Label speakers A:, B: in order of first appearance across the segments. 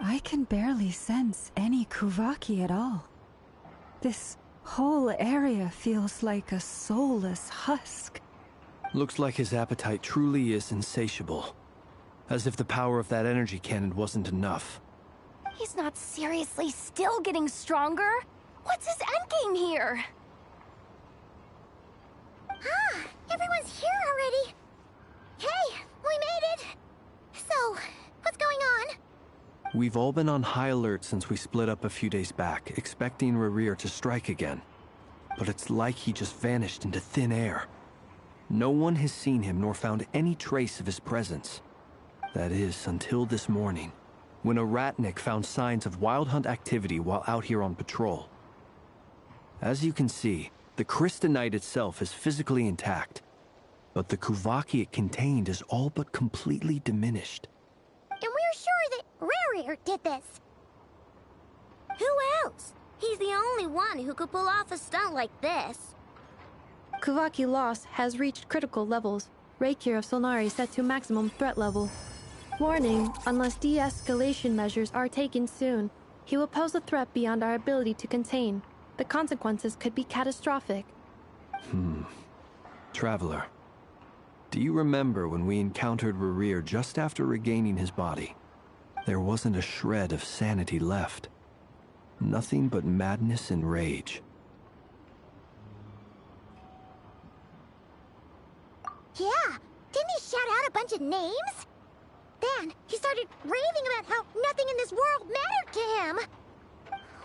A: I can barely sense any Kuvaki at all. This whole area feels like a soulless husk.
B: Looks like his appetite truly is insatiable. As if the power of that energy cannon wasn't enough.
C: He's not seriously still getting stronger? What's his endgame here?
D: Ah, everyone's here already. Hey, we made it. So, what's going on?
B: We've all been on high alert since we split up a few days back, expecting Rerir to strike again. But it's like he just vanished into thin air. No one has seen him nor found any trace of his presence. That is, until this morning, when a Ratnik found signs of wild hunt activity while out here on patrol. As you can see, the Crystonite itself is physically intact, but the Kuvaki it contained is all but completely diminished.
D: And we're sure that Rerir did this. Who else? He's the only one who could pull off a stunt like this.
E: Kuvaki loss has reached critical levels. Reikir of Solnari set to maximum threat level. Warning, unless de-escalation measures are taken soon, he will pose a threat beyond our ability to contain. The consequences could be catastrophic.
B: Traveler, do you remember when we encountered Rerir just after regaining his body? There wasn't a shred of sanity left. Nothing but madness and rage.
D: Yeah, didn't he shout out a bunch of names? Then he started raving about how nothing in this world mattered to him.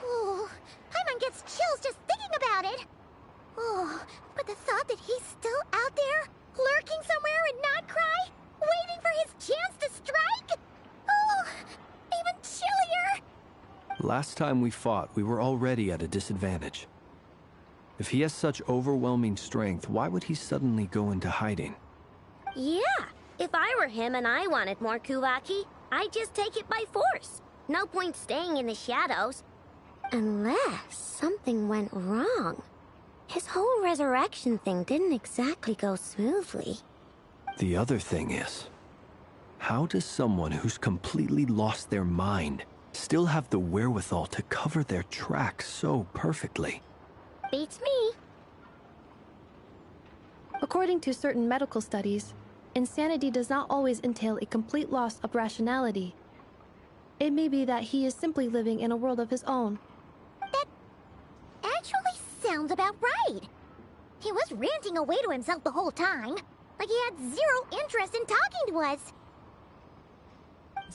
D: Oh, Paimon gets chills just thinking about it. Oh, but the thought that he's still out there, lurking somewhere and not cry, waiting for his chance to strike? Oh, even chillier.
B: Last time we fought, we were already at a disadvantage. If he has such overwhelming strength, why would he suddenly go into hiding?
D: Yeah, if I were him and I wanted more Kuvaki, I'd just take it by force. No point staying in the shadows. Unless something went wrong. His whole resurrection thing didn't exactly go smoothly.
B: The other thing is, how does someone who's completely lost their mind still have the wherewithal to cover their tracks so perfectly?
D: Beats me.
E: According to certain medical studies, insanity does not always entail a complete loss of rationality. It may be that he is simply living in a world of his own.
D: That actually sounds about right. He was ranting away to himself the whole time, like he had zero interest in talking to us.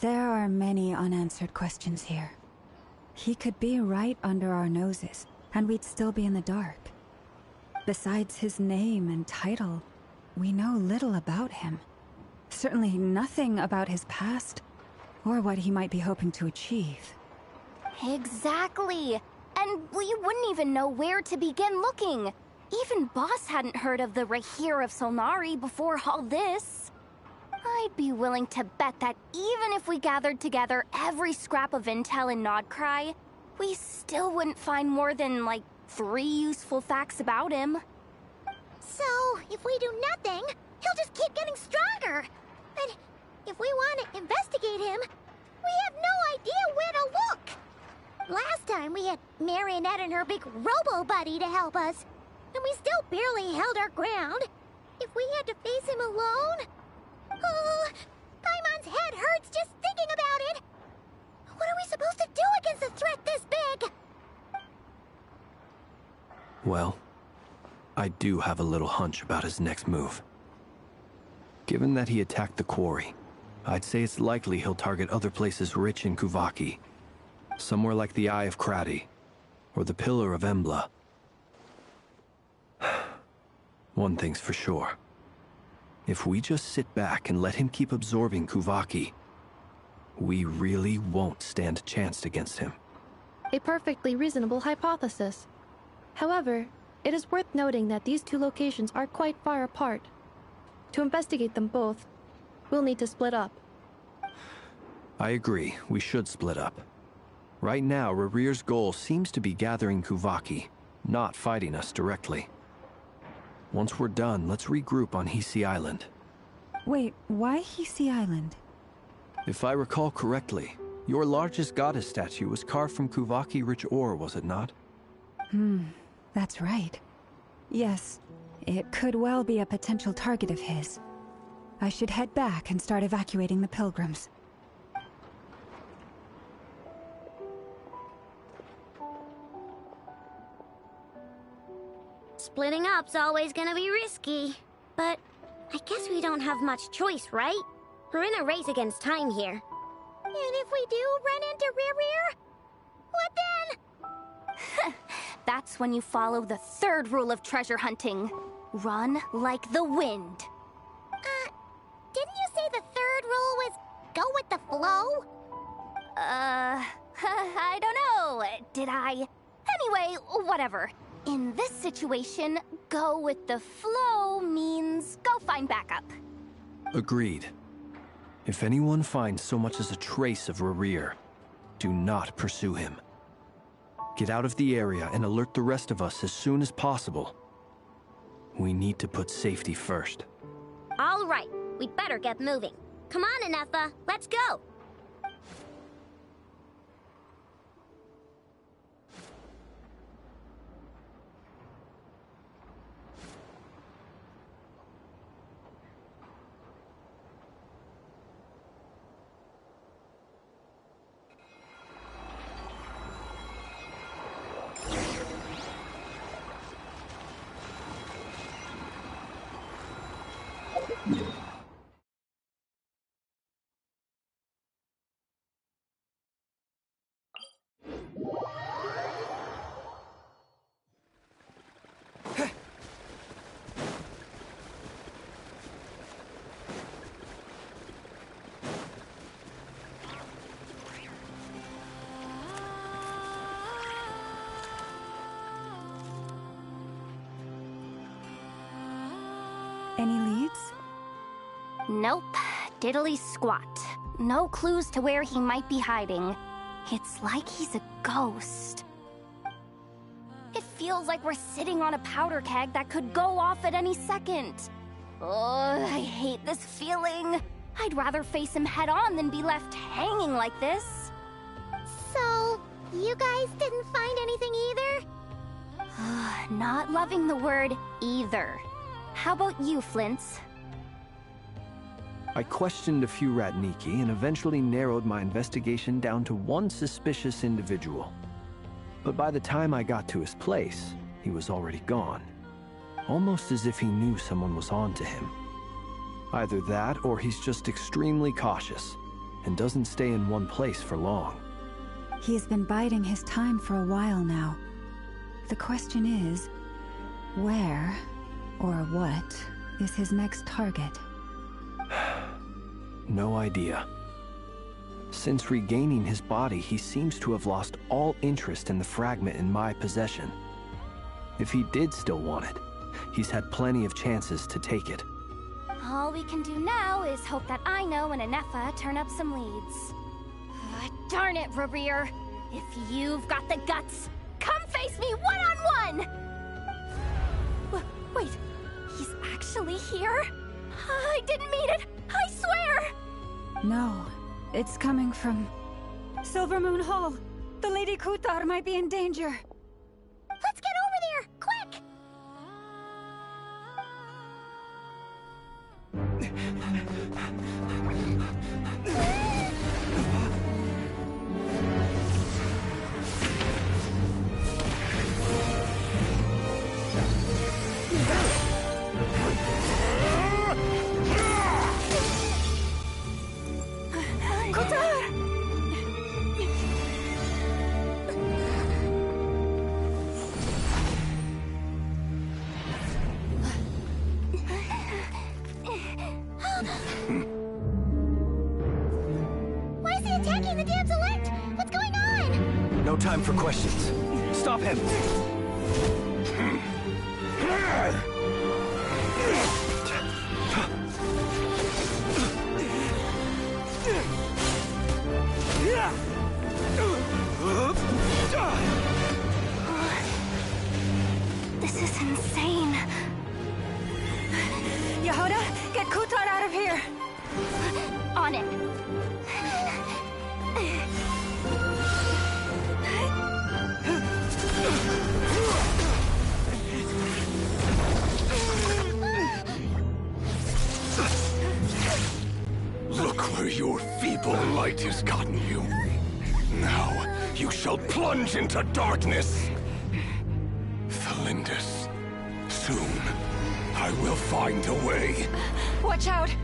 A: There are many unanswered questions here. He could be right under our noses, and we'd still be in the dark. Besides his name and title, we know little about him. Certainly nothing about his past, or what he might be hoping to achieve.
C: Exactly. And we wouldn't even know where to begin looking. Even Boss hadn't heard of the Rahir of Solnari before all this. I'd be willing to bet that even if we gathered together every scrap of intel in Nodcry, we still wouldn't find more than, like, 3 useful facts about him.
D: So, if we do nothing, he'll just keep getting stronger. And if we want to investigate him, we have no idea where to look. Last time we had Marionette and her big robo-buddy to help us, and we still barely held our ground. If we had to face him alone... Oh, Paimon's head hurts just thinking about it. What are we supposed to do against a threat this big?
B: Well, I do have a little hunch about his next move. Given that he attacked the quarry, I'd say it's likely he'll target other places rich in Kuvaki. Somewhere like the Eye of Krati, or the Pillar of Embla. One thing's for sure. If we just sit back and let him keep absorbing Kuvaki, we really won't stand a chance against him.
E: A perfectly reasonable hypothesis. However, it is worth noting that these 2 locations are quite far apart. To investigate them both, we'll need to split up.
B: I agree, we should split up. Right now, Rarir's goal seems to be gathering Kuvaki, not fighting us directly. Once we're done, let's regroup on Hisi Island.
A: Wait, why Hisi Island?
B: If I recall correctly, your largest goddess statue was carved from Kuvaki-rich ore, was it not?
A: That's right. Yes, it could well be a potential target of his. I should head back and start evacuating the pilgrims.
D: Splitting up's always gonna be risky. But I guess we don't have much choice, right? We're in a race against time here. And if we do run into Rarir, what then?
C: That's when you follow the 3rd rule of treasure hunting. Run like the wind.
D: Didn't you say the 3rd rule was go with the flow?
C: I don't know. Did I? Anyway, whatever. In this situation, go with the flow means go find backup.
B: Agreed. If anyone finds so much as a trace of Rarir, do not pursue him. Get out of the area and alert the rest of us as soon as possible. We need to put safety first.
D: All right, we'd better get moving. Come on, Anefa, let's go!
A: Any leads?
C: Nope. Diddly squat. No clues to where he might be hiding. It's like he's a ghost. It feels like we're sitting on a powder keg that could go off at any second. Ugh, I hate this feeling. I'd rather face him head on than be left hanging like this.
D: So, you guys didn't find anything either?
C: Not loving the word either. How about you, Flint's?
B: I questioned a few Ratniki and eventually narrowed my investigation down to one suspicious individual. But by the time I got to his place, he was already gone. almost as if he knew someone was on to him. Either that, or he's just extremely cautious and doesn't stay in one place for long.
A: He's been biding his time for a while now. The question is, where or what is his next target?
B: No idea. Since regaining his body, he seems to have lost all interest in the fragment in my possession. If he did still want it, he's had plenty of chances to take it.
C: All we can do now is hope that Ino and Anefa turn up some leads. Darn it, Rerir! If you've got the guts, come face me one-on-one! Wait, he's actually here? I didn't mean it! I swear!
A: No, it's coming from Silver Moon Hall. The Lady Kutar might be in danger.
D: Let's get over there, quick! Why is he attacking the damselette? What's going on?
B: No time for questions. Stop him!
C: This is insane.
A: Yehuda, get Kutar out of here!
C: On it.
F: Look where your feeble light has gotten you. Now, you shall plunge into darkness. Thalindus, soon, I will find a way.
A: Watch out!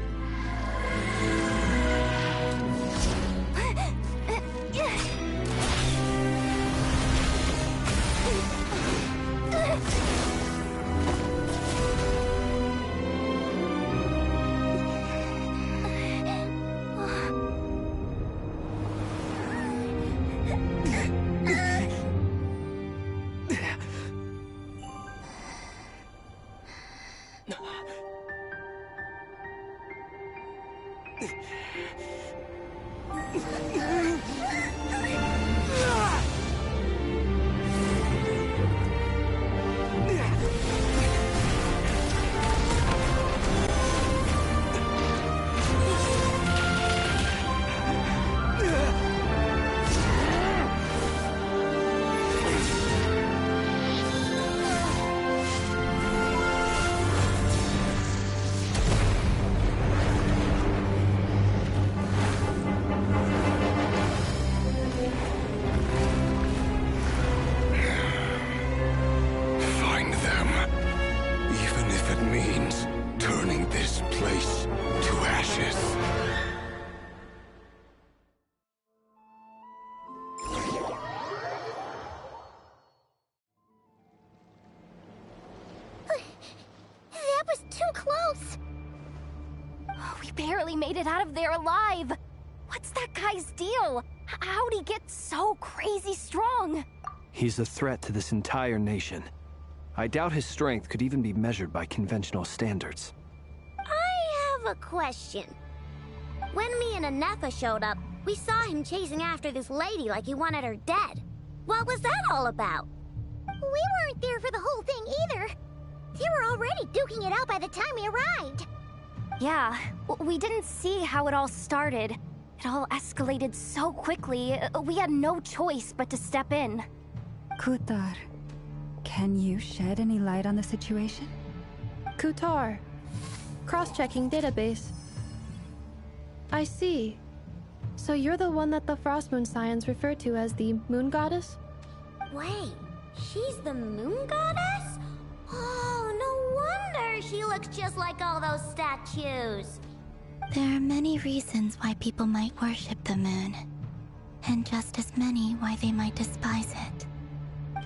F: Find them. Even if it means turning this place to ashes.
D: That was too close!
C: We barely made it out of there alive. What's that guy's deal? How'd he get so crazy strong?
B: He's a threat to this entire nation. I doubt his strength could even be measured by conventional standards.
D: I have a question. When me and Anefa showed up, we saw him chasing after this lady like he wanted her dead. What was that all about? We weren't there for the whole thing either. They were already duking it out by the time we arrived.
C: Yeah, we didn't see how it all started. It all escalated so quickly, we had no choice but to step in.
A: Kutar, can you shed any light on the situation?
E: Kutar. Cross-checking database. I see. So you're the one that the Frost Moon Scions refer to as the Moon Goddess?
D: Wait, she's the moon goddess? Oh, no swear she looks just like all those statues.
G: There are many reasons why people might worship the moon, and just as many why they might despise it.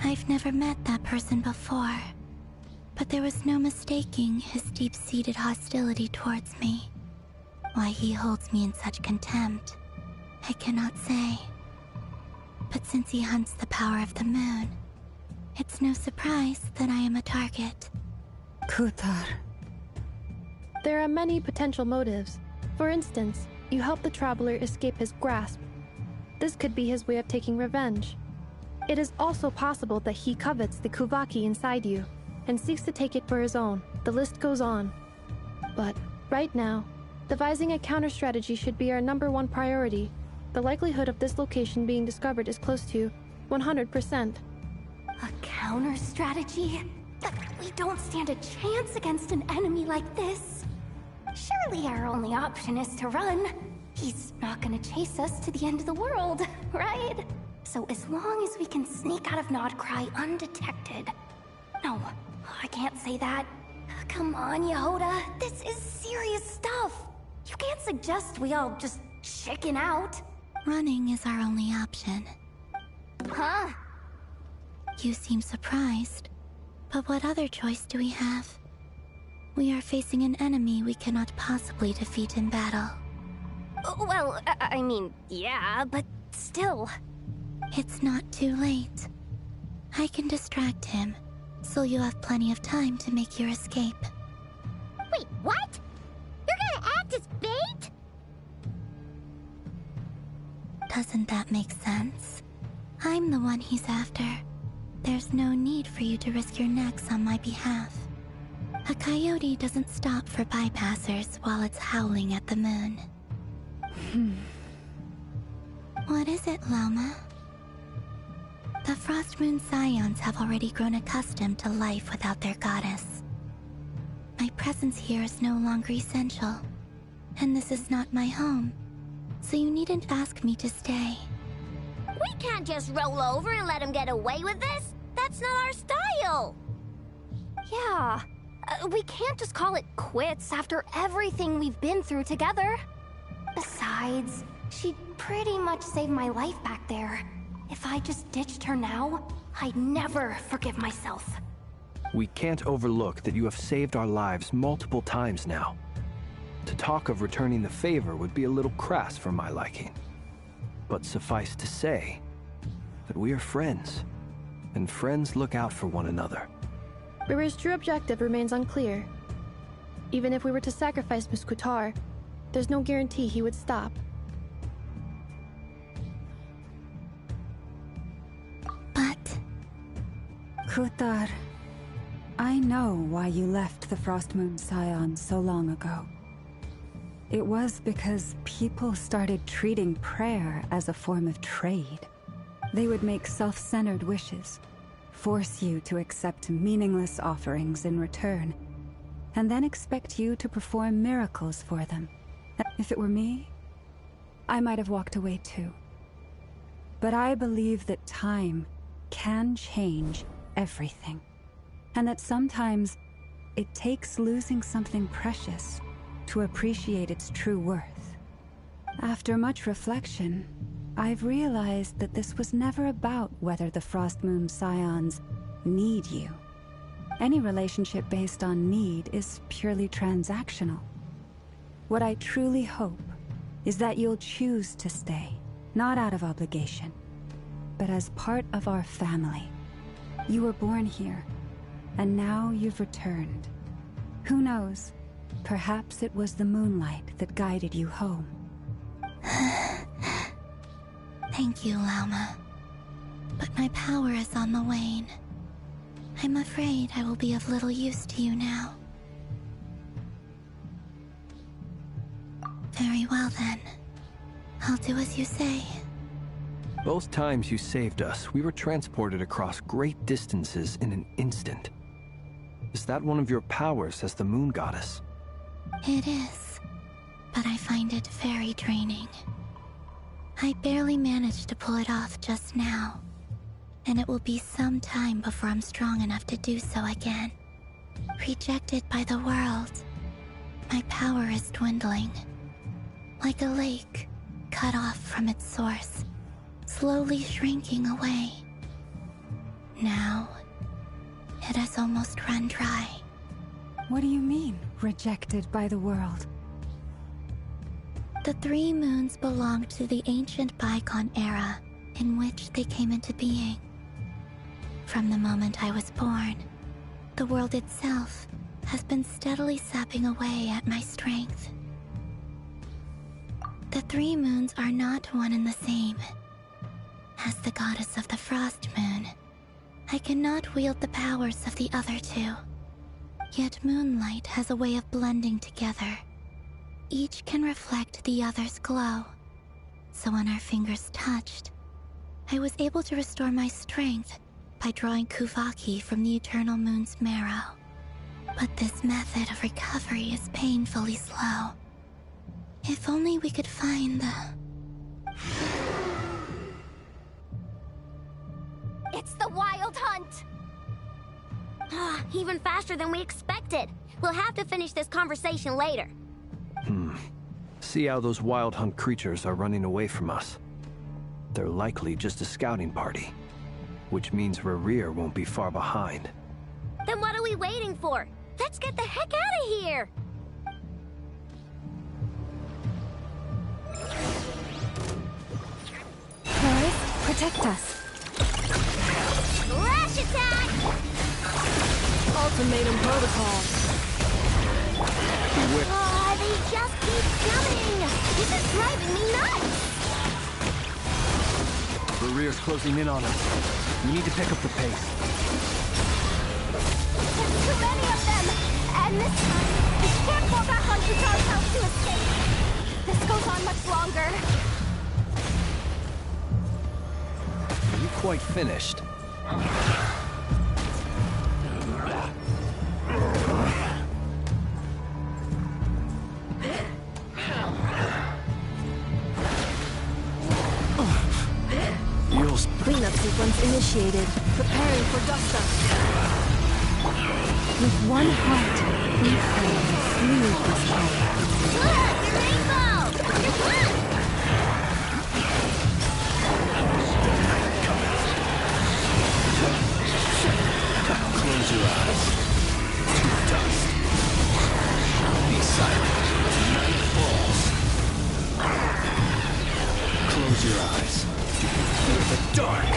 G: I've never met that person before, but there was no mistaking his deep-seated hostility towards me. Why he holds me in such contempt, I cannot say. But since he hunts the power of the moon, it's no surprise that I am a target.
A: Kutar.
E: There are many potential motives. For instance, you help the traveler escape his grasp. This could be his way of taking revenge. It is also possible that he covets the Kuvaki inside you and seeks to take it for his own. The list goes on. But right now, devising a counter-strategy should be our #1 priority. The likelihood of this location being discovered is close to 100%.
C: A counter-strategy? We don't stand a chance against an enemy like this. Surely our only option is to run. He's not gonna chase us to the end of the world, right? So as long as we can sneak out of Nodcry undetected... No, I can't say that. Come on, Yehoda. This is serious stuff. You can't suggest we all just chicken out.
G: Running is our only option.
C: Huh?
G: You seem surprised. But what other choice do we have? We are facing an enemy we cannot possibly defeat in battle.
C: Well, I mean, yeah, but still.
G: It's not too late. I can distract him, so you have plenty of time to make your escape.
D: Wait, what? You're gonna act as bait?
G: Doesn't that make sense? I'm the one he's after. There's no need for you to risk your necks on my behalf. A coyote doesn't stop for bypassers while it's howling at the moon. What is it, Lama? The Frost Moon Scions have already grown accustomed to life without their goddess. My presence here is no longer essential, and this is not my home, so you needn't ask me to stay.
D: We can't just roll over and let him get away with this. That's not our style.
C: Yeah, we can't just call it quits after everything we've been through together. Besides, she'd pretty much saved my life back there. If I just ditched her now, I'd never forgive myself.
B: We can't overlook that you have saved our lives multiple times now. To talk of returning the favor would be a little crass for my liking. But suffice to say that we are friends, and friends look out for one another.
E: Rira's true objective remains unclear. Even if we were to sacrifice Miss Kutar, there's no guarantee he would stop.
G: But...
A: Kutar, I know why you left the Frost Moon Scions so long ago. It was because people started treating prayer as a form of trade. They would make self-centered wishes, force you to accept meaningless offerings in return, and then expect you to perform miracles for them. If it were me, I might have walked away too. But I believe that time can change everything, and that sometimes it takes losing something precious to appreciate its true worth. After much reflection, I've realized that this was never about whether the Frost Moon Scions need you. Any relationship based on need is purely transactional. What I truly hope is that you'll choose to stay, not out of obligation, but as part of our family. You were born here, and now you've returned. Who knows? Perhaps it was the moonlight that guided you home.
G: Thank you, Lama. But my power is on the wane. I'm afraid I will be of little use to you now. Very well then. I'll do as you say.
B: Both times you saved us, we were transported across great distances in an instant. Is that one of your powers as the Moon Goddess?
G: It is, but I find it very draining. I barely managed to pull it off just now, and it will be some time before I'm strong enough to do so again. Rejected by the world, my power is dwindling. Like a lake, cut off from its source, slowly shrinking away. Now, it has almost run dry.
A: What do you mean, rejected by the world?
G: The 3 moons belonged to the ancient bygone era in which they came into being. From the moment I was born, the world itself has been steadily sapping away at my strength. The 3 moons are not one and the same. As the goddess of the Frost Moon, I cannot wield the powers of the other 2. Yet moonlight has a way of blending together. Each can reflect the other's glow. So when our fingers touched, I was able to restore my strength by drawing Kuvaki from the Eternal Moon's marrow. But this method of recovery is painfully slow. If only we could find the...
C: It's the Wild Hunt!
D: Even faster than we expected. We'll have to finish this conversation later.
B: See how those Wild Hunt creatures are running away from us. They're likely just a scouting party, which means Rerir won't be far behind.
D: Then what are we waiting for? Let's get the heck out of here!
A: Loris, protect us.
D: Flash attack!
E: Ultimatum protocol.
D: They just keep coming! This is driving me nuts!
B: Rerir's closing in on us. We need to pick up the pace.
C: There's too many of them! And this time, we can't fall back onto ourselves to escape! This goes on much longer.
B: Are you quite finished?
E: Cleanup sequence initiated. Preparing for dust-up.
A: With one heart, we pray to smooth this fire.
D: Look! Your rainbow! Your blood!
F: Close your eyes. To dust. Be silent. Night falls. Close your eyes. Fear the dark.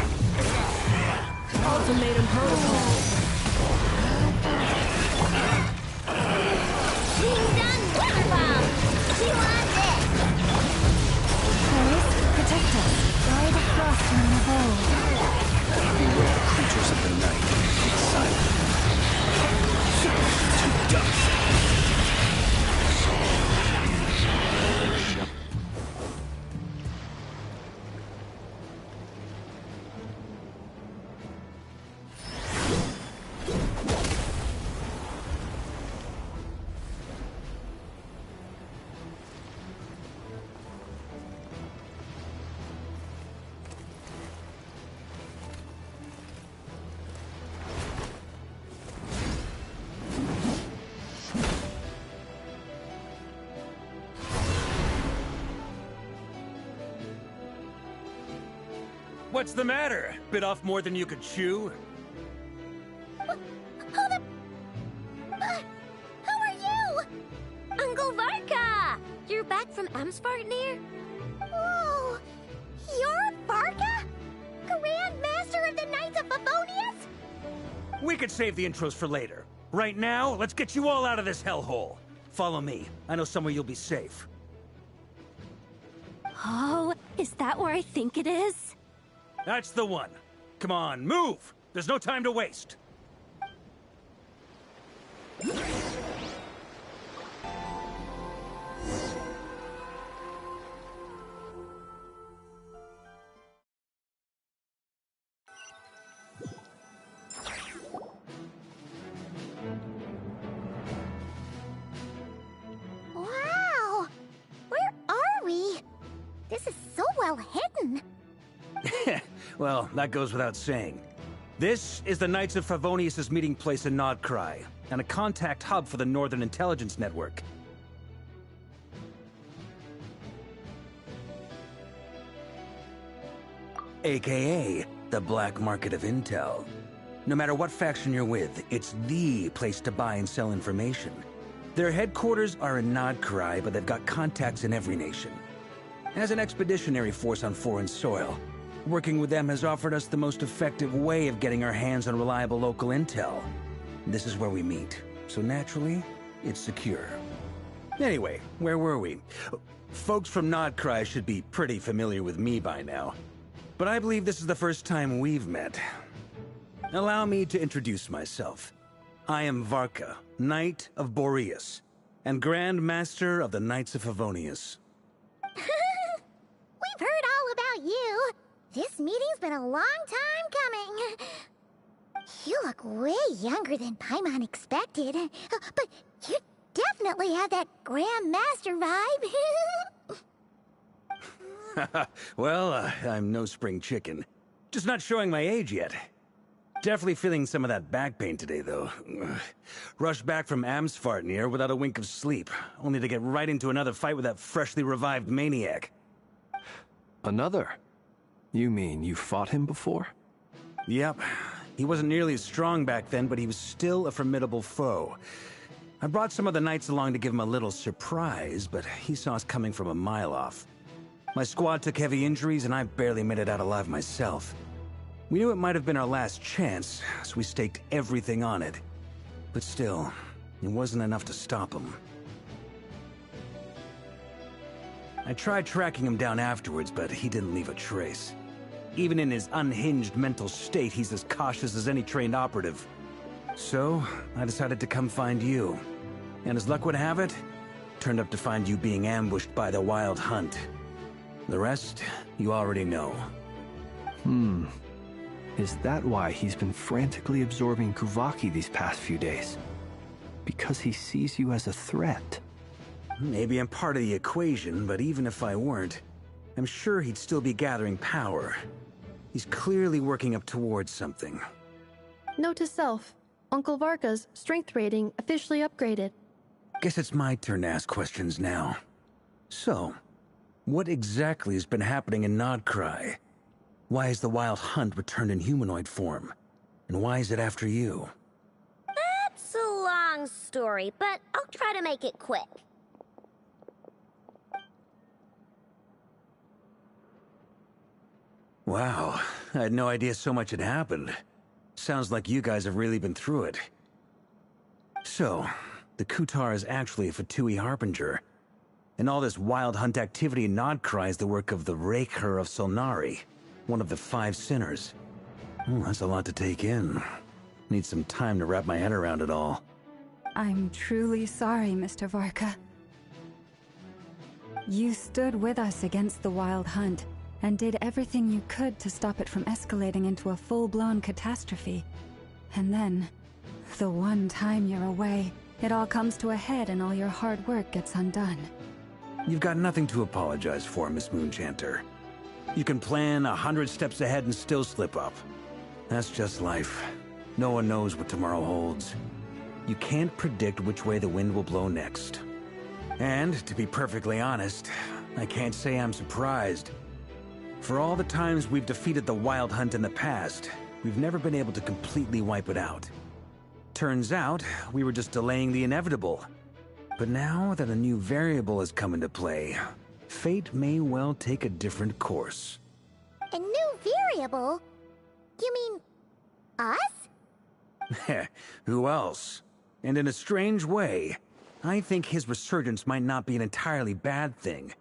E: Ultimatum protocol.
D: Being done water bomb! She wants it!
A: Loris, protect us. Guard the frost moon of old.
F: Beware creatures of the night. Be silent. To dust.
H: What's the matter? Bit off more than you could chew?
D: Who are you? Uncle Varka! You're back from Amsvartnir? Whoa! You're Varka? Grand Master of the Knights of Favonius?
H: We could save the intros for later. Right now, let's get you all out of this hellhole. Follow me. I know somewhere you'll be safe.
C: Oh, is that where I think it is?
H: That's the one. Come on, move! There's no time to waste.
D: Wow! Where are we? This is so well hidden.
H: Well, that goes without saying. This is the Knights of Favonius' meeting place in Nodcry, and a contact hub for the Northern Intelligence Network. AKA, the black market of intel. No matter what faction you're with, it's the place to buy and sell information. Their headquarters are in Nodcry, but they've got contacts in every nation. As an expeditionary force on foreign soil, working with them has offered us the most effective way of getting our hands on reliable local intel. This is where we meet, so naturally, it's secure. Anyway, where were we? Folks from Nodcry should be pretty familiar with me by now, but I believe this is the first time we've met. Allow me to introduce myself. I am Varka, Knight of Boreas, and Grand Master of the Knights of Favonius.
D: We've heard all about you. This meeting's been a long time coming. You look way younger than Paimon expected, but you definitely have that Grand Master vibe.
H: Well, I'm no spring chicken. Just not showing my age yet. Definitely feeling some of that back pain today, though. Rushed back from Amsfartnir without a wink of sleep, only to get right into another fight with that freshly revived maniac.
B: Another? You mean you fought him before?
H: Yep. He wasn't nearly as strong back then, but he was still a formidable foe. I brought some of the knights along to give him a little surprise, but he saw us coming from a mile off. My squad took heavy injuries, and I barely made it out alive myself. We knew it might have been our last chance, so we staked everything on it. But still, it wasn't enough to stop him. I tried tracking him down afterwards, but he didn't leave a trace. Even in his unhinged mental state, he's as cautious as any trained operative. So, I decided to come find you. And as luck would have it, turned up to find you being ambushed by the Wild Hunt. The rest, you already know.
B: Is that why he's been frantically absorbing Kuvaki these past few days? Because he sees you as a threat?
H: Maybe I'm part of the equation, but even if I weren't, I'm sure he'd still be gathering power. He's clearly working up towards something.
E: Note to self, Uncle Varka's strength rating officially upgraded.
H: Guess it's my turn to ask questions now. So, what exactly has been happening in Nodcry? Why has the Wild Hunt returned in humanoid form? And why is it after you?
D: That's a long story, but I'll try to make it quick.
H: Wow, I had no idea so much had happened. Sounds like you guys have really been through it. So, the Kutar is actually a Fatui Harbinger. And all this Wild Hunt activity in Nodcry is the work of the Raker of Solnari, one of the 5 sinners. That's a lot to take in. Need some time to wrap my head around it all.
A: I'm truly sorry, Mr. Varka. You stood with us against the Wild Hunt, and did everything you could to stop it from escalating into a full-blown catastrophe. And then, the one time you're away, it all comes to a head and all your hard work gets undone.
H: You've got nothing to apologize for, Miss Moonchanter. You can plan 100 steps ahead and still slip up. That's just life. No one knows what tomorrow holds. You can't predict which way the wind will blow next. And, to be perfectly honest, I can't say I'm surprised. For all the times we've defeated the Wild Hunt in the past, we've never been able to completely wipe it out. Turns out, we were just delaying the inevitable. But now that a new variable has come into play, fate may well take a different course.
D: A new variable? You mean... us?
H: Who else? And in a strange way, I think his resurgence might not be an entirely bad thing.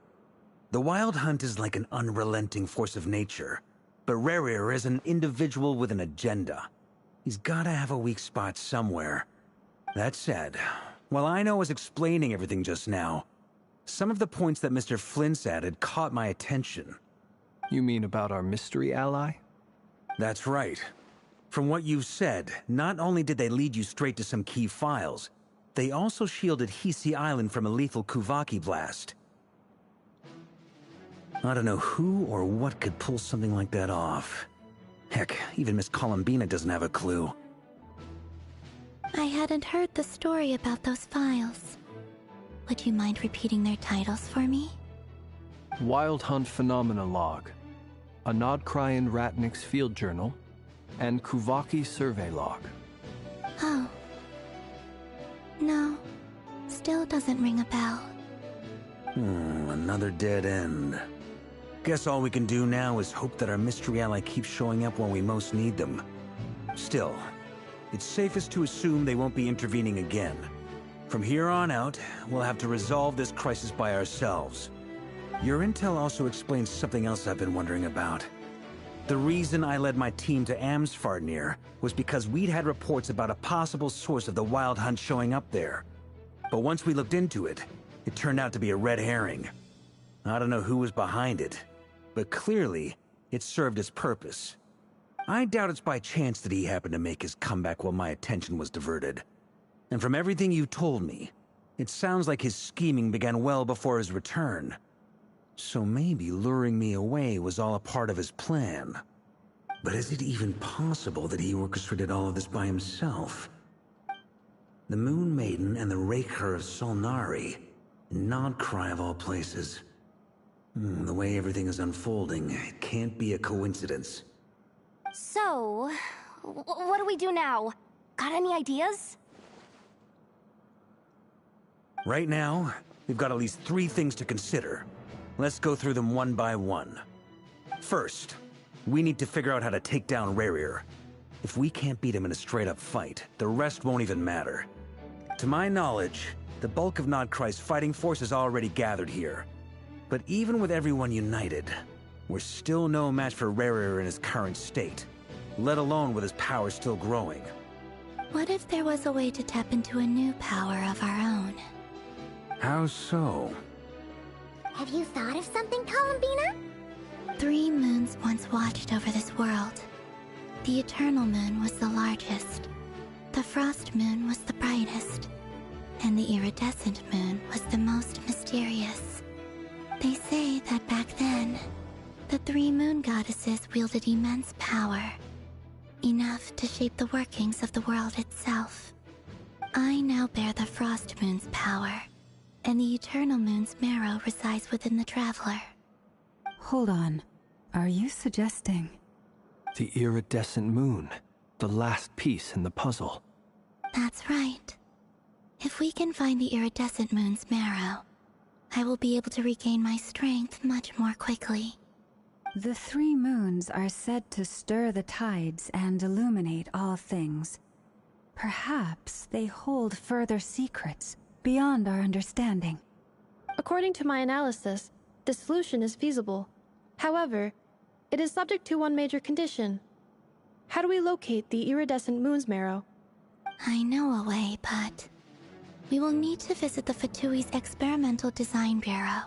H: The Wild Hunt is like an unrelenting force of nature, but Rerir is an individual with an agenda. He's gotta have a weak spot somewhere. That said, while I was explaining everything just now, some of the points that Mr. Flint's added caught my attention.
B: You mean about our mystery ally?
H: That's right. From what you've said, not only did they lead you straight to some key files, they also shielded Hisi Island from a lethal Kuvaki blast. I don't know who or what could pull something like that off. Heck, even Miss Columbina doesn't have a clue.
G: I hadn't heard the story about those files. Would you mind repeating their titles for me?
B: Wild Hunt Phenomena Log, Anod Kryan Ratnik's Field Journal, and Kuvaki Survey Log.
G: Oh. No. Still doesn't ring a bell.
H: Another dead end. Guess all we can do now is hope that our mystery ally keeps showing up when we most need them. Still, it's safest to assume they won't be intervening again. From here on out, we'll have to resolve this crisis by ourselves. Your intel also explains something else I've been wondering about. The reason I led my team to Amsfarnir was because we'd had reports about a possible source of the Wild Hunt showing up there. But once we looked into it, it turned out to be a red herring. I don't know who was behind it, but clearly, it served its purpose. I doubt it's by chance that he happened to make his comeback while my attention was diverted. And from everything you told me, it sounds like his scheming began well before his return. So maybe luring me away was all a part of his plan. But is it even possible that he orchestrated all of this by himself? The Moon Maiden and the Raker of Solnari, Nodcry of all places. The way everything is unfolding, it can't be a coincidence.
C: So, what do we do now? Got any ideas?
H: Right now, we've got at least 3 things to consider. Let's go through them one by one. First, we need to figure out how to take down Rerir. If we can't beat him in a straight-up fight, the rest won't even matter. To my knowledge, the bulk of Nodcry's fighting force is already gathered here. But even with everyone united, we're still no match for Rerir in his current state, let alone with his power still growing.
G: What if there was a way to tap into a new power of our own?
H: How so?
D: Have you thought of something, Columbina?
G: 3 moons once watched over this world. The Eternal Moon was the largest. The Frost Moon was the brightest. And the Iridescent Moon was the most mysterious. They say that back then, the 3 moon goddesses wielded immense power. Enough to shape the workings of the world itself. I now bear the Frost Moon's power, and the Eternal Moon's marrow resides within the Traveler.
A: Hold on. Are you suggesting...
B: The iridescent moon, the last piece in the puzzle.
G: That's right. If we can find the Iridescent Moon's marrow, I will be able to regain my strength much more quickly.
A: The 3 moons are said to stir the tides and illuminate all things. Perhaps they hold further secrets beyond our understanding.
E: According to my analysis, the solution is feasible. However, it is subject to one major condition. How do we locate the Iridescent Moon's marrow?
G: I know a way, but we will need to visit the Fatui's Experimental Design Bureau.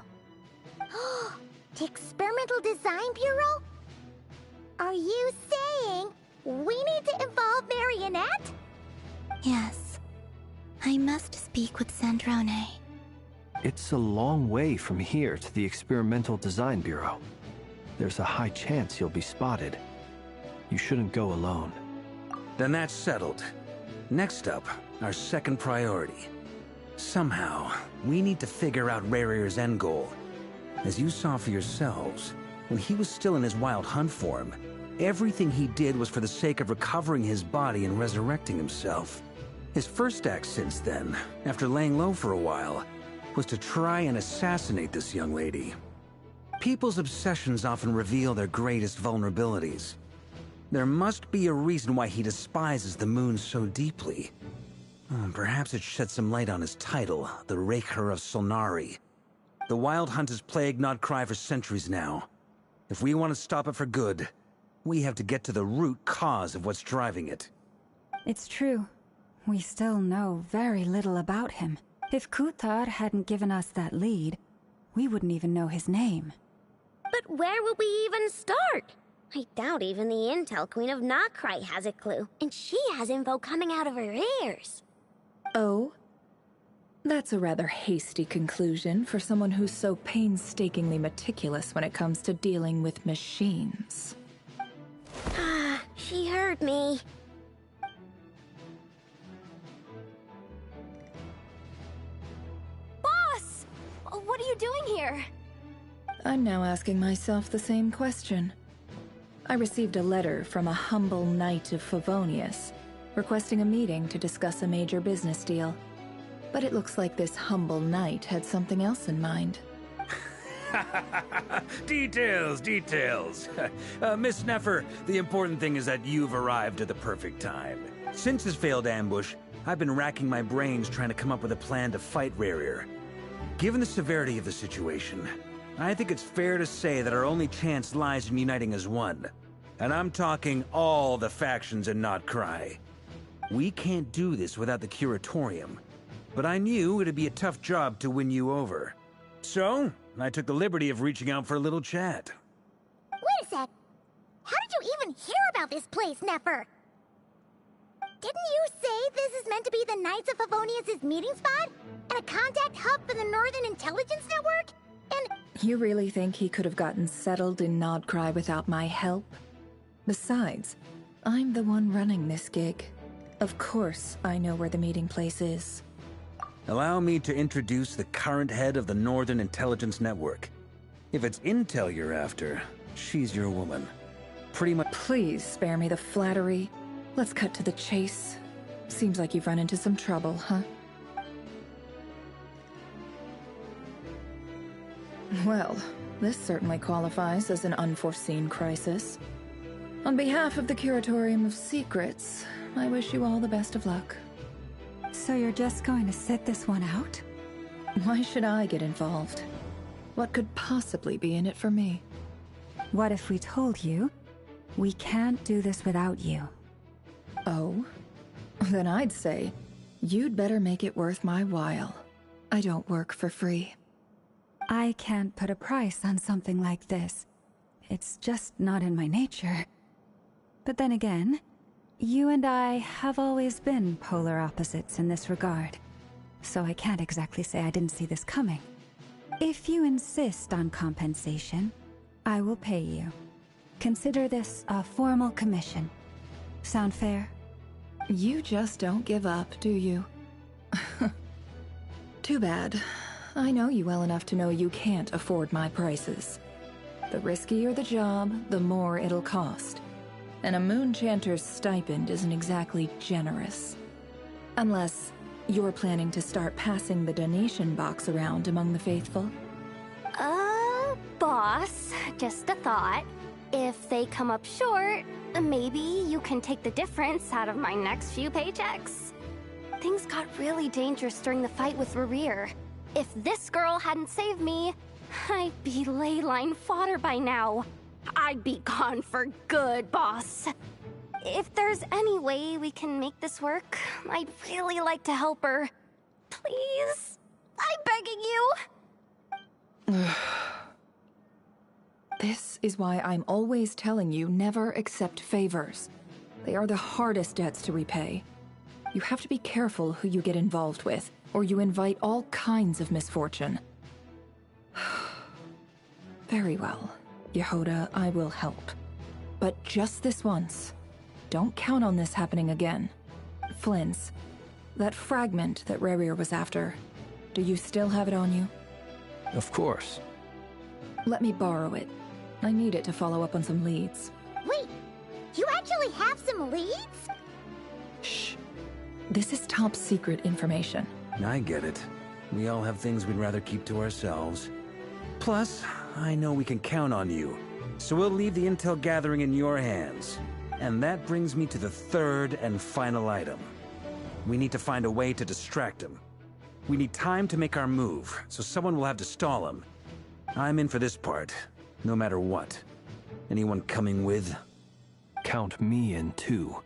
D: The Experimental Design Bureau? Are you saying we need to involve Marionette?
G: Yes. I must speak with Sandrone.
B: It's a long way from here to the Experimental Design Bureau. There's a high chance you'll be spotted. You shouldn't go alone.
H: Then that's settled. Next up, our second priority. Somehow, we need to figure out Rerir's end goal. As you saw for yourselves, when he was still in his Wild Hunt form, everything he did was for the sake of recovering his body and resurrecting himself. His first act since then, after laying low for a while, was to try and assassinate this young lady. People's obsessions often reveal their greatest vulnerabilities. There must be a reason why he despises the moon so deeply. Perhaps it sheds some light on his title, the Raker of Solnari. The Wild Hunt has plagued Nodcry for centuries now. If we want to stop it for good, we have to get to the root cause of what's driving it.
A: It's true. We still know very little about him. If Kuthar hadn't given us that lead, we wouldn't even know his name.
D: But where would we even start? I doubt even the Intel Queen of Nodcry has a clue, and she has info coming out of her ears.
I: Oh? That's a rather hasty conclusion for someone who's so painstakingly meticulous when it comes to dealing with machines.
D: She heard me.
C: Boss! What are you doing here?
I: I'm now asking myself the same question. I received a letter from a humble knight of Favonius, requesting a meeting to discuss a major business deal. But it looks like this humble knight had something else in mind.
H: Details, details. Miss Neffer, the important thing is that you've arrived at the perfect time. Since his failed ambush, I've been racking my brains trying to come up with a plan to fight Rarier. Given the severity of the situation, I think it's fair to say that our only chance lies in uniting as one. And I'm talking all the factions in Notcry. We can't do this without the Curatorium, but I knew it'd be a tough job to win you over. So, I took the liberty of reaching out for a little chat.
D: Wait a sec. How did you even hear about this place, Neffer? Didn't you say this is meant to be the Knights of Favonius' meeting spot? And a contact hub for the Northern Intelligence Network? And...
I: You really think he could have gotten settled in Nodcry without my help? Besides, I'm the one running this gig. Of course I know where the meeting place is.
H: Allow me to introduce the current head of the Northern Intelligence Network. If it's intel you're after, she's your woman. Pretty much—
I: Please spare me the flattery. Let's cut to the chase. Seems like you've run into some trouble, huh? Well, this certainly qualifies as an unforeseen crisis. On behalf of the Curatorium of Secrets, I wish you all the best of luck.
A: So you're just going to sit this one out?
I: Why should I get involved? What could possibly be in it for me?
A: What if we told you we can't do this without you?
I: Oh? Then I'd say, you'd better make it worth my while. I don't work for free.
A: I can't put a price on something like this. It's just not in my nature. But then again, you and I have always been polar opposites in this regard, so I can't exactly say I didn't see this coming. If you insist on compensation, I will pay you. Consider this a formal commission. Sound fair?
I: You just don't give up, do you? Too bad. I know you well enough to know you can't afford my prices. The riskier the job, the more it'll cost. And a Moonchanter's stipend isn't exactly generous. Unless you're planning to start passing the donation box around among the faithful.
C: Boss, just a thought. If they come up short, maybe you can take the difference out of my next few paychecks. Things got really dangerous during the fight with Rarier. If this girl hadn't saved me, I'd be ley line fodder by now. I'd be gone for good, boss. If there's any way we can make this work, I'd really like to help her. Please? I'm begging you.
I: This is why I'm always telling you never accept favors. They are the hardest debts to repay. You have to be careful who you get involved with, or you invite all kinds of misfortune. Very well, Yehoda, I will help. But just this once. Don't count on this happening again. Flynn's, that fragment that Rarier was after, do you still have it on you?
B: Of course.
I: Let me borrow it. I need it to follow up on some leads.
D: Wait, you actually have some leads?
I: Shh. This is top secret information.
H: I get it. We all have things we'd rather keep to ourselves. Plus, I know we can count on you. So we'll leave the intel gathering in your hands. And that brings me to the third and final item. We need to find a way to distract him. We need time to make our move, so someone will have to stall him. I'm in for this part, no matter what. Anyone coming with?
B: Count me in too.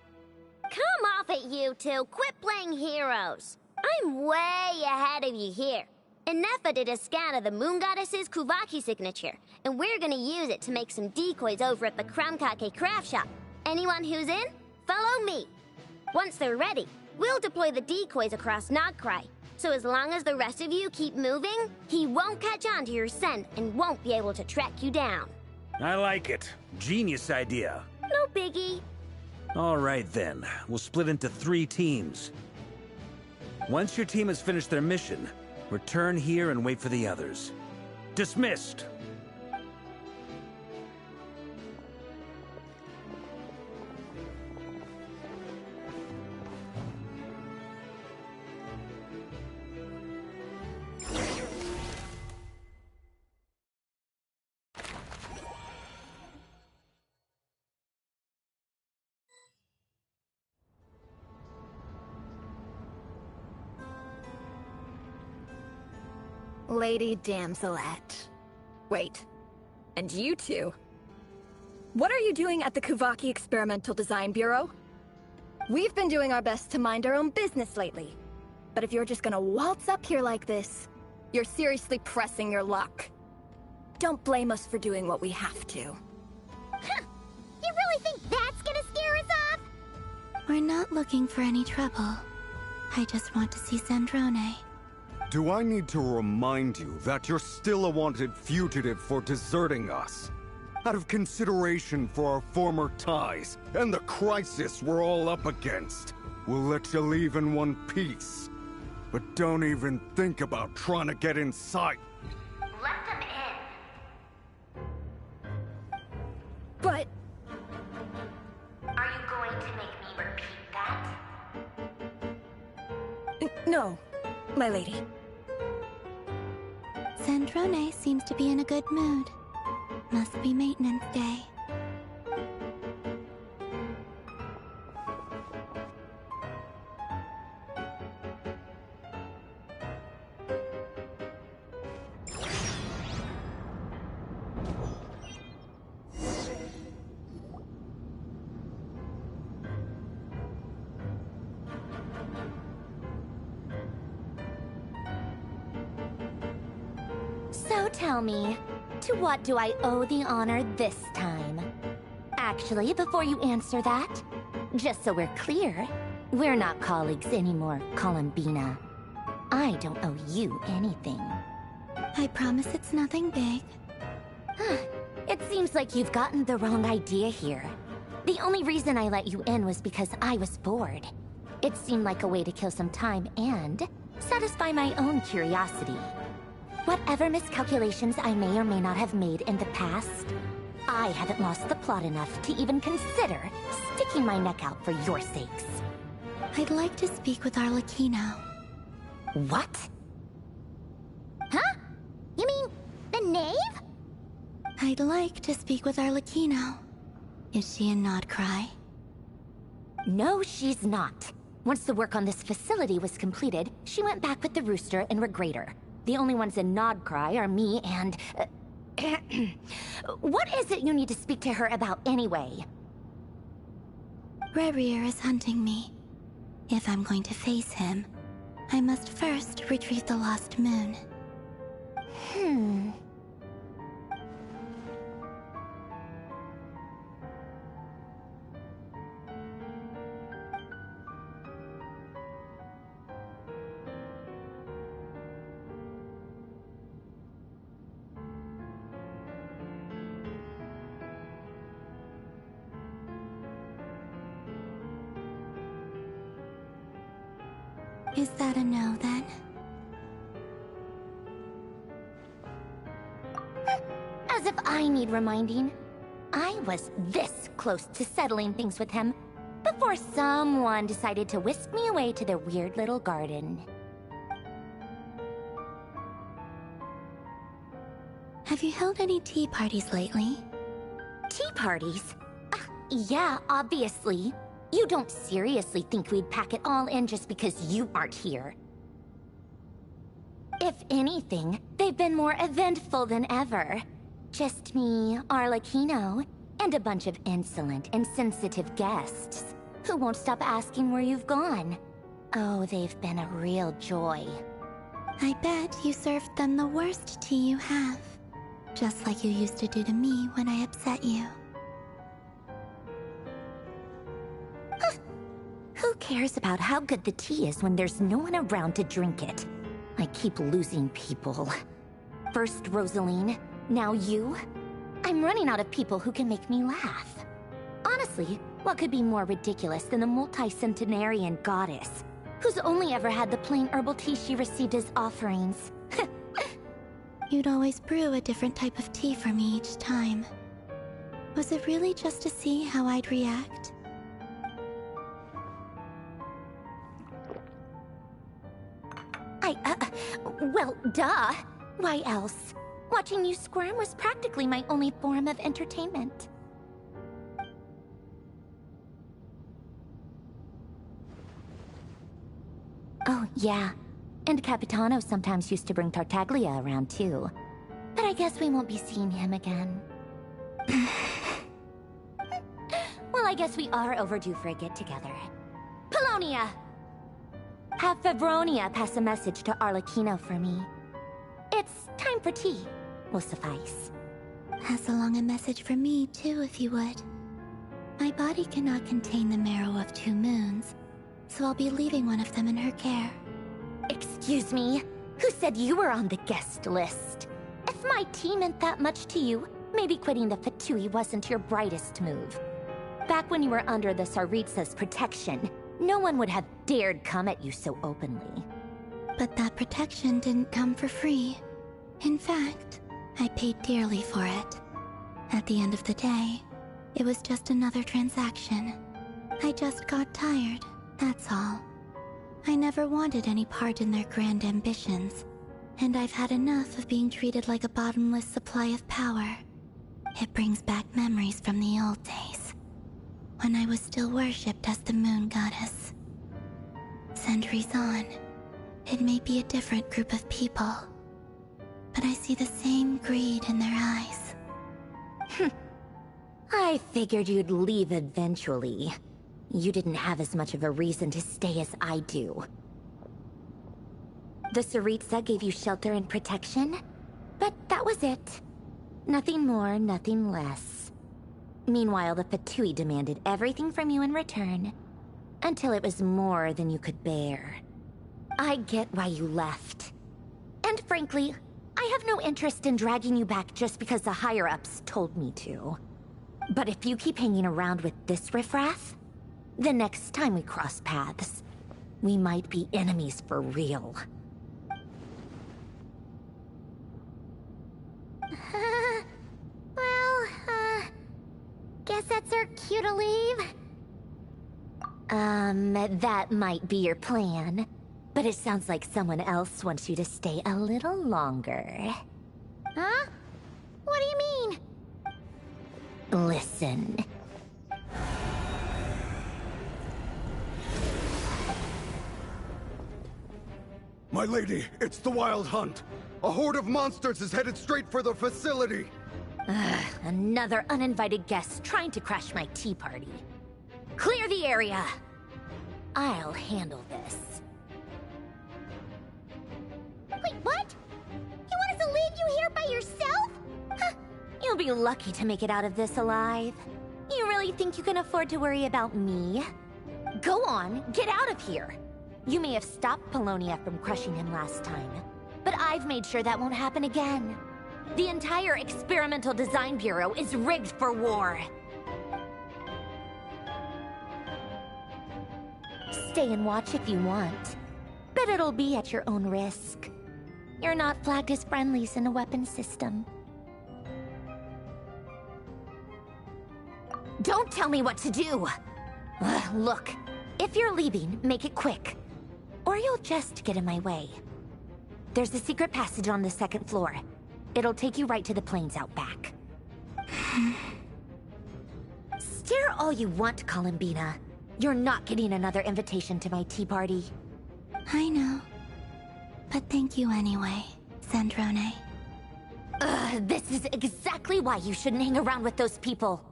D: Come off it, you two. Quit playing heroes. I'm way ahead of you here. Nefa did a scan of the Moon Goddess's Kuvaki signature, and we're gonna use it to make some decoys over at the Krumkake craft shop. Anyone who's in, follow me. Once they're ready, we'll deploy the decoys across Notcry. So as long as the rest of you keep moving, he won't catch on to your scent and won't be able to track you down.
H: I like it. Genius idea.
D: No biggie.
H: Alright then, we'll split into 3 teams. Once your team has finished their mission, return here and wait for the others. Dismissed!
J: Lady Damselette. Wait, and you two? What are you doing at the Kuvaki Experimental Design Bureau? We've been doing our best to mind our own business lately. But if you're just gonna waltz up here like this, you're seriously pressing your luck. Don't blame us for doing what we have to.
D: Huh! You really think that's gonna scare us off?
G: We're not looking for any trouble. I just want to see Zandrone.
F: Do I need to remind you that you're still a wanted fugitive for deserting us? Out of consideration for our former ties and the crisis we're all up against, we'll let you leave in one piece. But don't even think about trying to get inside.
C: Let them in.
J: But...
C: Are you going to make me repeat that?
J: No, my lady.
G: Zandrone seems to be in a good mood. Must be maintenance day.
C: So tell me, to what do I owe the honor this time? Actually, before you answer that, just so we're clear, we're not colleagues anymore, Columbina. I don't owe you anything.
G: I promise it's nothing big.
C: It seems like you've gotten the wrong idea here. The only reason I let you in was because I was bored. It seemed like a way to kill some time and satisfy my own curiosity. Whatever miscalculations I may or may not have made in the past, I haven't lost the plot enough to even consider sticking my neck out for your sakes.
G: I'd like to speak with Arlecchino.
C: What?
D: Huh? You mean the knave?
G: I'd like to speak with Arlecchino. Is she in Nodcry?
C: No, she's not. Once the work on this facility was completed, she went back with the Rooster and Regrator. The only ones in Nodcry are me and... What is it you need to speak to her about anyway?
G: Rerir is hunting me. If I'm going to face him, I must first retrieve the lost moon. Is that a no, then?
C: As if I need reminding. I was this close to settling things with him before someone decided to whisk me away to their weird little garden.
G: Have you held any tea parties lately?
C: Tea parties? Yeah, obviously. You don't seriously think we'd pack it all in just because you aren't here. If anything, they've been more eventful than ever. Just me, Arlecchino, and a bunch of insolent and sensitive guests who won't stop asking where you've gone. Oh, they've been a real joy.
G: I bet you served them the worst tea you have. Just like you used to do to me when I upset you.
C: Who cares about how good the tea is when there's no one around to drink it? I keep losing people. First Rosaline, now you. I'm running out of people who can make me laugh. Honestly,
D: What could be more ridiculous than the multi-centenarian goddess, who's only ever had the plain herbal tea she received as offerings?
G: You'd always brew a different type of tea for me each time. Was it really just to see how I'd react?
D: Well, duh. Why else? Watching you squirm was practically my only form of entertainment. Oh, yeah. And Capitano sometimes used to bring Tartaglia around, too. But I guess we won't be seeing him again. Well, I guess we are overdue for a get-together. Polonia! Have Favronia pass a message to Arlecchino for me. It's time for tea. Will suffice.
G: Pass along a message for me, too, if you would. My body cannot contain the marrow of 2 moons, so I'll be leaving one of them in her care.
D: Excuse me? Who said you were on the guest list? If my tea meant that much to you, maybe quitting the Fatui wasn't your brightest move. Back when you were under the Tsaritsa's protection, no one would have dared come at you so openly.
G: But that protection didn't come for free. In fact, I paid dearly for it. At the end of the day, it was just another transaction. I just got tired, that's all. I never wanted any part in their grand ambitions, and I've had enough of being treated like a bottomless supply of power. It brings back memories from the old days, when I was still worshipped as the moon goddess. Centuries on, it may be a different group of people, but I see the same greed in their eyes.
D: I figured you'd leave eventually. You didn't have as much of a reason to stay as I do. The Tsaritsa gave you shelter and protection, but that was it. Nothing more, nothing less. Meanwhile, the Fatui demanded everything from you in return, until it was more than you could bear. I get why you left. And frankly, I have no interest in dragging you back just because the higher-ups told me to. But if you keep hanging around with this riffraff, the next time we cross paths, we might be enemies for real.
C: Guess that's our cue to leave.
D: That might be your plan. But it sounds like someone else wants you to stay a little longer.
C: Huh? What do you mean?
D: Listen.
F: My lady, it's the Wild Hunt. A horde of monsters is headed straight for the facility.
D: Another uninvited guest trying to crash my tea party. Clear the area. I'll handle this.
C: Wait, what? You want us to leave you here by yourself?
D: Huh. You'll be lucky to make it out of this alive. You really think you can afford to worry about me? Go on, get out of here. You may have stopped Polonia from crushing him last time, but I've made sure that won't happen again. The entire Experimental Design Bureau is rigged for war. Stay and watch if you want, but it'll be at your own risk. You're not flagged as friendlies in a weapons system. Don't tell me what to do! Look, if you're leaving, make it quick. Or you'll just get in my way. There's a secret passage on the 2nd floor. It'll take you right to the plains out back. Stare all you want, Columbina. You're not getting another invitation to my tea party.
G: I know. But thank you anyway, Sandrone.
D: This is exactly why you shouldn't hang around with those people.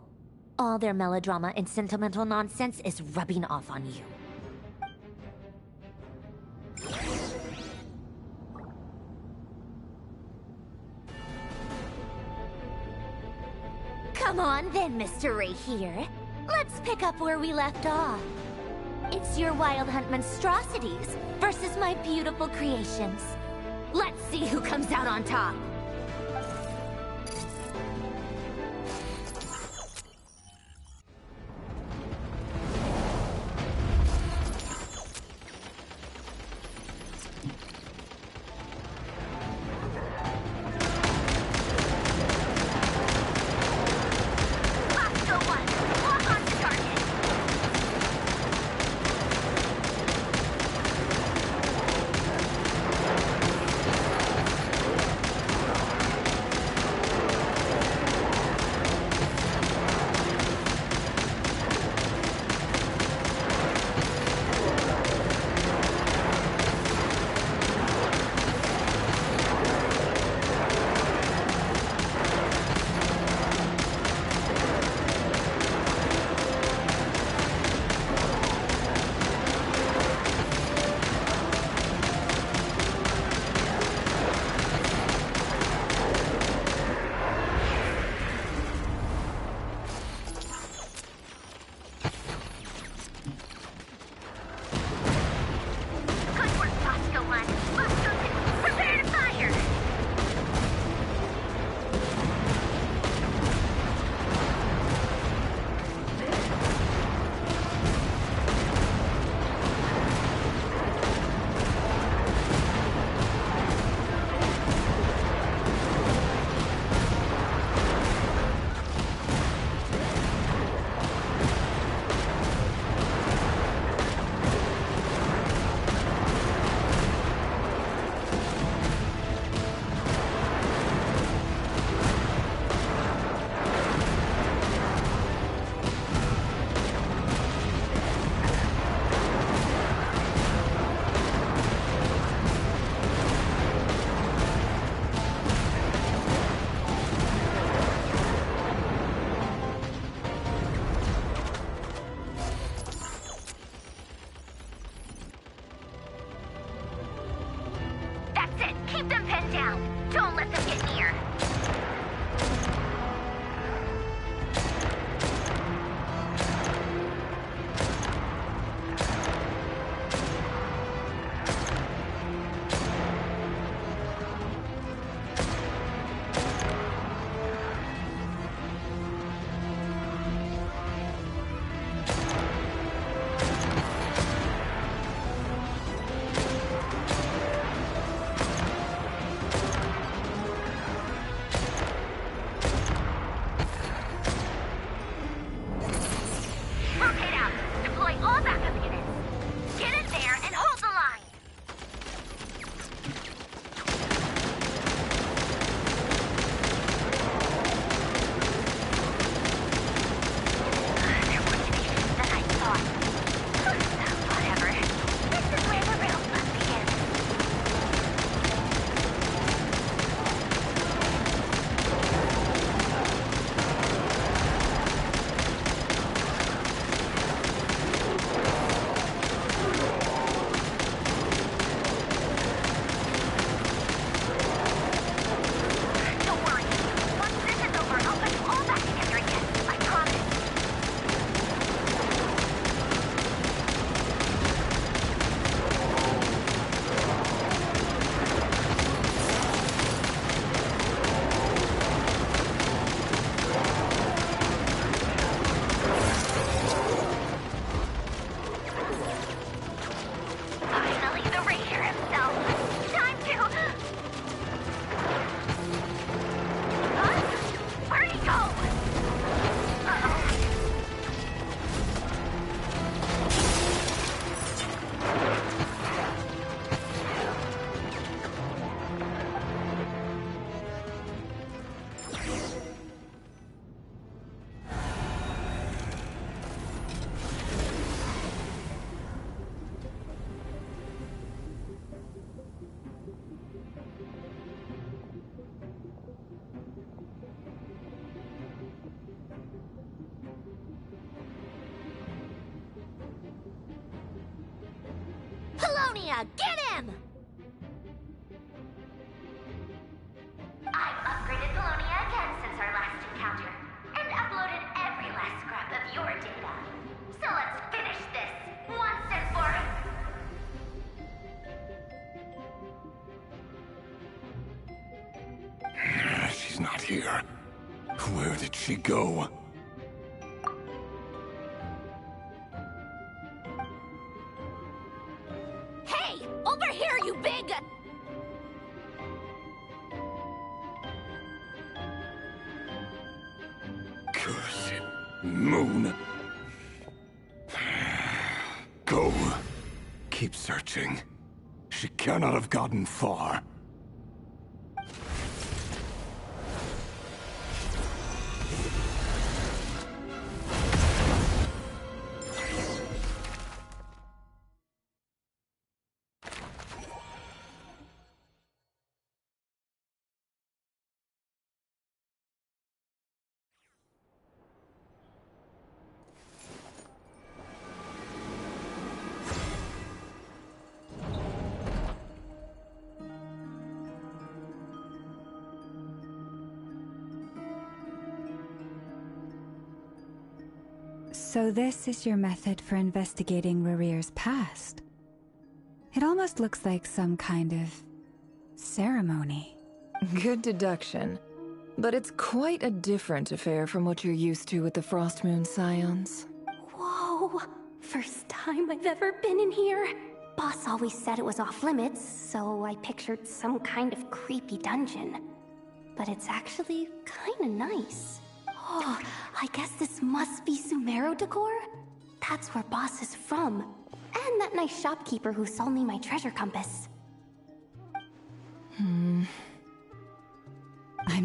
D: All their melodrama and sentimental nonsense is rubbing off on you. Come on then, Mr. Ray here. Let's pick up where we left off. It's your Wild Hunt monstrosities versus my beautiful creations. Let's see who comes out on top.
C: Don't let them get near.
D: Get him!
C: I've upgraded Colonia again since our last encounter, and uploaded every last scrap of your data. So let's finish this, once and for all.
F: She's not here. Where did she go?
C: Over here, you big...
F: Cursed moon. Go. Keep searching. She cannot have gotten far.
A: So this is your method for investigating Rarir's past. It almost looks like some kind of ceremony.
I: Good deduction. But it's quite a different affair from what you're used to with the Frost Moon Scions.
C: Whoa! First time I've ever been in here. Boss always said it was off limits, so I pictured some kind of creepy dungeon. But it's actually kinda nice. Oh, I guess this must be Sumero decor? That's where Boss is from. And that nice shopkeeper who sold me my treasure compass.
A: I'm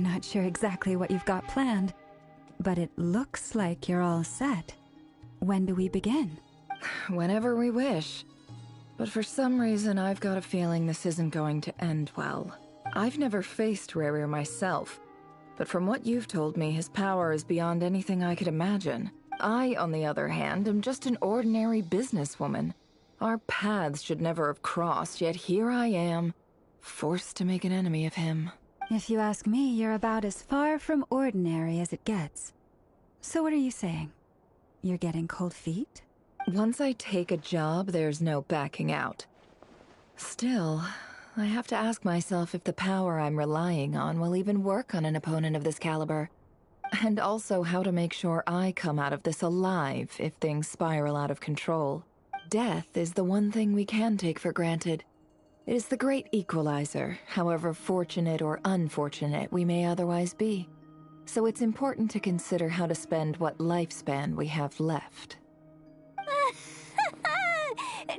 A: not sure exactly what you've got planned, but it looks like you're all set. When do we begin?
I: Whenever we wish. But for some reason, I've got a feeling this isn't going to end well. I've never faced Rarir myself, but from what you've told me, his power is beyond anything I could imagine. I, on the other hand, am just an ordinary businesswoman. Our paths should never have crossed, yet here I am, forced to make an enemy of him.
A: If you ask me, you're about as far from ordinary as it gets. So what are you saying? You're getting cold feet?
I: Once I take a job, there's no backing out. Still, I have to ask myself if the power I'm relying on will even work on an opponent of this caliber. And also how to make sure I come out of this alive if things spiral out of control. Death is the one thing we can take for granted. It is the great equalizer, however fortunate or unfortunate we may otherwise be. So it's important to consider how to spend what lifespan we have left.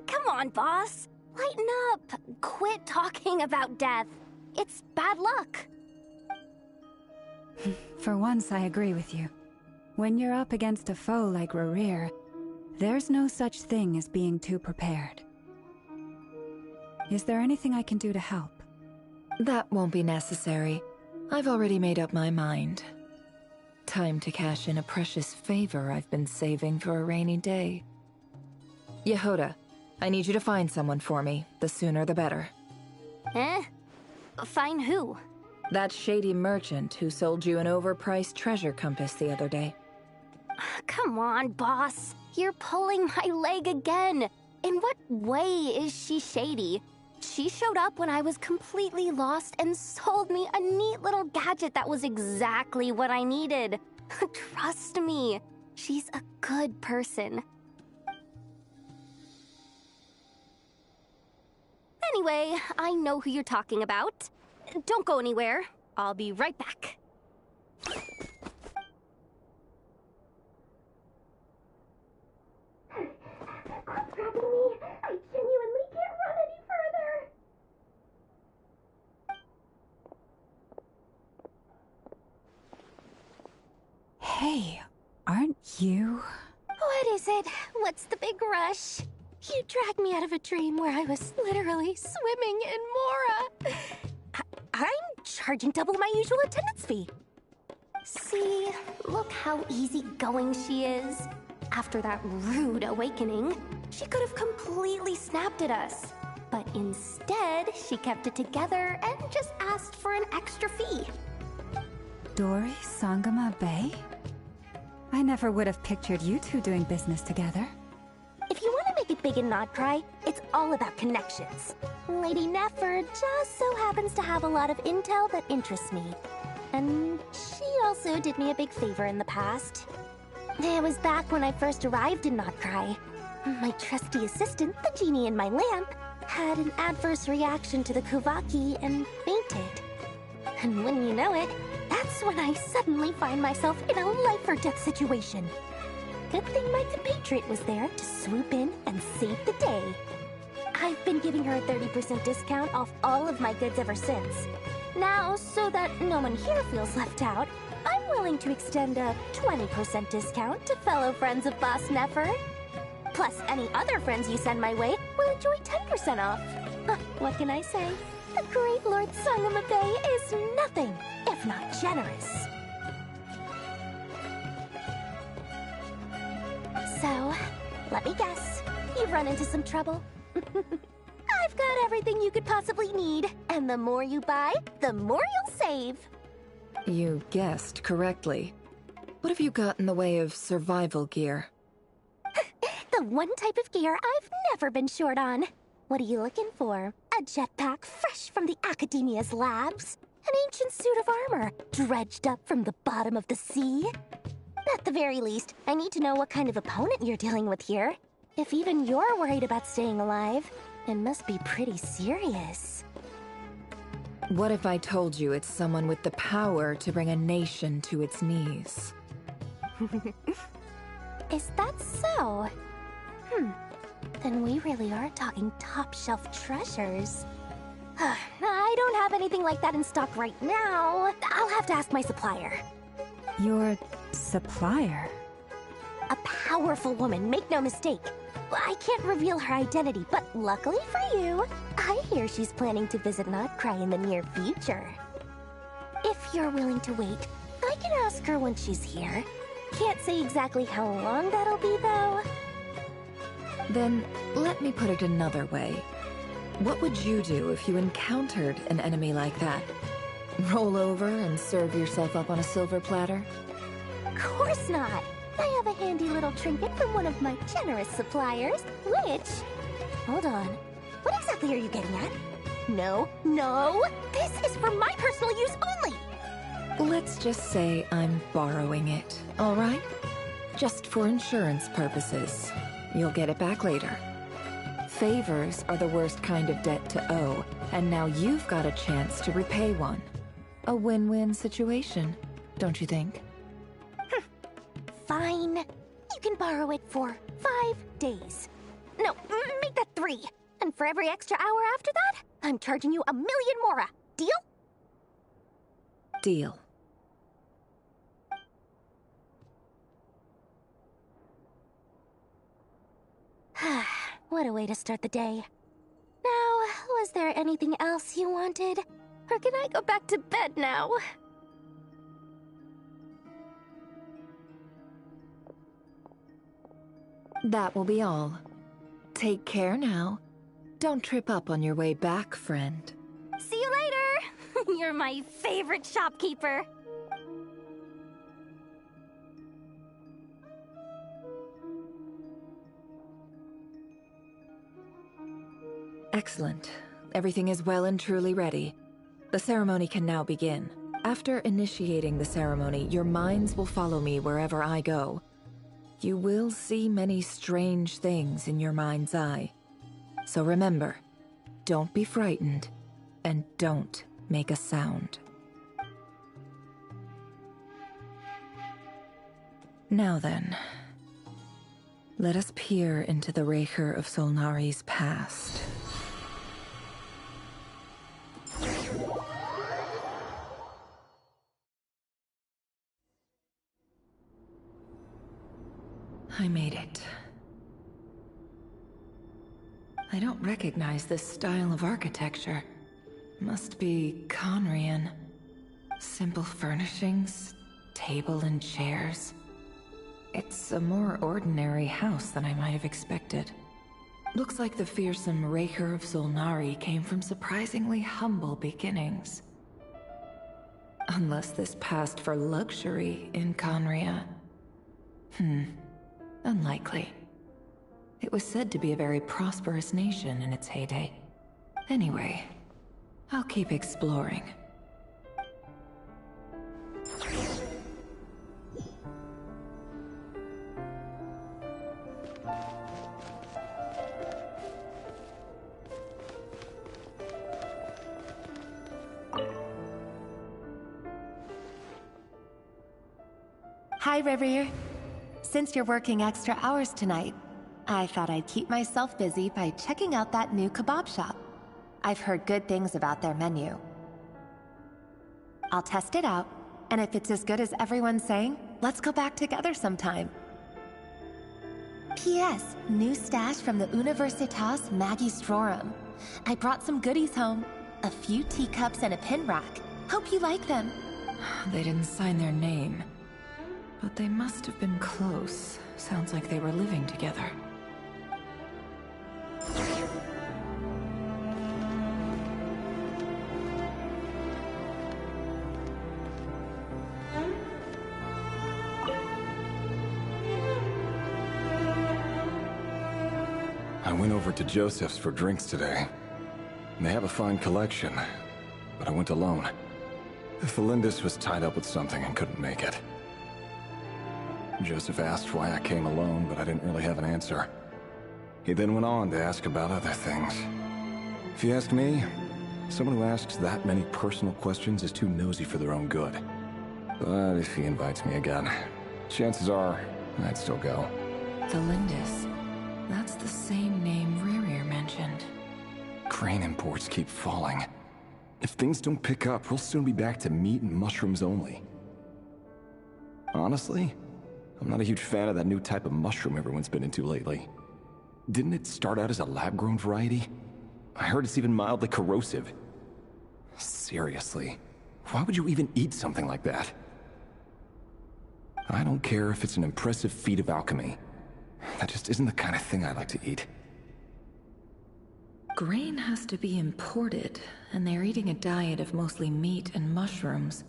C: Come on, boss. Lighten up. Quit talking about death. It's bad luck.
A: For once, I agree with you. When you're up against a foe like Rerir, there's no such thing as being too prepared. Is there anything I can do to help?
I: That won't be necessary. I've already made up my mind. Time to cash in a precious favor I've been saving for a rainy day. Yehoda, I need you to find someone for me. The sooner the better.
C: Eh? Find who?
I: That shady merchant who sold you an overpriced treasure compass the other day.
C: Come on, boss. You're pulling my leg again. In what way is she shady? She showed up when I was completely lost and sold me a neat little gadget that was exactly what I needed. Trust me, she's a good person. Anyway, I know who you're talking about. Don't go anywhere. I'll be right back.
D: Quit grabbing me. I genuinely can't run any further.
A: Hey, aren't you?
D: What is it? What's the big rush? You dragged me out of a dream where I was literally swimming in Mora.
C: I'm charging double my usual attendance fee. See, look how easygoing she is. After that rude awakening, she could have completely snapped at us. But instead, she kept it together and just asked for an extra fee.
A: Dori Sangama Bay? I never would have pictured you two doing business together.
C: If you want to make it big in Nodcry, it's all about connections. Lady Nefer just so happens to have a lot of intel that interests me. And she also did me a big favor in the past. It was back when I first arrived in Nodcry. My trusty assistant, the genie in my lamp, had an adverse reaction to the Kuvaki and fainted. And when you know it, that's when I suddenly find myself in a life-or-death situation. Good thing my compatriot was there to swoop in and save the day. I've been giving her a 30% discount off all of my goods ever since. Now, so that no one here feels left out, I'm willing to extend a 20% discount to fellow friends of Boss Nefer. Plus, any other friends you send my way will enjoy 10% off. What can I say? The great Lord Sangama Bay is nothing if not generous. So, let me guess. You've run into some trouble? I've got everything you could possibly need. And the more you buy, the more you'll save.
I: You guessed correctly. What have you got in the way of survival gear?
C: The one type of gear I've never been short on. What are you looking for? A jetpack fresh from the Academia's labs? An ancient suit of armor dredged up from the bottom of the sea? At the very least, I need to know what kind of opponent you're dealing with here. If even you're worried about staying alive, it must be pretty serious.
I: What if I told you it's someone with the power to bring a nation to its knees?
C: Is that so? Then we really are talking top-shelf treasures. I don't have anything like that in stock right now. I'll have to ask my supplier.
A: Your supplier?
C: A powerful woman, make no mistake. I can't reveal her identity, but luckily for you, I hear she's planning to visit Nodcry in the near future. If you're willing to wait, I can ask her when she's here. Can't say exactly how long that'll be, though.
I: Then, let me put it another way. What would you do if you encountered an enemy like that? Roll over and serve yourself up on a silver platter?
D: Of course not. I have a handy little trinket from one of my generous suppliers, which... Hold on. What exactly are you getting at? No, no! This is for my personal use only!
I: Let's just say I'm borrowing it, all right? Just for insurance purposes. You'll get it back later. Favors are the worst kind of debt to owe, and now you've got a chance to repay one. A win-win situation, don't you think?
D: Fine. You can borrow it for 5 days. No, make that 3. And for every extra hour after that, I'm charging you 1,000,000 mora. Deal?
I: Deal.
D: What a way to start the day. Now, was there anything else you wanted? Or can I go back to bed now?
I: That will be all. Take care now. Don't trip up on your way back, friend.
D: See you later! You're my favorite shopkeeper.
I: Excellent. Everything is well and truly ready. The ceremony can now begin. After initiating the ceremony, your minds will follow me wherever I go. You will see many strange things in your mind's eye. So remember, don't be frightened, and don't make a sound. Now then, let us peer into the Raker of Solnari's past. I made it. I don't recognize this style of architecture. Must be Conrian. Simple furnishings, table and chairs. It's a more ordinary house than I might have expected. Looks like the fearsome Raker of Solnari came from surprisingly humble beginnings. Unless this passed for luxury in Conria. Unlikely. It was said to be a very prosperous nation in its heyday. Anyway, I'll keep exploring.
K: Hi, Rivier. Since you're working extra hours tonight, I thought I'd keep myself busy by checking out that new kebab shop. I've heard good things about their menu. I'll test it out, and if it's as good as everyone's saying, let's go back together sometime. P.S. New stash from the Universitas Magistrorum. I brought some goodies home. A few teacups and a pin rack. Hope you like them.
I: They didn't sign their name. But they must have been close. Sounds like they were living together.
F: I went over to Joseph's for drinks today. They have a fine collection, but I went alone. Felindis was tied up with something and couldn't make it. Joseph asked why I came alone, but I didn't really have an answer. He then went on to ask about other things. If you ask me, someone who asks that many personal questions is too nosy for their own good. But if he invites me again, chances are I'd still go.
I: Felindis. That's the same name Rerir mentioned.
F: Crane imports keep falling. If things don't pick up, we'll soon be back to meat and mushrooms only. Honestly, I'm not a huge fan of that new type of mushroom everyone's been into lately. Didn't it start out as a lab-grown variety? I heard it's even mildly corrosive. Seriously, why would you even eat something like that? I don't care if it's an impressive feat of alchemy. That just isn't the kind of thing I like to eat.
I: Grain has to be imported, and they're eating a diet of mostly meat and mushrooms.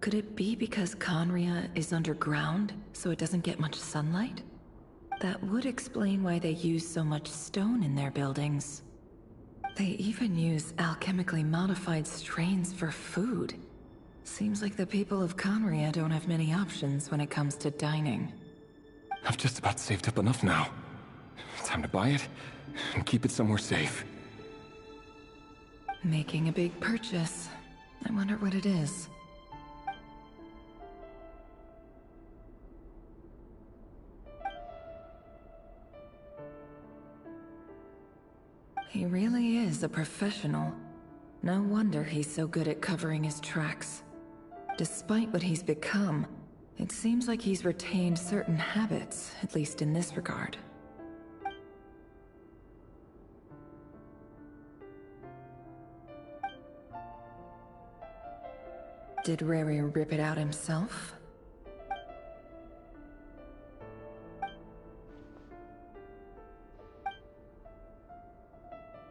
I: Could it be because Conria is underground, so it doesn't get much sunlight? That would explain why they use so much stone in their buildings. They even use alchemically modified strains for food. Seems like the people of Conria don't have many options when it comes to dining.
L: I've just about saved up enough now. Time to buy it and keep it somewhere safe.
I: Making a big purchase. I wonder what it is. He really is a professional. No wonder he's so good at covering his tracks. Despite what he's become, it seems like he's retained certain habits, at least in this regard. Did Rary rip it out himself?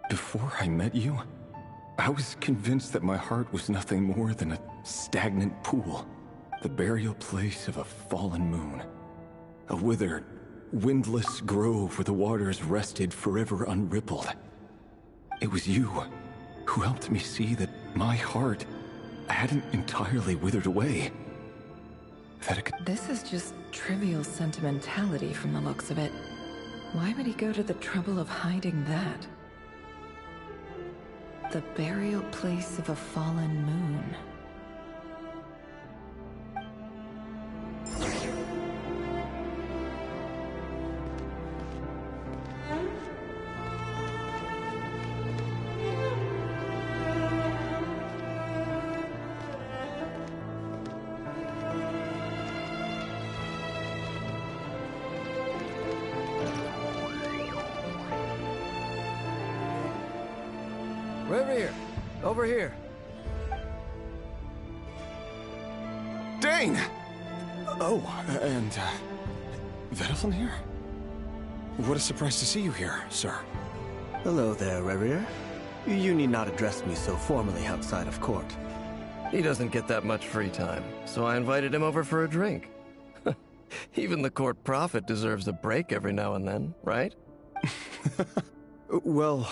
L: Before I met you, I was convinced that my heart was nothing more than a stagnant pool, the burial place of a fallen moon. A withered, windless grove where the waters rested forever unrippled. It was you who helped me see that my heart hadn't entirely withered away. That it could...
I: This is just trivial sentimentality from the looks of it. Why would he go to the trouble of hiding that? The burial place of a fallen moon.
B: Revere, over here.
L: Dane! Oh, and, Vedelson here? What a surprise to see you here, sir.
M: Hello there, Revere. You need not address me so formally outside of court.
B: He doesn't get that much free time, so I invited him over for a drink. Even the court prophet deserves a break every now and then, right?
L: Well,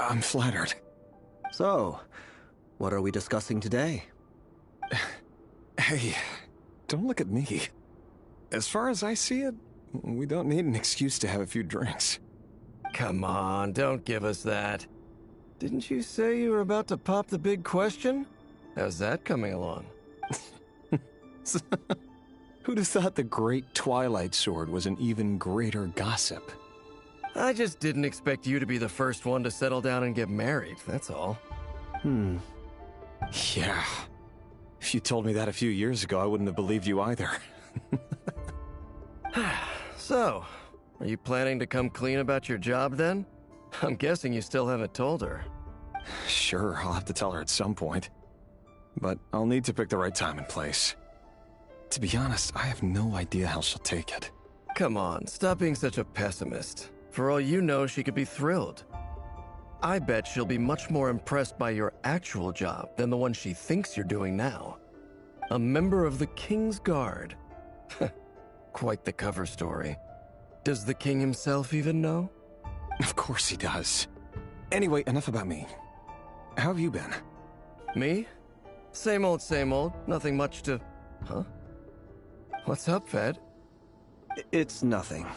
L: I'm flattered.
M: So, what are we discussing today?
L: Hey, don't look at me. As far as I see it, we don't need an excuse to have a few drinks.
B: Come on, don't give us that. Didn't you say you were about to pop the big question? How's that coming along?
L: Who'd have thought the great Twilight Sword was an even greater gossip?
B: I just didn't expect you to be the first one to settle down and get married, that's all.
L: Yeah. If you told me that a few years ago, I wouldn't have believed you either.
B: So, are you planning to come clean about your job then? I'm guessing you still haven't told her.
L: Sure, I'll have to tell her at some point. But I'll need to pick the right time and place. To be honest, I have no idea how she'll take it.
B: Come on, stop being such a pessimist. For all you know, she could be thrilled. I bet she'll be much more impressed by your actual job than the one she thinks you're doing now. A member of the King's Guard. Quite the cover story. Does the king himself even know?
L: Of course he does. Anyway, enough about me. How have you been?
B: Me? Same old, nothing much to... Huh? What's up, Fed?
M: It's nothing.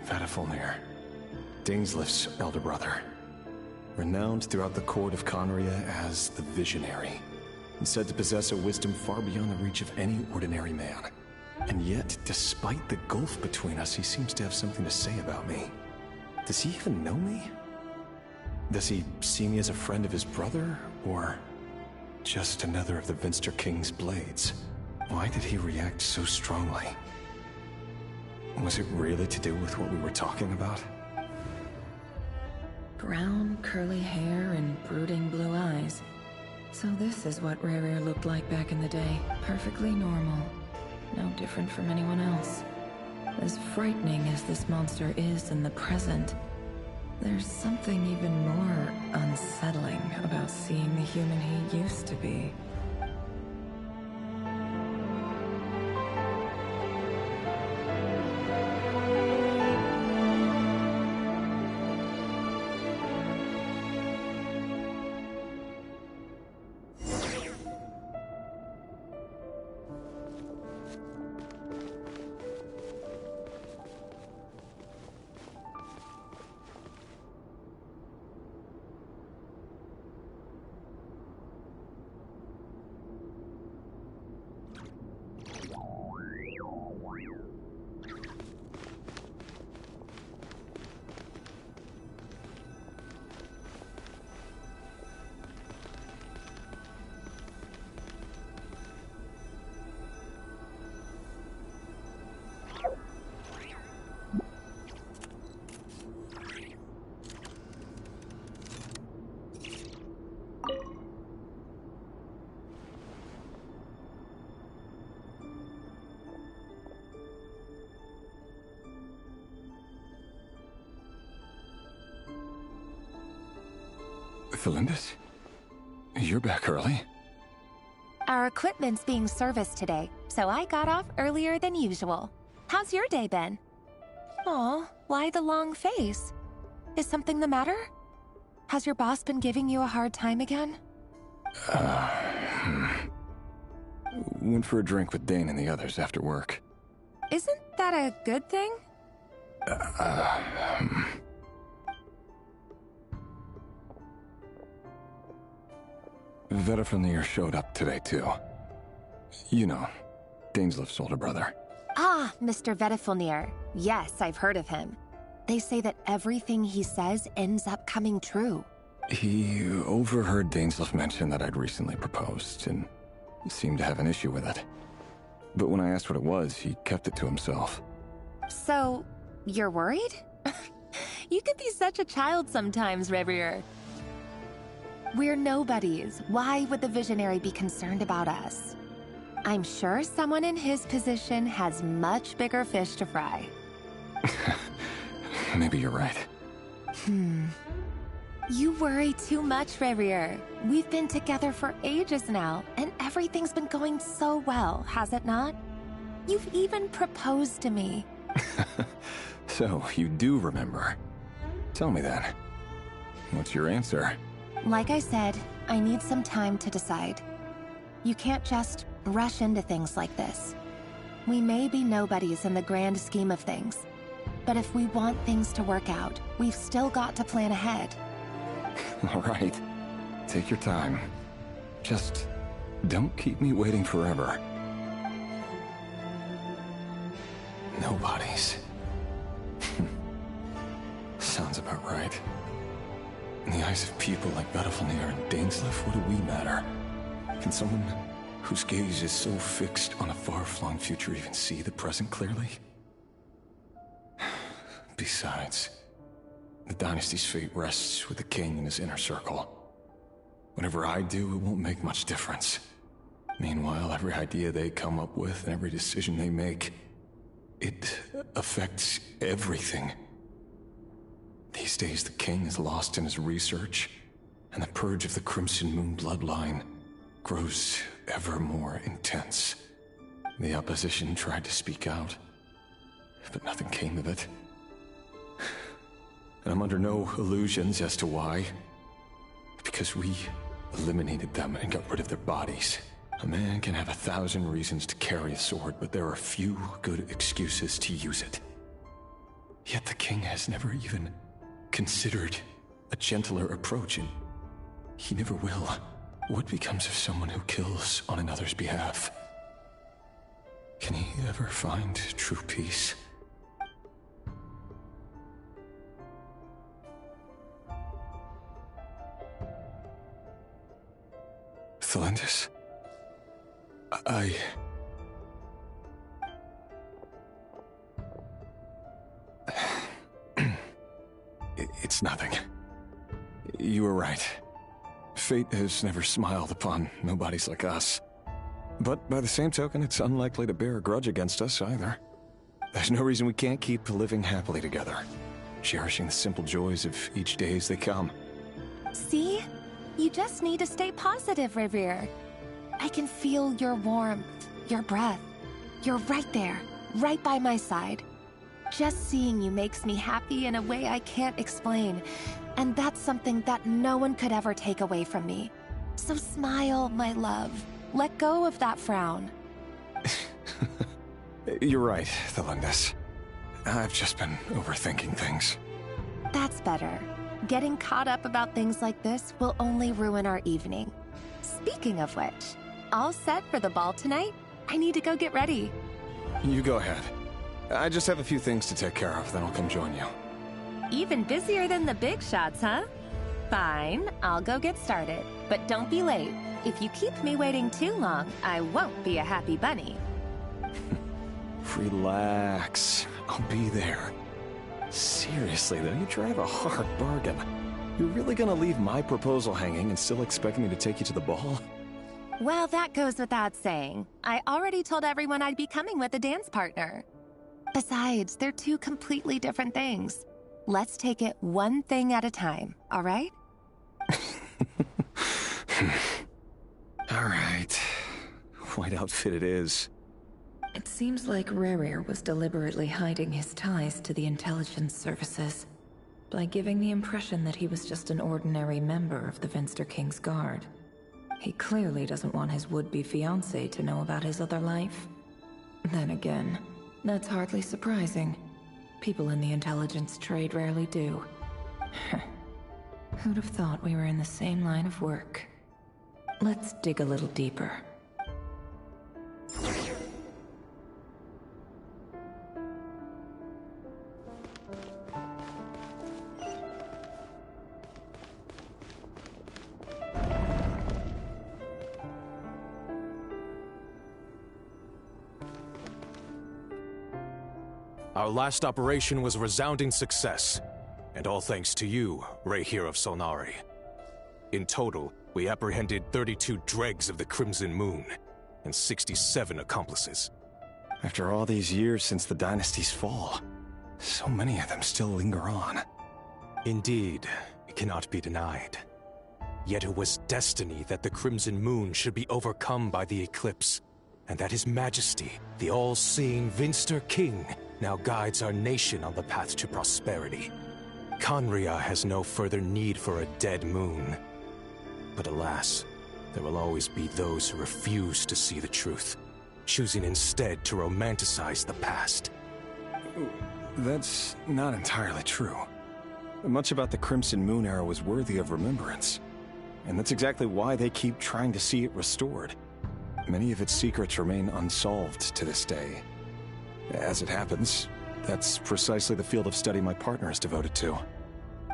L: Vadafulnir, Dainslift's elder brother. Renowned throughout the court of Conria as the Visionary, and said to possess a wisdom far beyond the reach of any ordinary man. And yet, despite the gulf between us, he seems to have something to say about me. Does he even know me? Does he see me as a friend of his brother, or just another of the Vinster King's blades? Why did he react so strongly? Was it really to do with what we were talking about?
I: Brown, curly hair and brooding blue eyes. So this is what Rare looked like back in the day. Perfectly normal. No different from anyone else. As frightening as this monster is in the present, there's something even more unsettling about seeing the human he used to be.
L: Felindis? You're back early?
K: Our equipment's being serviced today, so I got off earlier than usual. How's your day been? Aw, why the long face? Is something the matter? Has your boss been giving you a hard time again?
L: Went for a drink with Dane and the others after work.
K: Isn't that a good thing?
L: Vedifnir showed up today, too. You know, Daneslif's older brother.
K: Ah, Mr. Vedifnir. Yes, I've heard of him. They say that everything he says ends up coming true.
L: He overheard Daneslif mention that I'd recently proposed, and seemed to have an issue with it. But when I asked what it was, he kept it to himself.
K: So, you're worried? You could be such a child sometimes, Revier. We're nobodies. Why would the Visionary be concerned about us? I'm sure someone in his position has much bigger fish to fry.
L: Maybe you're right.
K: You worry too much, Revier. We've been together for ages now, and everything's been going so well, has it not? You've even proposed to me.
L: So, you do remember. Tell me then. What's your answer?
K: Like I said, I need some time to decide. You can't just rush into things like this. We may be nobodies in the grand scheme of things, but if we want things to work out, we've still got to plan ahead.
L: All right. Take your time. Just don't keep me waiting forever. Nobodies. Sounds about right. In the eyes of people like Vedifnir and Daneslif, what do we matter? Can someone whose gaze is so fixed on a far-flung future even see the present clearly? Besides, the dynasty's fate rests with the king and his inner circle. Whatever I do, it won't make much difference. Meanwhile, every idea they come up with and every decision they make, it affects everything. These days, the king is lost in his research, and the purge of the Crimson Moon bloodline grows ever more intense. The opposition tried to speak out, but nothing came of it. And I'm under no illusions as to why. Because we eliminated them and got rid of their bodies. A man can have 1,000 reasons to carry a sword, but there are few good excuses to use it. Yet the king has never even considered a gentler approach, and he never will. What becomes of someone who kills on another's behalf? Can he ever find true peace? Felindis? It's nothing. You were right. Fate has never smiled upon nobodies like us. But by the same token, it's unlikely to bear a grudge against us either. There's no reason we can't keep living happily together, cherishing the simple joys of each day as they come.
K: See? You just need to stay positive, Revere. I can feel your warmth, your breath. You're right there, right by my side. Just seeing you makes me happy in a way I can't explain. And that's something that no one could ever take away from me. So smile, my love. Let go of that frown.
L: You're right, Thelindis. I've just been overthinking things.
K: That's better. Getting caught up about things like this will only ruin our evening. Speaking of which, all set for the ball tonight? I need to go get ready.
L: You go ahead. I just have a few things to take care of, then I'll come join you.
K: Even busier than the big shots, huh? Fine, I'll go get started. But don't be late. If you keep me waiting too long, I won't be a happy bunny.
L: Relax. I'll be there. Seriously, though, you drive a hard bargain. You're really gonna leave my proposal hanging and still expect me to take you to the ball?
K: Well, that goes without saying. I already told everyone I'd be coming with a dance partner. Besides, they're two completely different things. Let's take it one thing at a time, all right?
L: All right. White outfit it is.
I: It seems like Rerir was deliberately hiding his ties to the intelligence services by giving the impression that he was just an ordinary member of the Finster King's Guard. He clearly doesn't want his would-be fiancée to know about his other life. Then again, that's hardly surprising. People in the intelligence trade rarely do. Who'd have thought we were in the same line of work? Let's dig a little deeper.
N: Our last operation was a resounding success, and all thanks to you, Rehir of Solnari. In total, we apprehended 32 dregs of the Crimson Moon, and 67 accomplices.
L: After all these years since the dynasty's fall, so many of them still linger on.
N: Indeed, it cannot be denied. Yet it was destiny that the Crimson Moon should be overcome by the eclipse, and that His Majesty, the all-seeing Finster King, now guides our nation on the path to prosperity. Conria has no further need for a dead moon. But alas, there will always be those who refuse to see the truth, choosing instead to romanticize the past.
L: That's not entirely true. Much about the Crimson Moon era was worthy of remembrance, and that's exactly why they keep trying to see it restored. Many of its secrets remain unsolved to this day. As it happens, that's precisely the field of study my partner is devoted to.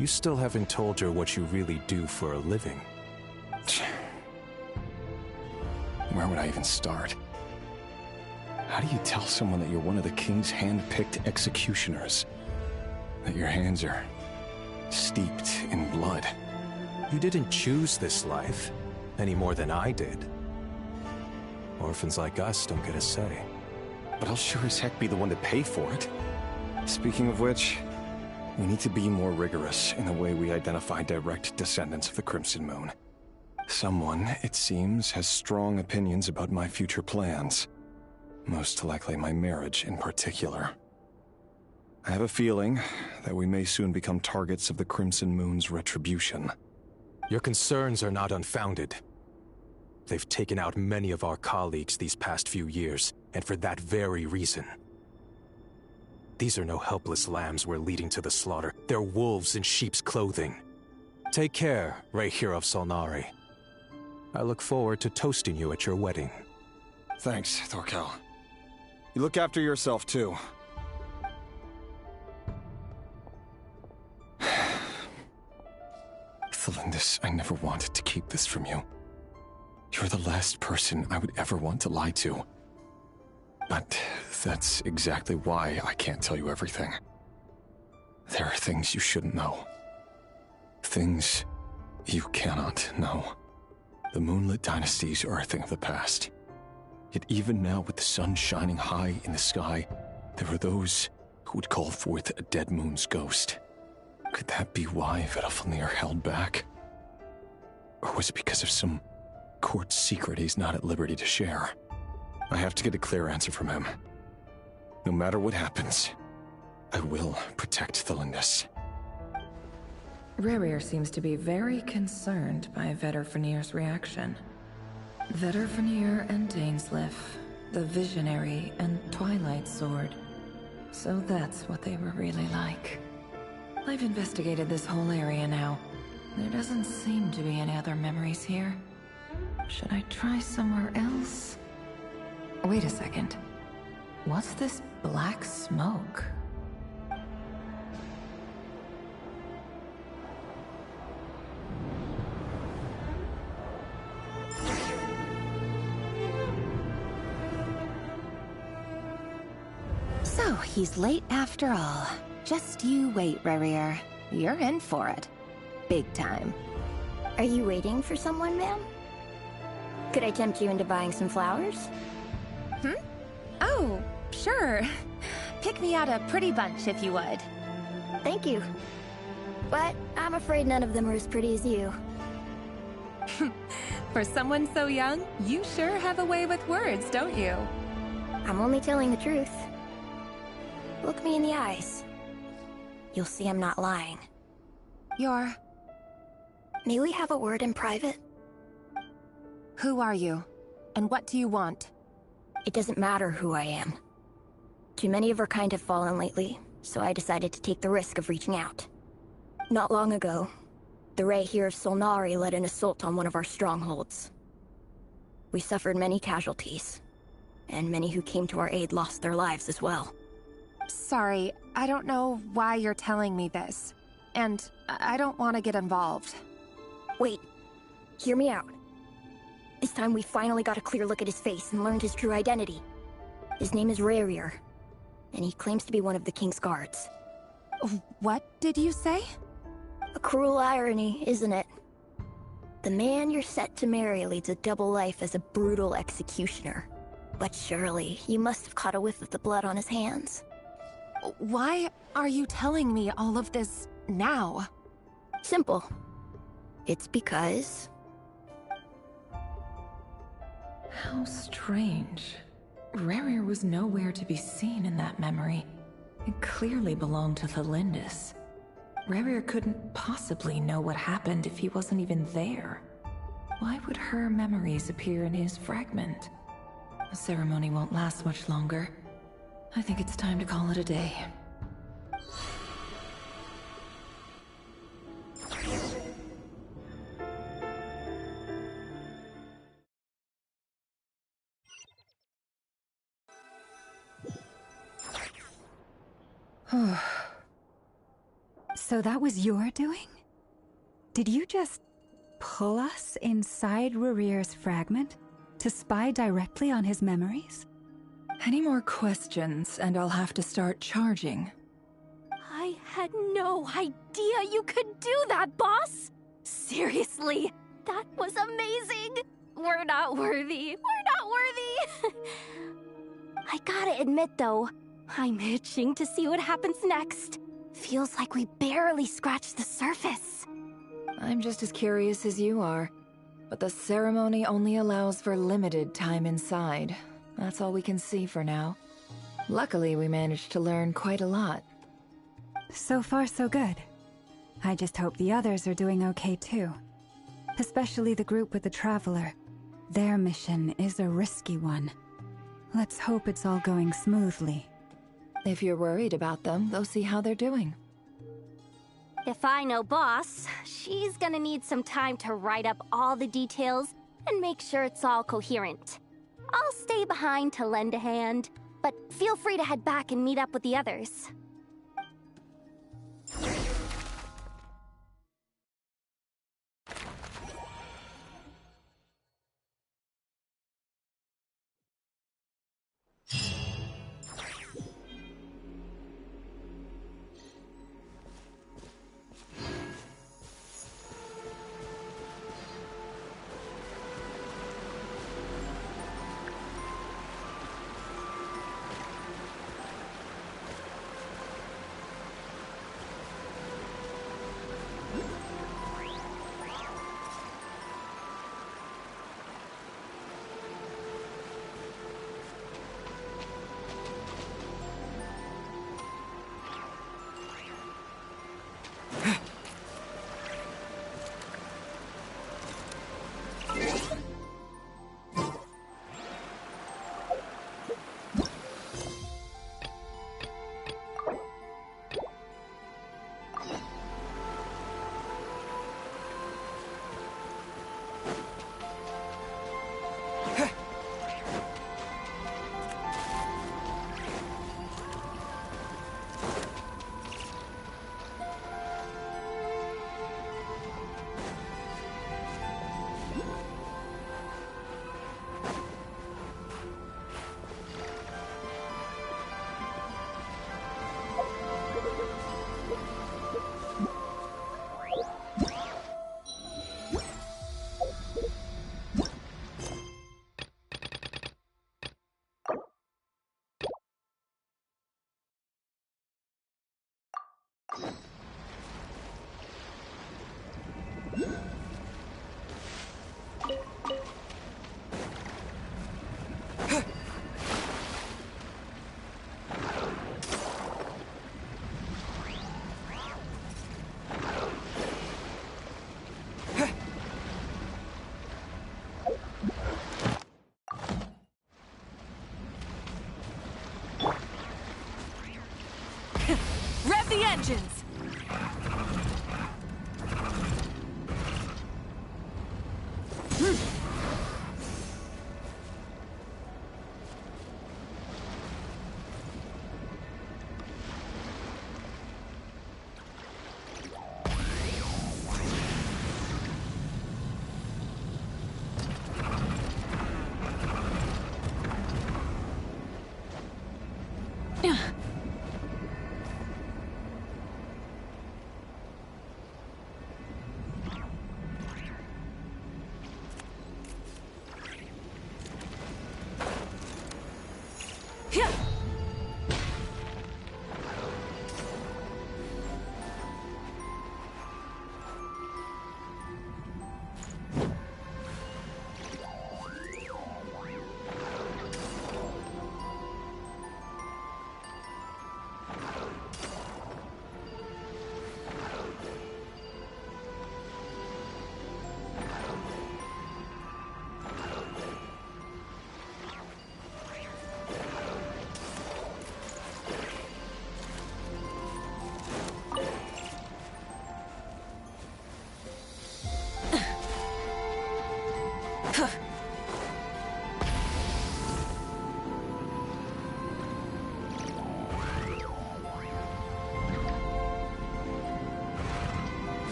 N: You still haven't told her what you really do for a living.
L: Where would I even start? How do you tell someone that you're one of the king's hand-picked executioners? That your hands are steeped in blood?
N: You didn't choose this life, any more than I did. Orphans like us don't get a say.
L: But I'll sure as heck be the one to pay for it. Speaking of which, we need to be more rigorous in the way we identify direct descendants of the Crimson Moon. Someone, it seems, has strong opinions about my future plans. Most likely my marriage in particular. I have a feeling that we may soon become targets of the Crimson Moon's retribution.
N: Your concerns are not unfounded. They've taken out many of our colleagues these past few years, and for that very reason. These are no helpless lambs we're leading to the slaughter. They're wolves in sheep's clothing. Take care, Rehir of Solnari. I look forward to toasting you at your wedding.
L: Thanks, Thorkel. You look after yourself, too. Thelindis, I never wanted to keep this from you. You're the last person I would ever want to lie to. But that's exactly why I can't tell you everything. There are things you shouldn't know. Things you cannot know. The moonlit dynasties are a thing of the past. Yet even now, with the sun shining high in the sky, There were those who would call forth a dead moon's ghost. Could that be why Vedalfnir held back? Or was it because of some court secret he's not at liberty to share? I have to get a clear answer from him. No matter what happens, I will protect the Lindis.
I: Rerir seems to be very concerned by Vedalfnir's reaction. Vedalfnir and Dainsleif, the Visionary and Twilight Sword. So that's what they were really like. I've investigated this whole area now. There doesn't seem to be any other memories here. Should I try somewhere else? Wait a second. What's this black smoke?
K: So, he's late after all. Just you wait, Rerir. You're in for it. Big time.
C: Are you waiting for someone, ma'am? Could I tempt you into buying some flowers?
K: Oh, sure. Pick me out a pretty bunch if you would.
C: Thank you. But I'm afraid none of them are as pretty as you.
K: For someone so young, you sure have a way with words, don't you?
C: I'm only telling the truth. Look me in the eyes. You'll see I'm not lying. May we have a word in private?
K: Who are you? And what do you want?
C: It doesn't matter who I am. Too many of our kind have fallen lately, so I decided to take the risk of reaching out. Not long ago, the Ray here of Solnari led an assault on one of our strongholds. We suffered many casualties, and many who came to our aid lost their lives as well.
K: Sorry, I don't know why you're telling me this. And I don't want to get involved.
C: Wait, hear me out. This time we finally got a clear look at his face and learned his true identity. His name is Rerir, and he claims to be one of the King's guards.
K: What did you say?
C: A cruel irony, isn't it? The man you're set to marry leads a double life as a brutal executioner. But surely, you must have caught a whiff of the blood on his hands.
K: Why are you telling me all of this now?
C: Simple. It's because...
I: How strange. Rerir was nowhere to be seen in that memory. It clearly belonged to the Lindis. Rerir couldn't possibly know what happened if he wasn't even there. Why would her memories appear in his fragment? The ceremony won't last much longer. I think it's time to call it a day.
A: So that was your doing? Did you just pull us inside Rerir's fragment to spy directly on his memories?
I: Any more questions, and I'll have to start charging.
C: I had no idea you could do that, boss! Seriously, that was amazing! We're not worthy. We're not worthy! I gotta admit, though, I'm itching to see what happens next. Feels like we barely scratched the surface.
I: I'm just as curious as you are, but the ceremony only allows for limited time inside. That's all we can see for now. Luckily, we managed to learn quite a lot.
A: So far, so good. I just hope the others are doing okay too. Especially the group with the Traveler. Their mission is a risky one. Let's hope it's all going smoothly.
I: If you're worried about them, go see how they're doing.
C: If I know Boss, she's gonna need some time to write up all the details and make sure it's all coherent. I'll stay behind to lend a hand, but feel free to head back and meet up with the others.
J: vengeance!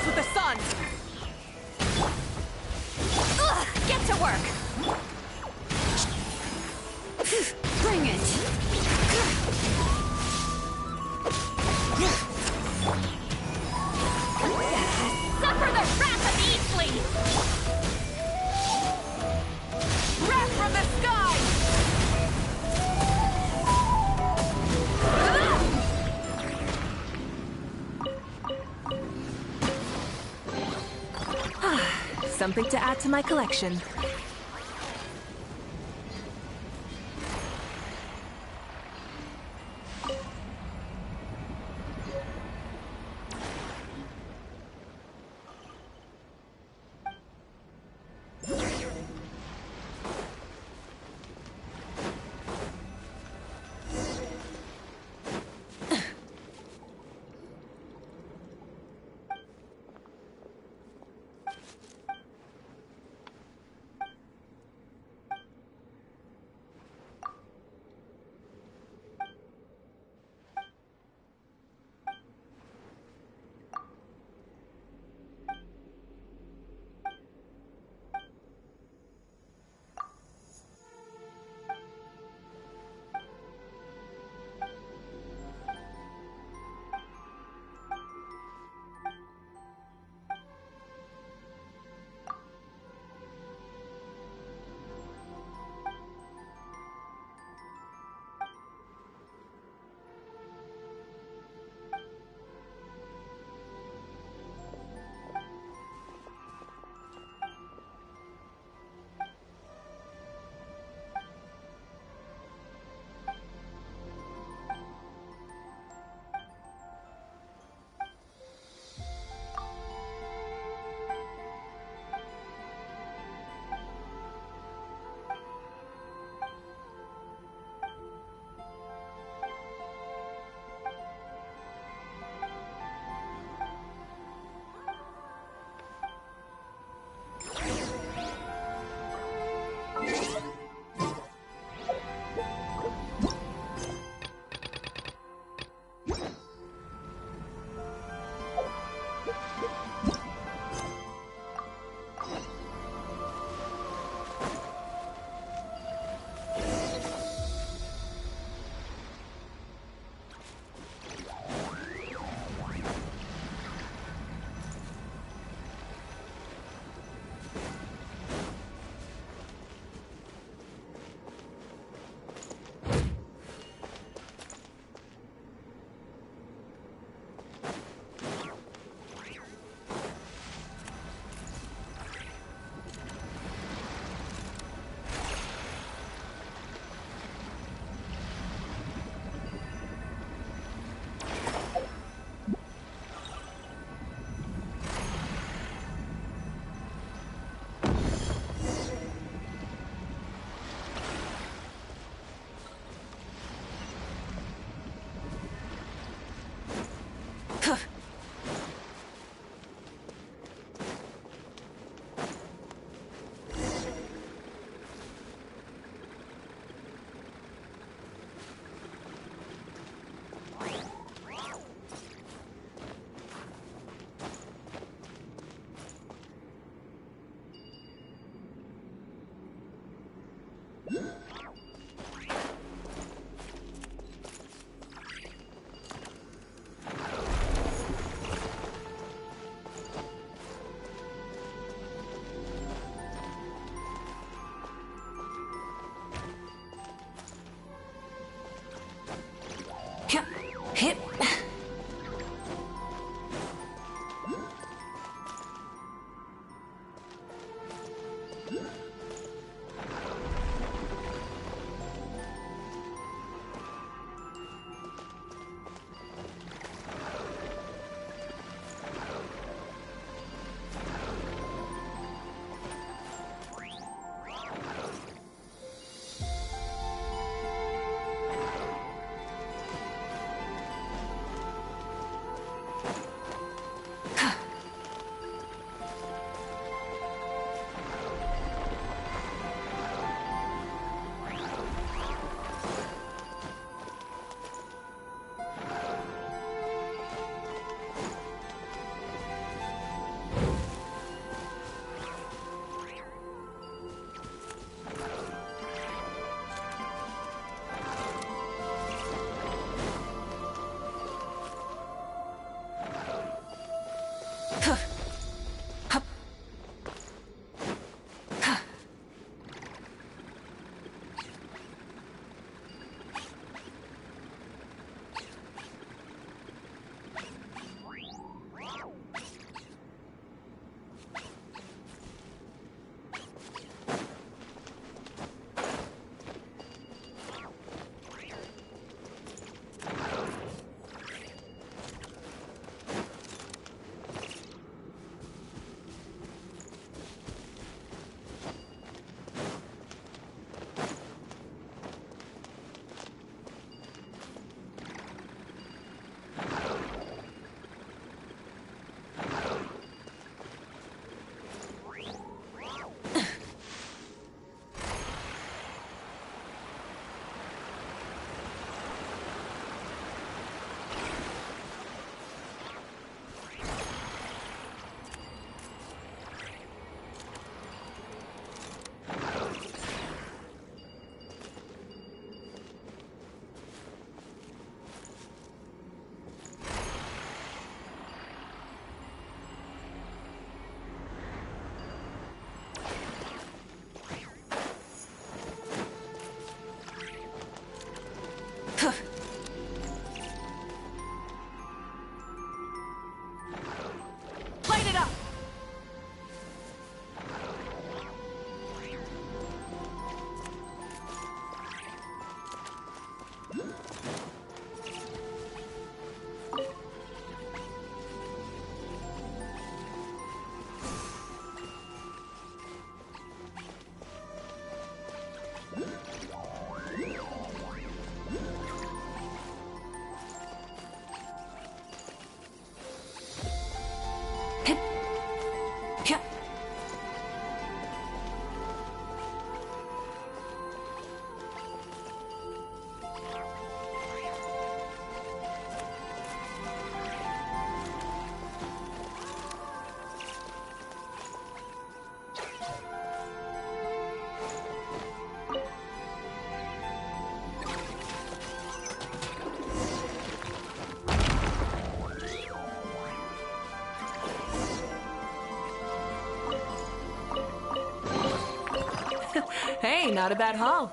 J: With the sun! Ugh, get to work! Bring it! Suffer the wrath of Eastling! Wrath from the sky! Something to add to my collection.
O: Light it up!
P: Hey, not a bad haul.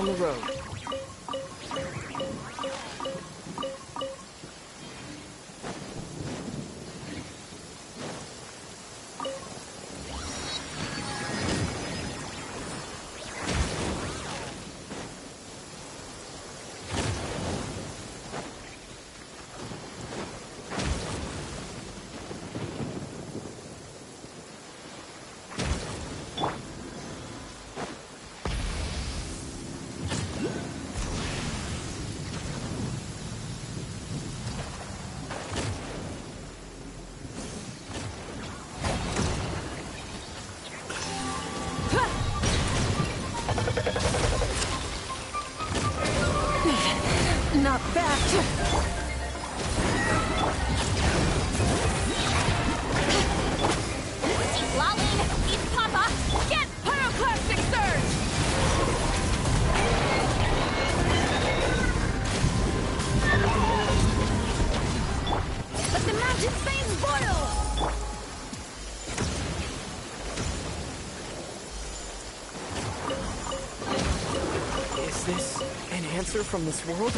O: on the road. Not bad.
C: Keep lolling! Eat Papa! Get Pyroclastic Surge! Let the mountain veins boil!
O: Is this an answer from this world?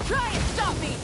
C: Try and stop me!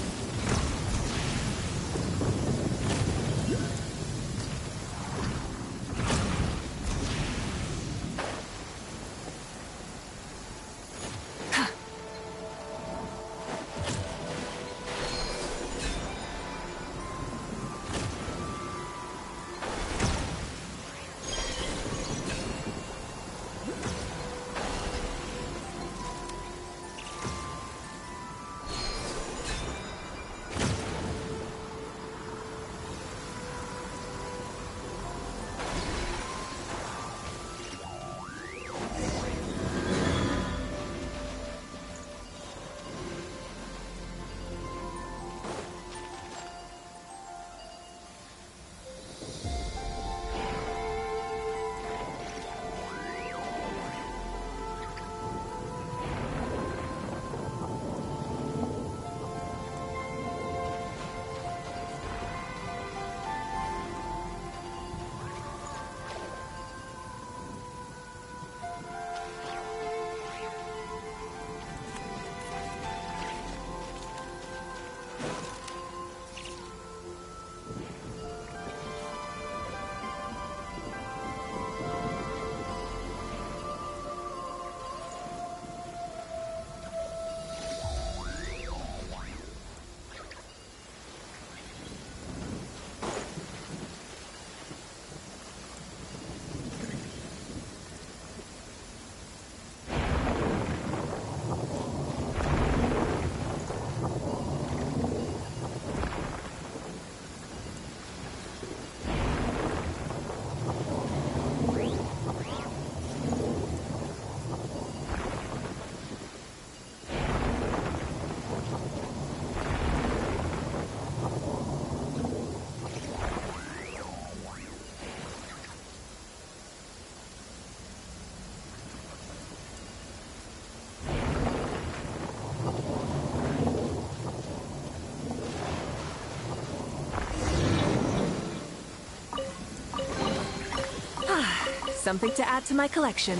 P: Something to add to my collection.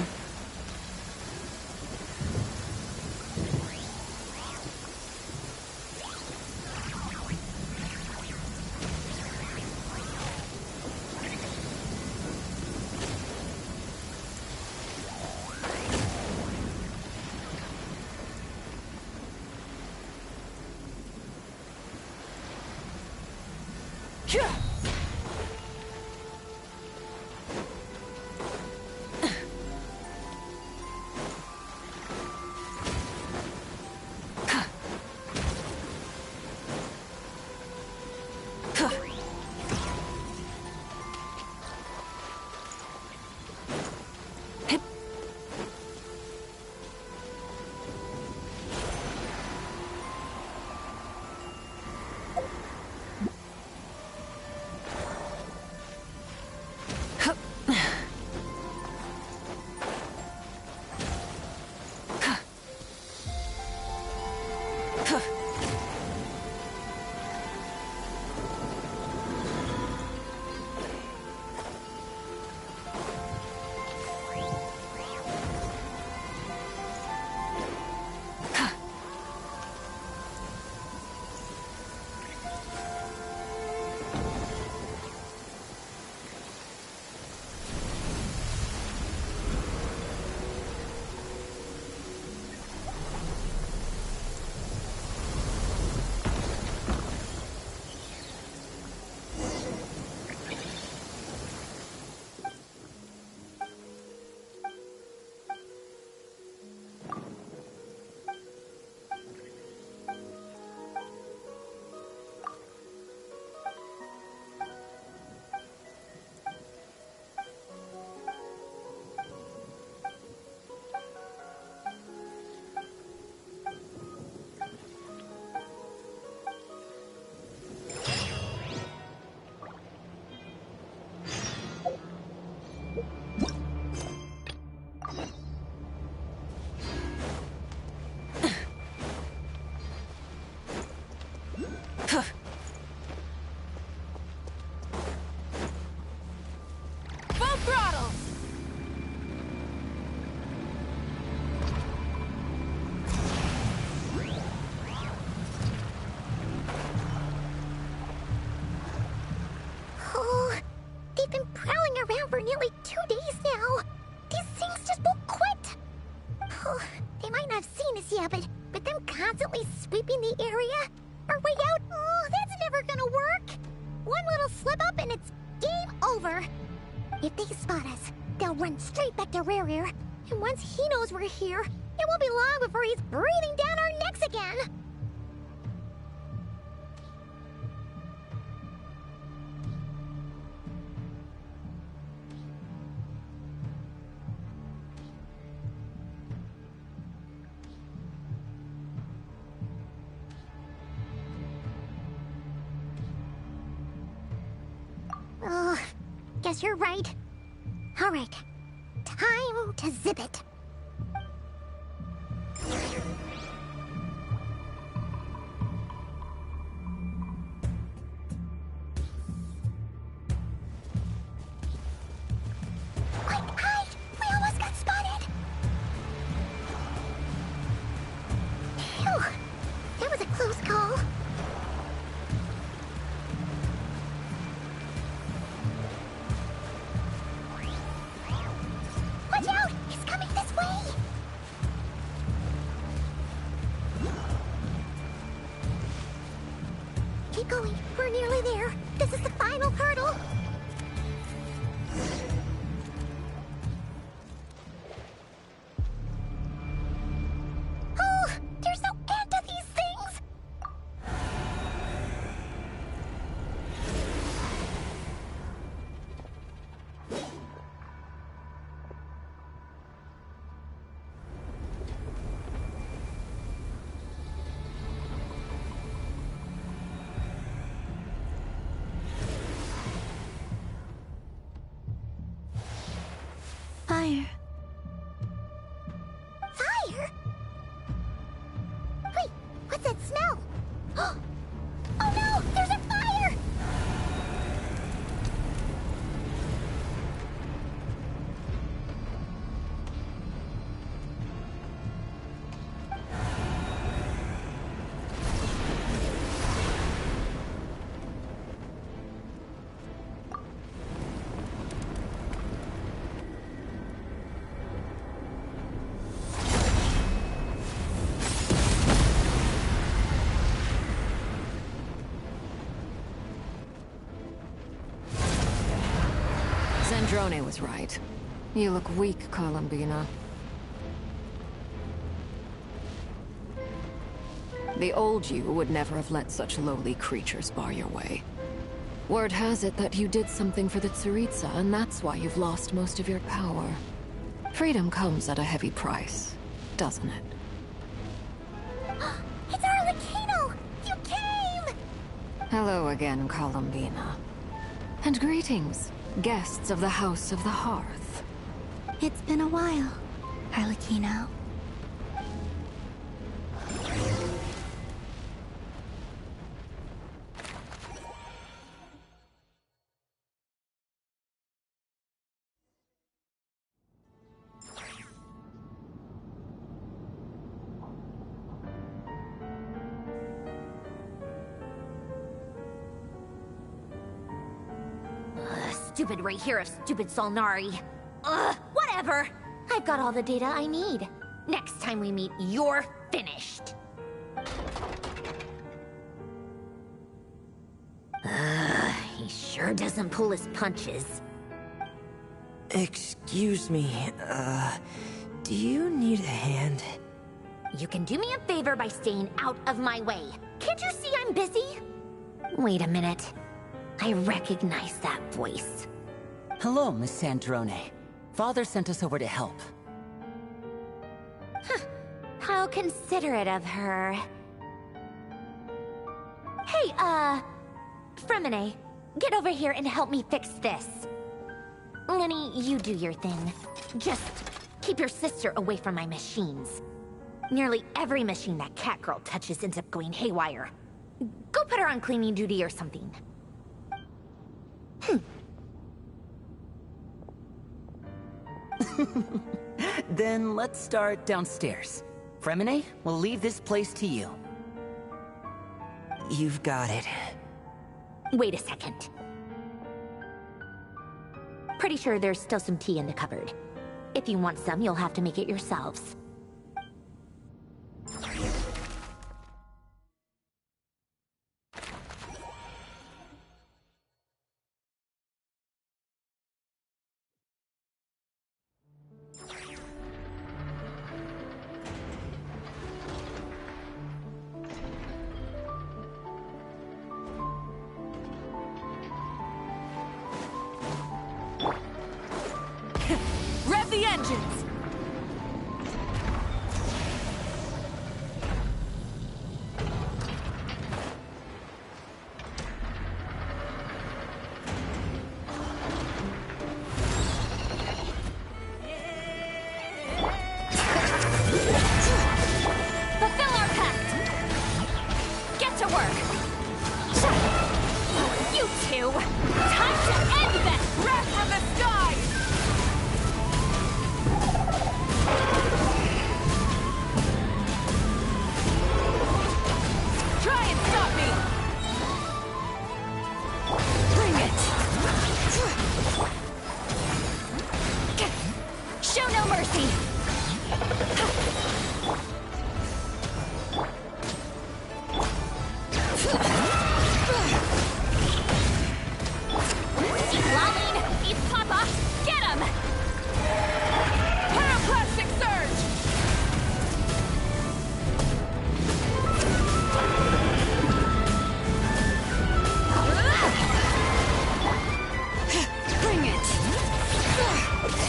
D: They've been prowling around for nearly 2 days now. These things just won't quit. They might not have seen us yet, but them constantly sweeping the area, our way out, that's never gonna work. One little slip up and it's game over. If they spot us, they'll run straight back to Rare. And once he knows we're here, it won't be long before he's breathing down our necks again. Guess you're right. All right, time to zip it. We almost got spotted. Phew, that was a close call. Watch out! He's coming this way! Keep going. We're nearly there. This is the final hurdle. Oh, there's no end to these things!
G: Fire.
D: Fire? Wait, what's that smell? Oh no, there's a fire!
Q: Zandrone was right. You look weak, Columbina. The old you would never have let such lowly creatures bar your way. Word has it that you did something for the Tsaritsa, and that's why you've lost most of your power. Freedom comes at a heavy price, doesn't it?
D: It's Arlecchino! You came!
Q: Hello again, Columbina. And greetings, guests of the House of the Hearth.
G: It's been a while, Arlecchino.
D: Stupid right here of stupid Solnari. Whatever. I've got all the data I need. Next time we meet, you're finished. He sure doesn't pull his punches.
R: Excuse me, do you need a hand?
D: You can do me a favor by staying out of my way. Can't you see I'm busy? Wait a minute. I recognize that voice.
S: Hello, Miss Zandrone. Father sent us over to help.
D: Huh. How considerate of her. Hey, Fremine, get over here and help me fix this. Lenny, you do your thing. Just keep your sister away from my machines. Nearly every machine that Catgirl touches ends up going haywire. Go put her on cleaning duty or something.
S: Then let's start downstairs. Fremine, we'll leave this place to you.
R: You've got it.
D: Wait a second. Pretty sure there's still some tea in the cupboard. If you want some, you'll have to make it yourselves.
P: Rev the engines!
C: Fulfill our pact! Get to work! You two! Time to end this!
P: Wrath from the skies! Try and stop me! Bring it!
C: Show no mercy! Lolling! Eat Papa! Get him!
P: Pyroclastic surge!
C: Bring it!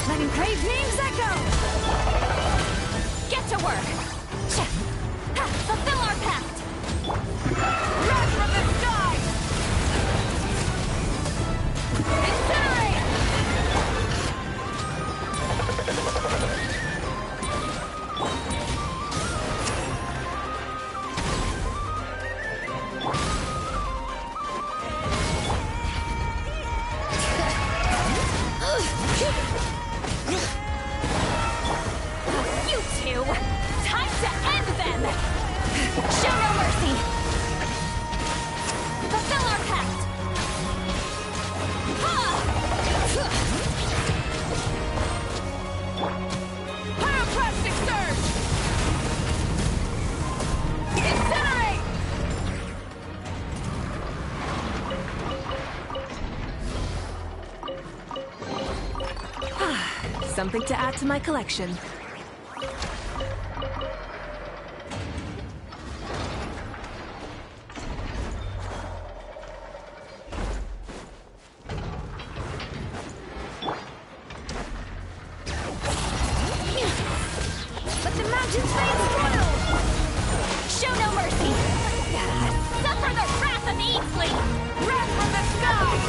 C: Let engraved names echo! Get to work! Fulfill our pact!
P: Wrath from the skies! Incinerate!
C: You two! Time to end them! Show no mercy! Fulfill our pact!
P: Pyroclastic surge! Incinerate!
I: Something to add to my collection.
C: Let the mountains rain spoil! Show no mercy! Suffer the wrath of the Eatsley!
P: Wrath from the skies!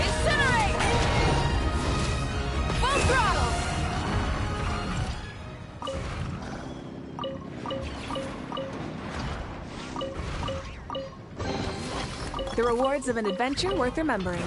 P: Incinerate! Full throttle!
I: The rewards of an adventure worth remembering.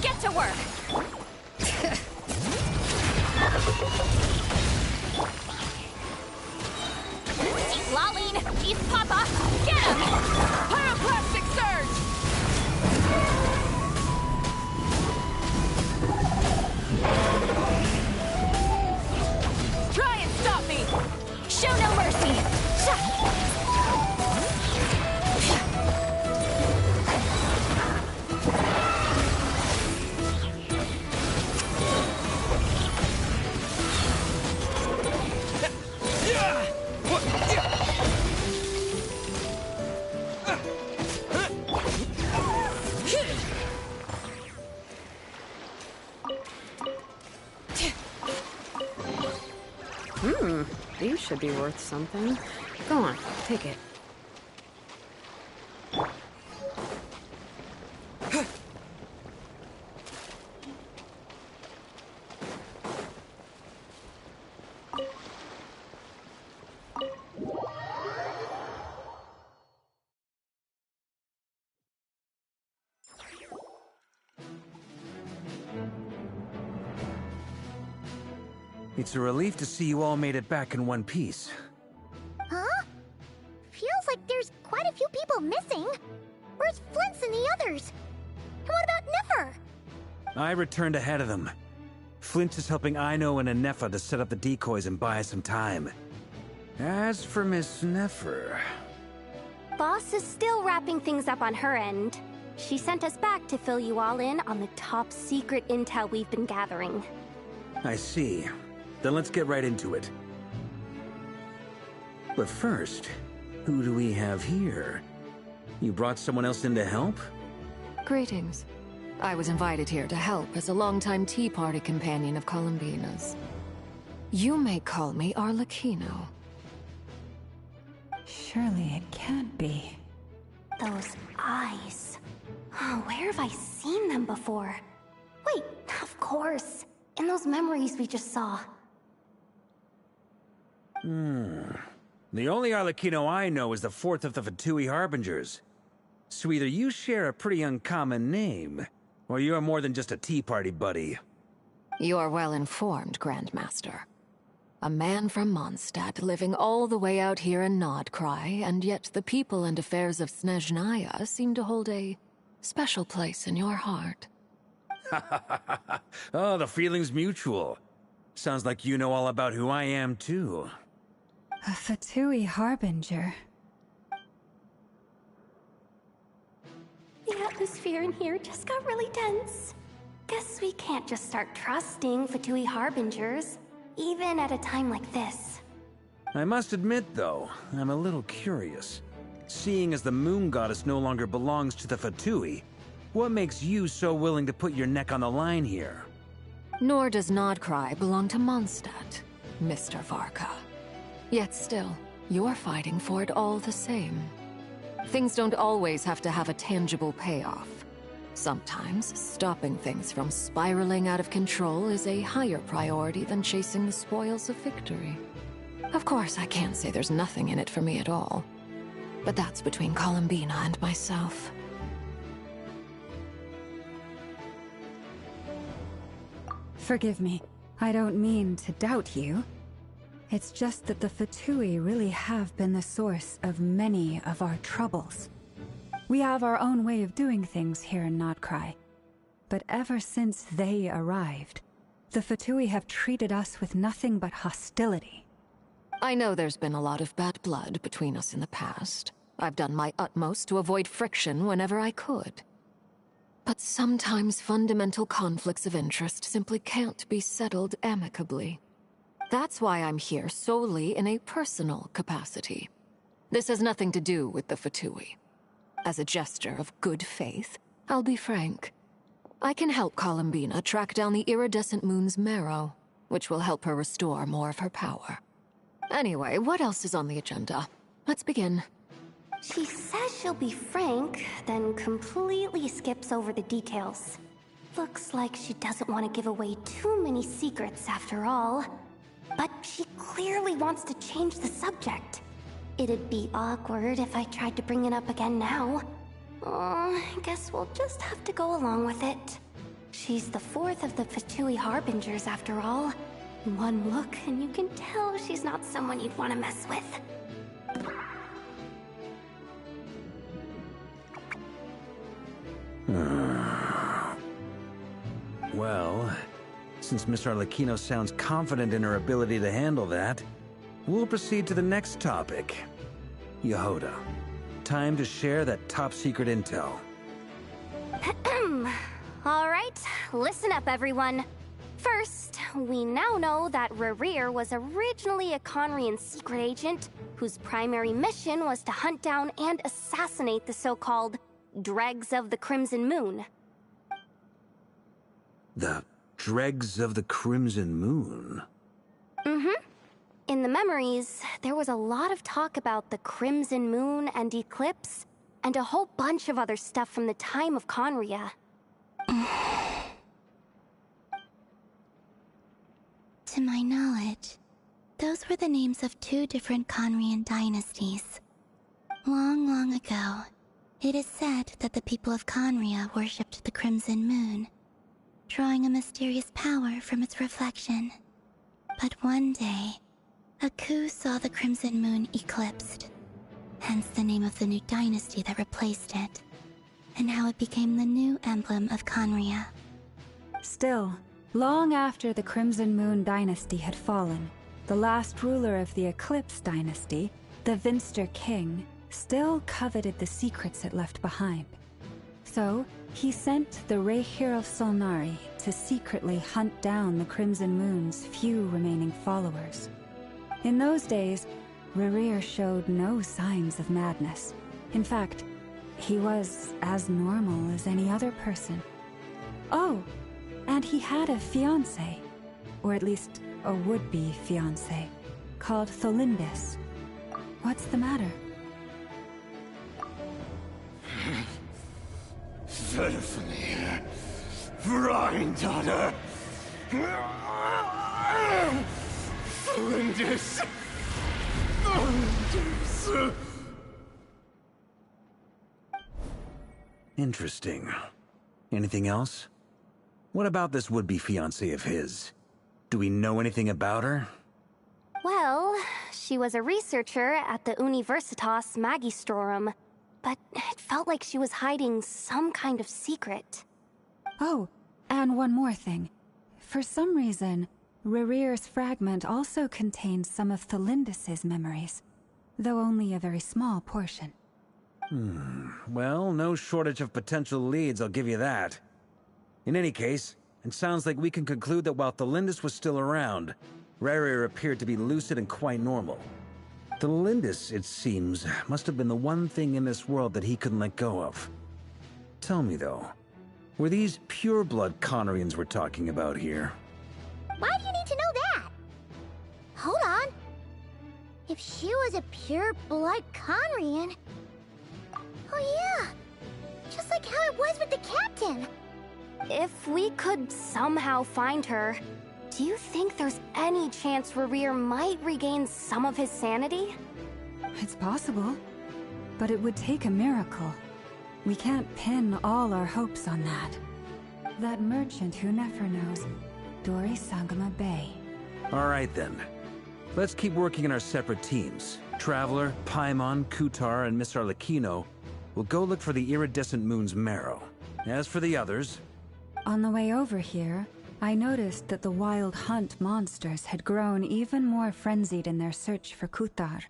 C: Get to work! Lolling! Eat Papa! Get him!
P: Pyroclastic surge! Try and stop me!
C: Show no mercy!
T: These should be worth something. Go on, take it.
H: It's a relief to see you all made it back in one piece.
D: Huh? Feels like there's quite a few people missing. Where's Flint's and the others? And what about Nefer?
H: I returned ahead of them. Flint is helping Ino and Anefa to set up the decoys and buy some time. As for Miss Nefer...
C: Boss is still wrapping things up on her end. She sent us back to fill you all in on the top secret intel we've been gathering.
H: I see. Then let's get right into it. But first, who do we have here? You brought someone else in to help?
Q: Greetings. I was invited here to help as a longtime Tea Party companion of Columbina's. You may call me Arlecchino.
A: Surely it can't be.
C: Those eyes. Oh, where have I seen them before? Wait, of course. In those memories we just saw.
H: The only Arlecchino I know is the fourth of the Fatui Harbingers. So either you share a pretty uncommon name, or you're more than just a Tea Party buddy.
Q: You are well informed, Grandmaster. A man from Mondstadt living all the way out here in Nodcry, and yet the people and affairs of Snezhnaya seem to hold a special place in your heart.
H: Oh, the feeling's mutual. Sounds like you know all about who I am, too.
A: A Fatui Harbinger.
C: The atmosphere in here just got really tense. Guess we can't just start trusting Fatui Harbingers, even at a time like this.
H: I must admit, though, I'm a little curious. Seeing as the Moon Goddess no longer belongs to the Fatui, what makes you so willing to put your neck on the line here?
Q: Nor does Nodcry belong to Mondstadt, Mr. Varka. Yet still, you're fighting for it all the same. Things don't always have to have a tangible payoff. Sometimes, stopping things from spiraling out of control is a higher priority than chasing the spoils of victory. Of course, I can't say there's nothing in it for me at all. But that's between Columbina and myself.
A: Forgive me. I don't mean to doubt you. It's just that the Fatui really have been the source of many of our troubles. We have our own way of doing things here in Nodcry. But ever since they arrived, the Fatui have treated us with nothing but hostility.
Q: I know there's been a lot of bad blood between us in the past. I've done my utmost to avoid friction whenever I could. But sometimes fundamental conflicts of interest simply can't be settled amicably. That's why I'm here solely in a personal capacity. This has nothing to do with the Fatui. As a gesture of good faith, I'll be frank. I can help Columbina track down the iridescent moon's marrow, which will help her restore more of her power. Anyway, what else is on the agenda? Let's begin.
C: She says she'll be frank, then completely skips over the details. Looks like she doesn't want to give away too many secrets after all. But she clearly wants to change the subject. It'd be awkward if I tried to bring it up again now. I guess we'll just have to go along with it. She's the fourth of the Fatui Harbingers after all. One look and you can tell she's not someone you'd want to mess with.
H: Well, since Miss Arlecchino sounds confident in her ability to handle that, we'll proceed to the next topic. Yehoda, time to share that top-secret intel.
C: Alright, listen up everyone. First, we now know that Rerir was originally a Conrian secret agent whose primary mission was to hunt down and assassinate the so-called Dregs of the Crimson Moon.
H: The Dregs of the Crimson Moon?
C: Mm-hmm. In the memories, there was a lot of talk about the Crimson Moon and Eclipse, and a whole bunch of other stuff from the time of Conria.
G: To my knowledge, those were the names of 2 different Conrian dynasties. Long, long ago, it is said that the people of Conria worshipped the Crimson Moon, drawing a mysterious power from its reflection. But one day, a coup saw the Crimson Moon eclipsed, hence the name of the new dynasty that replaced it, and how it became the new emblem of Conria.
A: Still, long after the Crimson Moon dynasty had fallen, the last ruler of the Eclipse dynasty, the Vinster King, still coveted the secrets it left behind. So, he sent the Raihir of Solnari to secretly hunt down the Crimson Moon's few remaining followers. In those days, Rerir showed no signs of madness. In fact, he was as normal as any other person. Oh, and he had a fiancé, or at least a would-be fiancé, called Tholindis. What's the matter?
F: Verfnir, Vreindaughter, Tholindis, Tholindis.
H: Interesting. Anything else? What about this would-be fiancé of his? Do we know anything about her?
C: Well, she was a researcher at the Universitas Magistrorum, but it felt like she was hiding some kind of secret.
A: Oh, and one more thing. For some reason, Rerir's fragment also contains some of Tholindis' memories, though only a very small portion.
H: Well, no shortage of potential leads, I'll give you that. In any case, it sounds like we can conclude that while Tholindis was still around, Rerir appeared to be lucid and quite normal. Tholindis, it seems, must have been the one thing in this world that he couldn't let go of. Tell me, though, were these pure-blood Conrians we're talking about here?
D: Why do you need to know that? Hold on. If she was a pure-blood Conrian... Oh yeah! Just like how it was with the captain!
C: If we could somehow find her, do you think there's any chance Rerir might regain some of his sanity?
A: It's possible, but it would take a miracle. We can't pin all our hopes on that. That merchant who never knows, Dori Sangama Bay.
H: Alright then. Let's keep working in our separate teams. Traveler, Paimon, Kutar, and Miss Arlecchino will go look for the iridescent moon's marrow. As for the others...
A: On the way over here, I noticed that the Wild Hunt monsters had grown even more frenzied in their search for Kutar.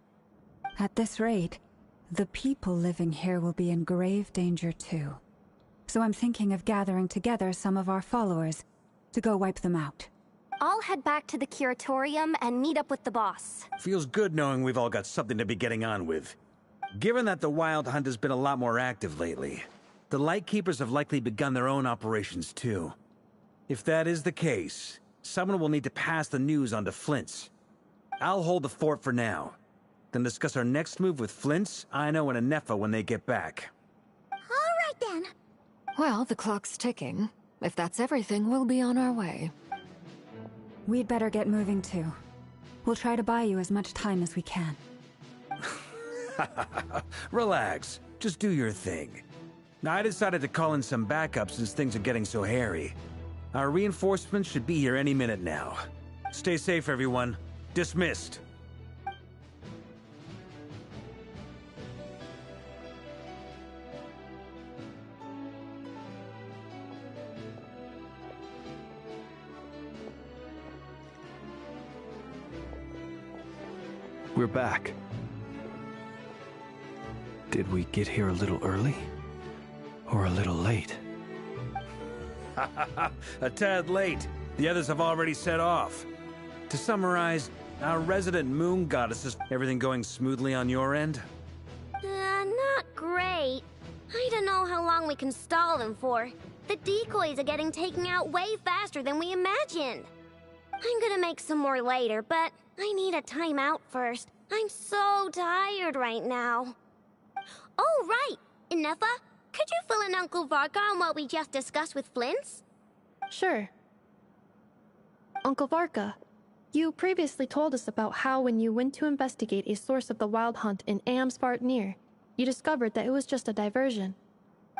A: At this rate, the people living here will be in grave danger too. So I'm thinking of gathering together some of our followers to go wipe them out.
C: I'll head back to the Curatorium and meet up with the boss.
H: Feels good knowing we've all got something to be getting on with. Given that the Wild Hunt has been a lot more active lately, the Lightkeepers have likely begun their own operations too. If that is the case, someone will need to pass the news on to Flint's. I'll hold the fort for now, then discuss our next move with Flint's, Aino, and Anefa when they get back.
D: Alright then.
Q: Well, the clock's ticking. If that's everything, we'll be on our way.
A: We'd better get moving too. We'll try to buy you as much time as we can.
H: Relax. Just do your thing. Now, I decided to call in some backup since things are getting so hairy. Our reinforcements should be here any minute now. Stay safe, everyone. Dismissed.
B: We're back. Did we get here a little early? Or a little late?
H: A tad late. The others have already set off. To summarize, our resident moon goddess, is everything going smoothly on your end?
D: Not great. I don't know how long we can stall them for. The decoys are getting taken out way faster than we imagined. I'm gonna make some more later, but I need a timeout first. I'm so tired right now. Oh, right! Ineffa, could you fill in Uncle Varka on what we just discussed with Flint's?
E: Sure. Uncle Varka, you previously told us about how when you went to investigate a source of the Wild Hunt in Amsvartnir, you discovered that it was just a diversion.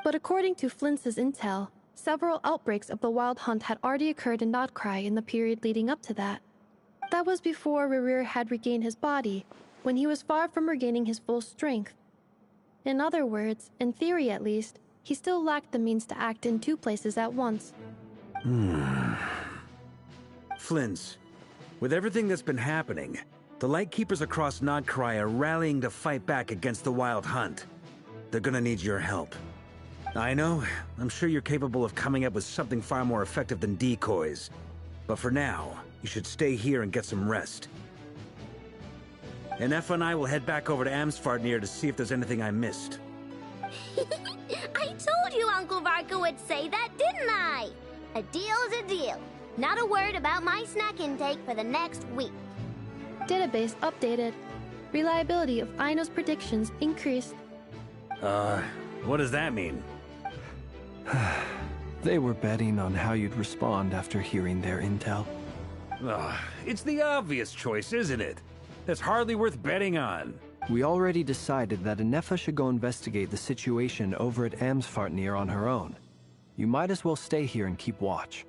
E: But according to Flint's intel, several outbreaks of the Wild Hunt had already occurred in Nodcry in the period leading up to that. That was before Rerir had regained his body, when he was far from regaining his full strength. In other words, in theory at least, he still lacked the means to act in two places at once.
H: Flint's, with everything that's been happening, the Lightkeepers across Nodcry are rallying to fight back against the Wild Hunt. They're gonna need your help. I know, I'm sure you're capable of coming up with something far more effective than decoys. But for now, you should stay here and get some rest. Ineffa and I will head back over to Amsvartnir to see if there's anything I missed.
D: I told you Uncle Varka would say that, didn't I? A deal's a deal. Not a word about my snack intake for the next week.
E: Database updated. Reliability of Aino's predictions increased.
H: What does that mean?
B: They were betting on how you'd respond after hearing their intel.
H: It's the obvious choice, isn't it? That's hardly worth betting on.
B: We already decided that Ineffa should go investigate the situation over at Amsvartnir on her own. You might as well stay here and keep watch.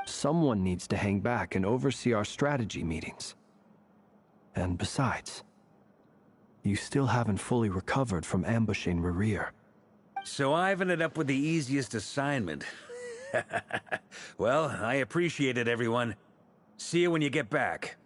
B: Someone needs to hang back and oversee our strategy meetings. And besides, you still haven't fully recovered from ambushing Rerir.
H: So I've ended up with the easiest assignment. Well, I appreciate it, everyone. See you when you get back.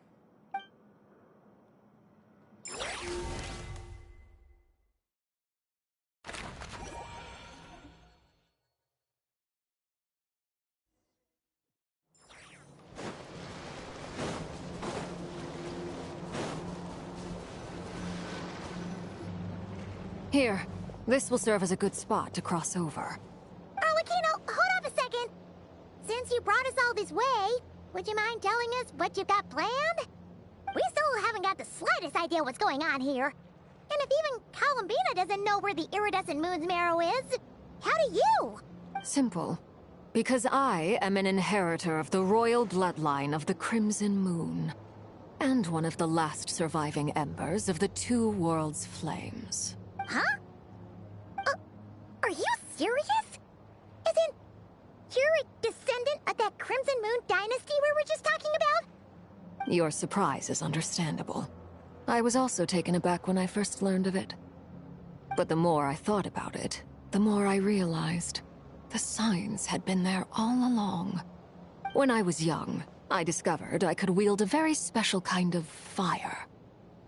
Q: Here, this will serve as a good spot to cross over.
D: Arlecchino, hold up a second! Since you brought us all this way, would you mind telling us what you've got planned? We still haven't got the slightest idea what's going on here. And if even Columbina doesn't know where the iridescent moon's marrow is, how do you?
Q: Simple. Because I am an inheritor of the royal bloodline of the Crimson Moon. And one of the last surviving embers of the Two Worlds' flames.
D: Huh? Are you serious? Isn't you're a descendant of that Crimson Moon dynasty we were just talking about?
Q: Your surprise is understandable. I was also taken aback when I first learned of it. But the more I thought about it, the more I realized the signs had been there all along. When I was young, I discovered I could wield a very special kind of fire.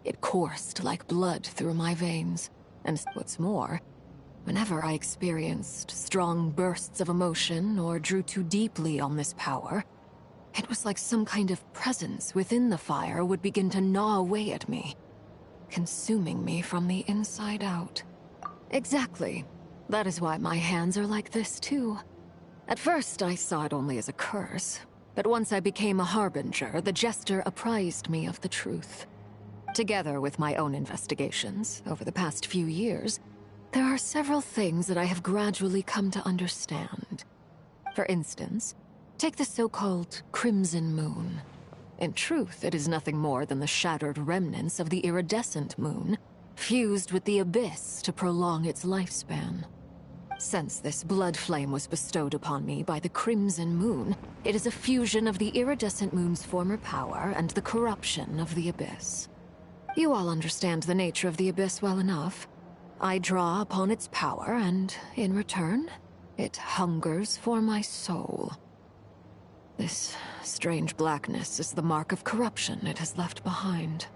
Q: It coursed like blood through my veins. And what's more, whenever I experienced strong bursts of emotion or drew too deeply on this power, it was like some kind of presence within the fire would begin to gnaw away at me, consuming me from the inside out. Exactly. That is why my hands are like this, too. At first, I saw it only as a curse, but once I became a harbinger, the Jester apprised me of the truth. Together with my own investigations over the past few years, there are several things that I have gradually come to understand. For instance, take the so-called Crimson Moon. In truth, it is nothing more than the shattered remnants of the iridescent moon, fused with the abyss to prolong its lifespan. Since this blood flame was bestowed upon me by the Crimson Moon, it is a fusion of the iridescent moon's former power and the corruption of the abyss. You all understand the nature of the abyss well enough. I draw upon its power, and in return, it hungers for my soul. This strange blackness is the mark of corruption it has left behind.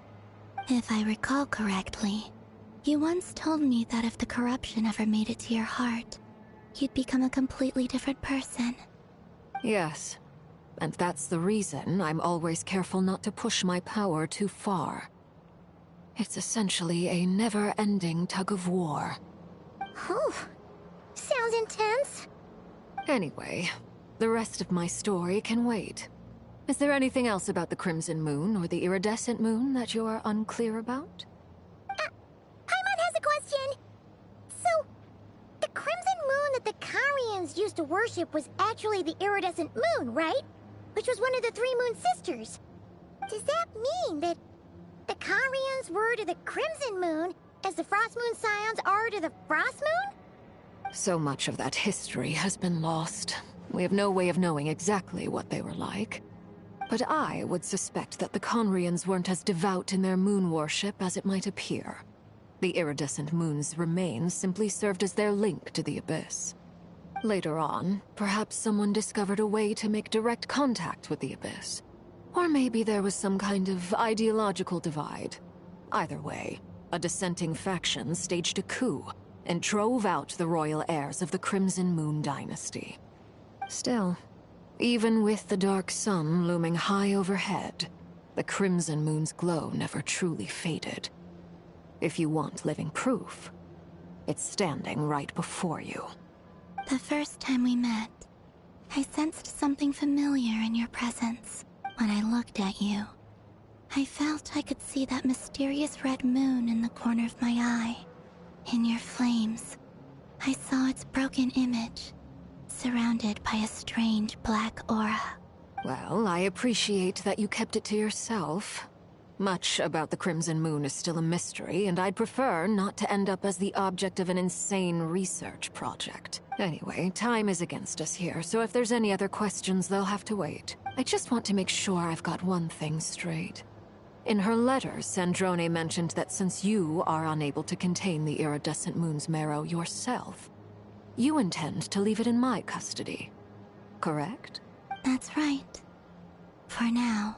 G: If I recall correctly, you once told me that if the corruption ever made it to your heart, you'd become a completely different person.
Q: Yes, and that's the reason I'm always careful not to push my power too far. It's essentially a never-ending tug-of-war.
D: Whew. Sounds intense.
Q: Anyway, the rest of my story can wait. Is there anything else about the Crimson Moon or the Iridescent Moon that you are unclear about?
D: Paimon has a question! So, the Crimson Moon that the Karians used to worship was actually the Iridescent Moon, right? Which was one of the three Moon Sisters. Does that mean that the Karians were to the Crimson Moon as the Frost Moon Scions are to the Frost Moon?
Q: So much of that history has been lost. We have no way of knowing exactly what they were like. But I would suspect that the Conrians weren't as devout in their moon worship as it might appear. The iridescent moon's remains simply served as their link to the Abyss. Later on, perhaps someone discovered a way to make direct contact with the Abyss. Or maybe there was some kind of ideological divide. Either way, a dissenting faction staged a coup and drove out the royal heirs of the Crimson Moon dynasty. Still, even with the dark sun looming high overhead, the Crimson Moon's glow never truly faded. If you want living proof, it's standing right before you.
G: The first time we met, I sensed something familiar in your presence. When I looked at you, I felt I could see that mysterious red moon in the corner of my eye. In your flames, I saw its broken image, surrounded by a strange black aura.
Q: Well, I appreciate that you kept it to yourself. Much about the Crimson Moon is still a mystery, and I'd prefer not to end up as the object of an insane research project. Anyway, time is against us here, so if there's any other questions, they'll have to wait. I just want to make sure I've got one thing straight. In her letter, Sandrone mentioned that since you are unable to contain the iridescent moon's marrow yourself, you intend to leave it in my custody, correct?
G: That's right. For now,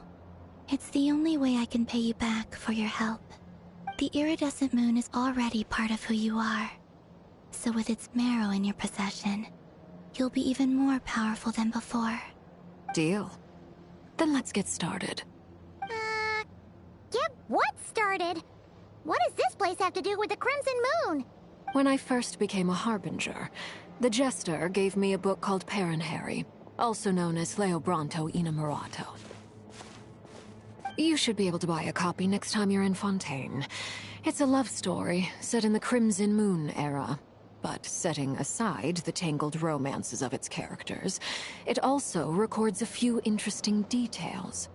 G: it's the only way I can pay you back for your help. The iridescent moon is already part of who you are. So with its marrow in your possession, you'll be even more powerful than before.
Q: Deal. Then let's get started.
D: Get what started? What does this place have to do with the Crimson Moon?
Q: When I first became a Harbinger, the Jester gave me a book called Paranhari, also known as Leobranto Innamorato. You should be able to buy a copy next time you're in Fontaine. It's a love story set in the Crimson Moon era. But setting aside the tangled romances of its characters, it also records a few interesting details.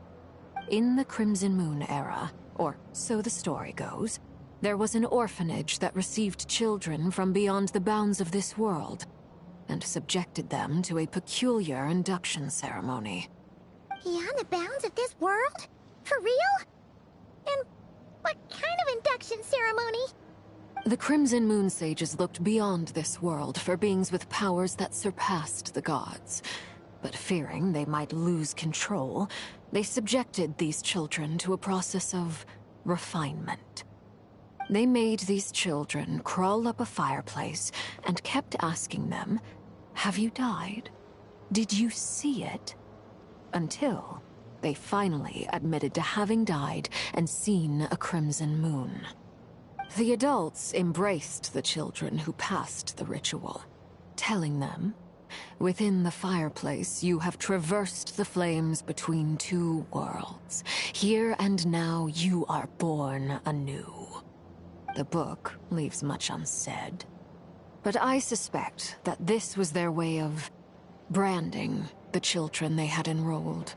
Q: In the Crimson Moon era, or so the story goes, there was an orphanage that received children from beyond the bounds of this world, and subjected them to a peculiar induction ceremony.
D: Beyond the bounds of this world? For real? And what kind of induction ceremony?
Q: The Crimson Moon sages looked beyond this world for beings with powers that surpassed the gods. But fearing they might lose control, they subjected these children to a process of refinement. They made these children crawl up a fireplace and kept asking them, "Have you died? Did you see it?" Until they finally admitted to having died and seen a crimson moon. The adults embraced the children who passed the ritual, telling them, "Within the fireplace, you have traversed the flames between two worlds. Here and now, you are born anew." The book leaves much unsaid, but I suspect that this was their way of branding the children they had enrolled,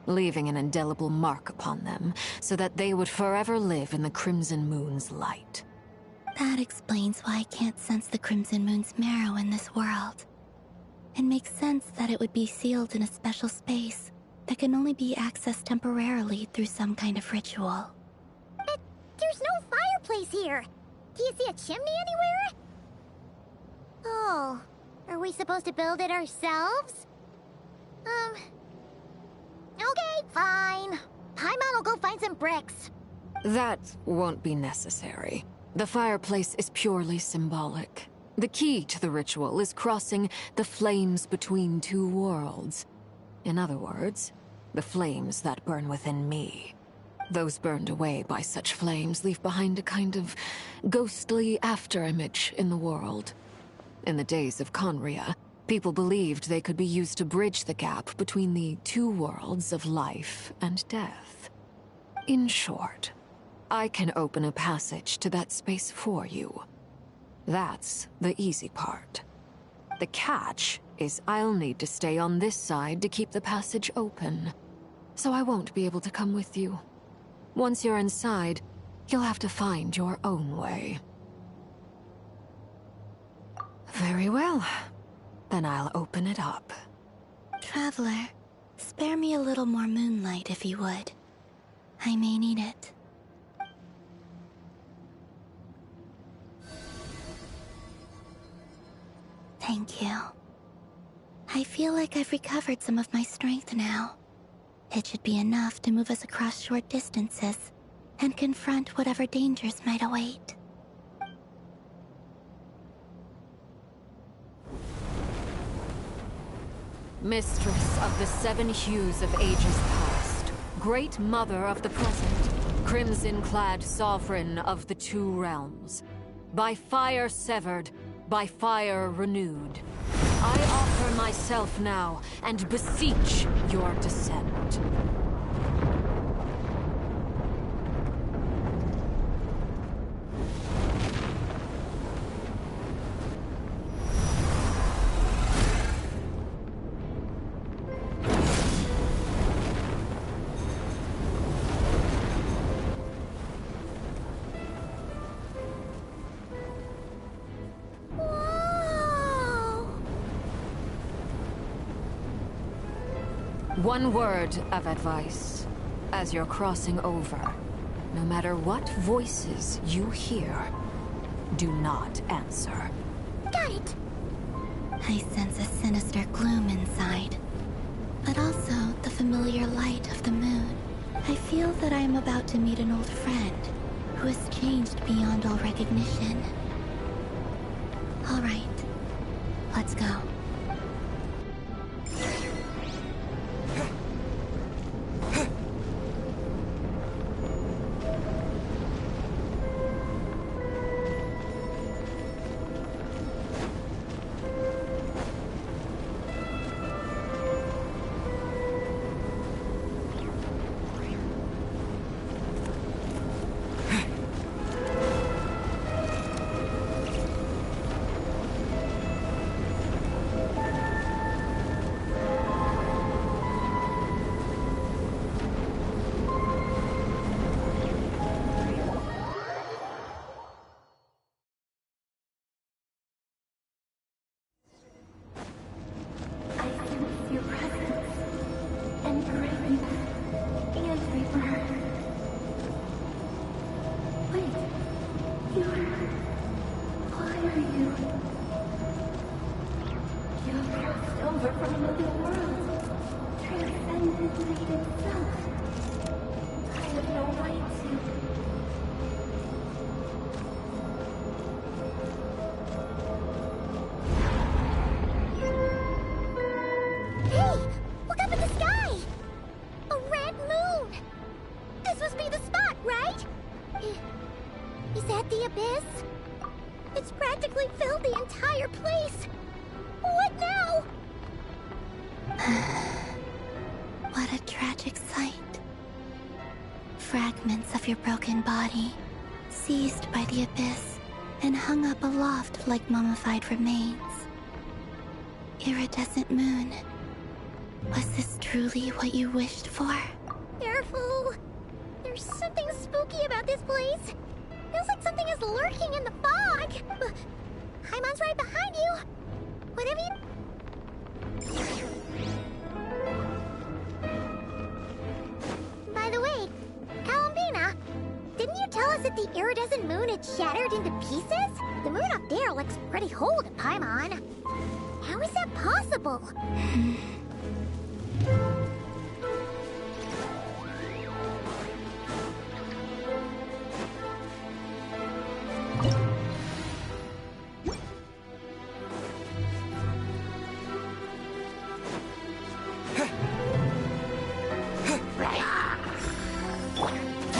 Q: leaving an indelible mark upon them so that they would forever live in the Crimson Moon's light.
G: That explains why I can't sense the Crimson Moon's marrow in this world. It makes sense that it would be sealed in a special space that can only be accessed temporarily through some kind of ritual.
D: But there's no fireplace here. Do you see a chimney anywhere? Oh, are we supposed to build it ourselves? Okay, fine. Paimon will go find some bricks.
Q: That won't be necessary. The fireplace is purely symbolic. The key to the ritual is crossing the flames between two worlds. In other words, the flames that burn within me. Those burned away by such flames leave behind a kind of ghostly afterimage in the world. In the days of Conria, People believed they could be used to bridge the gap between the two worlds of life and death. In short, I can open a passage to that space for you. That's the easy part. The catch is I'll need to stay on this side to keep the passage open, so I won't be able to come with you. Once you're inside, you'll have to find your own way. Very well. Then I'll open it up.
G: Traveler, spare me a little more moonlight if you would. I may need it. Thank you. I feel like I've recovered some of my strength now. It should be enough to move us across short distances and confront whatever dangers might await.
Q: Mistress of the seven hues of ages past, great mother of the present, crimson-clad sovereign of the two realms, by fire severed, by fire renewed, I offer myself now and beseech your descent. One word of advice. As you're crossing over, no matter what voices you hear, do not answer.
G: Got it! I sense a sinister gloom inside, but also the familiar light of the moon. I feel that I am about to meet an old friend who has changed beyond all recognition. All right, let's go. What a tragic sight. Fragments of your broken body, seized by the abyss, and hung up aloft like mummified remains. Iridescent moon. Was this truly what you wished for?
D: Careful! There's something spooky about this place. Feels like something is lurking in the fog. Paimon's right behind you. Whatever you... By the way, Alambina, didn't you tell us that the iridescent moon had shattered into pieces? The moon up there looks pretty whole to Paimon. How is that possible?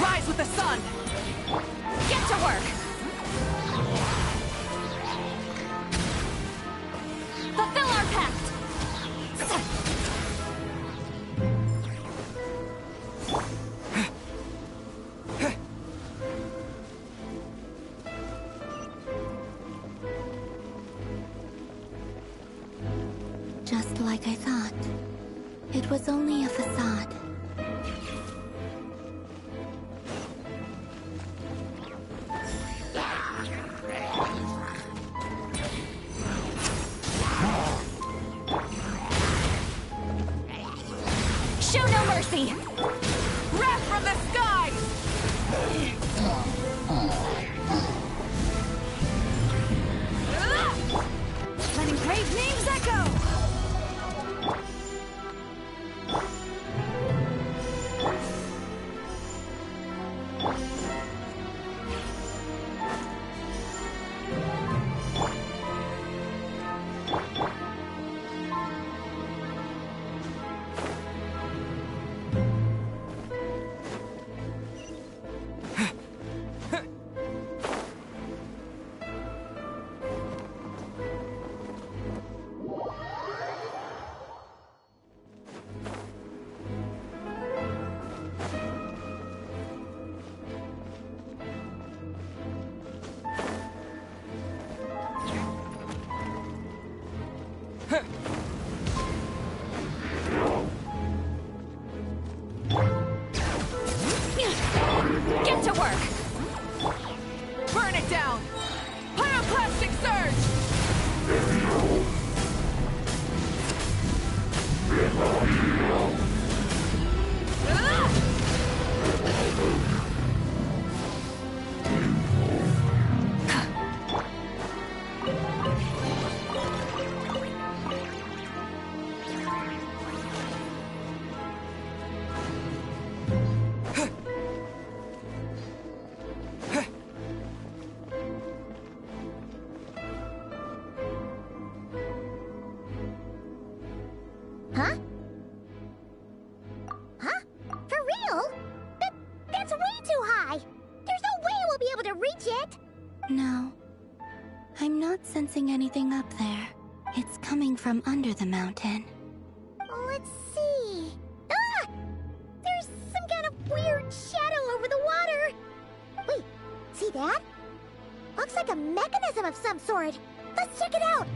P: Rise with the sun! Get to work! Fulfill our pact!
G: It was only a facade.
J: Show no mercy! Wrath from the skies! Letting brave names echo! Get to work! Burn it down! Pyroclastic surge!
D: Huh? Huh? For real? That's way too high! There's no way we'll be able to reach it!
G: No. I'm not sensing anything up there. It's coming from under the mountain.
D: Let's see... Ah! There's some kind of weird shadow over the water! Wait, see that? Looks like a mechanism of some sort. Let's check it out!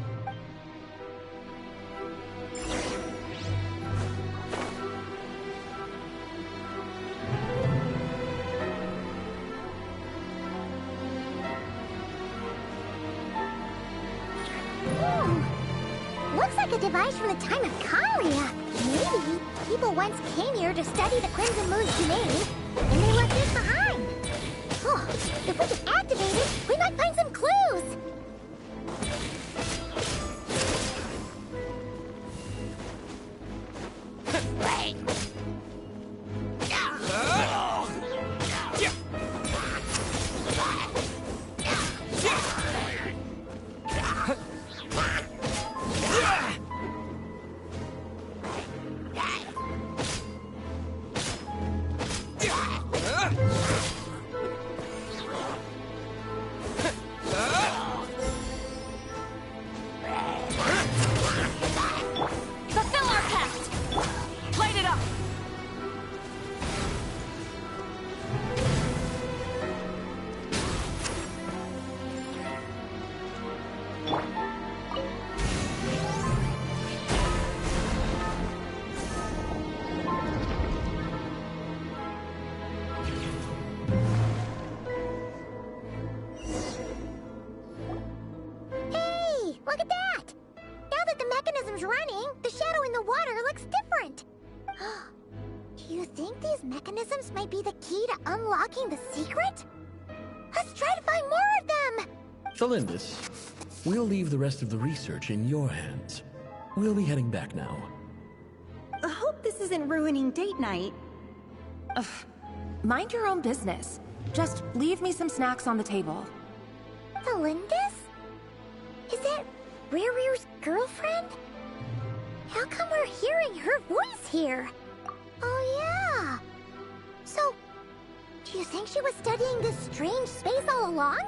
D: Looks like a device from the time of Kalia. Maybe people once came here to study the Crimson Moon's domain, and they left this behind. Oh, if we can activate it, we might find some clues.
J: Fulfill our pact! Light it up!
D: Hey, look at that! Now that the mechanism's running, the shadow in the water looks different. Do you think these mechanisms might be the key to unlocking the secret? Let's try to find more of them!
U: Celindis, we'll leave the rest of the research in your hands. We'll be heading back now.
V: I hope this isn't ruining date night.
K: Ugh. Mind your own business. Just leave me some snacks on the table.
D: Celindis? Is that Rear's girlfriend? How come we're hearing her voice here? Oh yeah! So, do you think she was studying this strange space all along?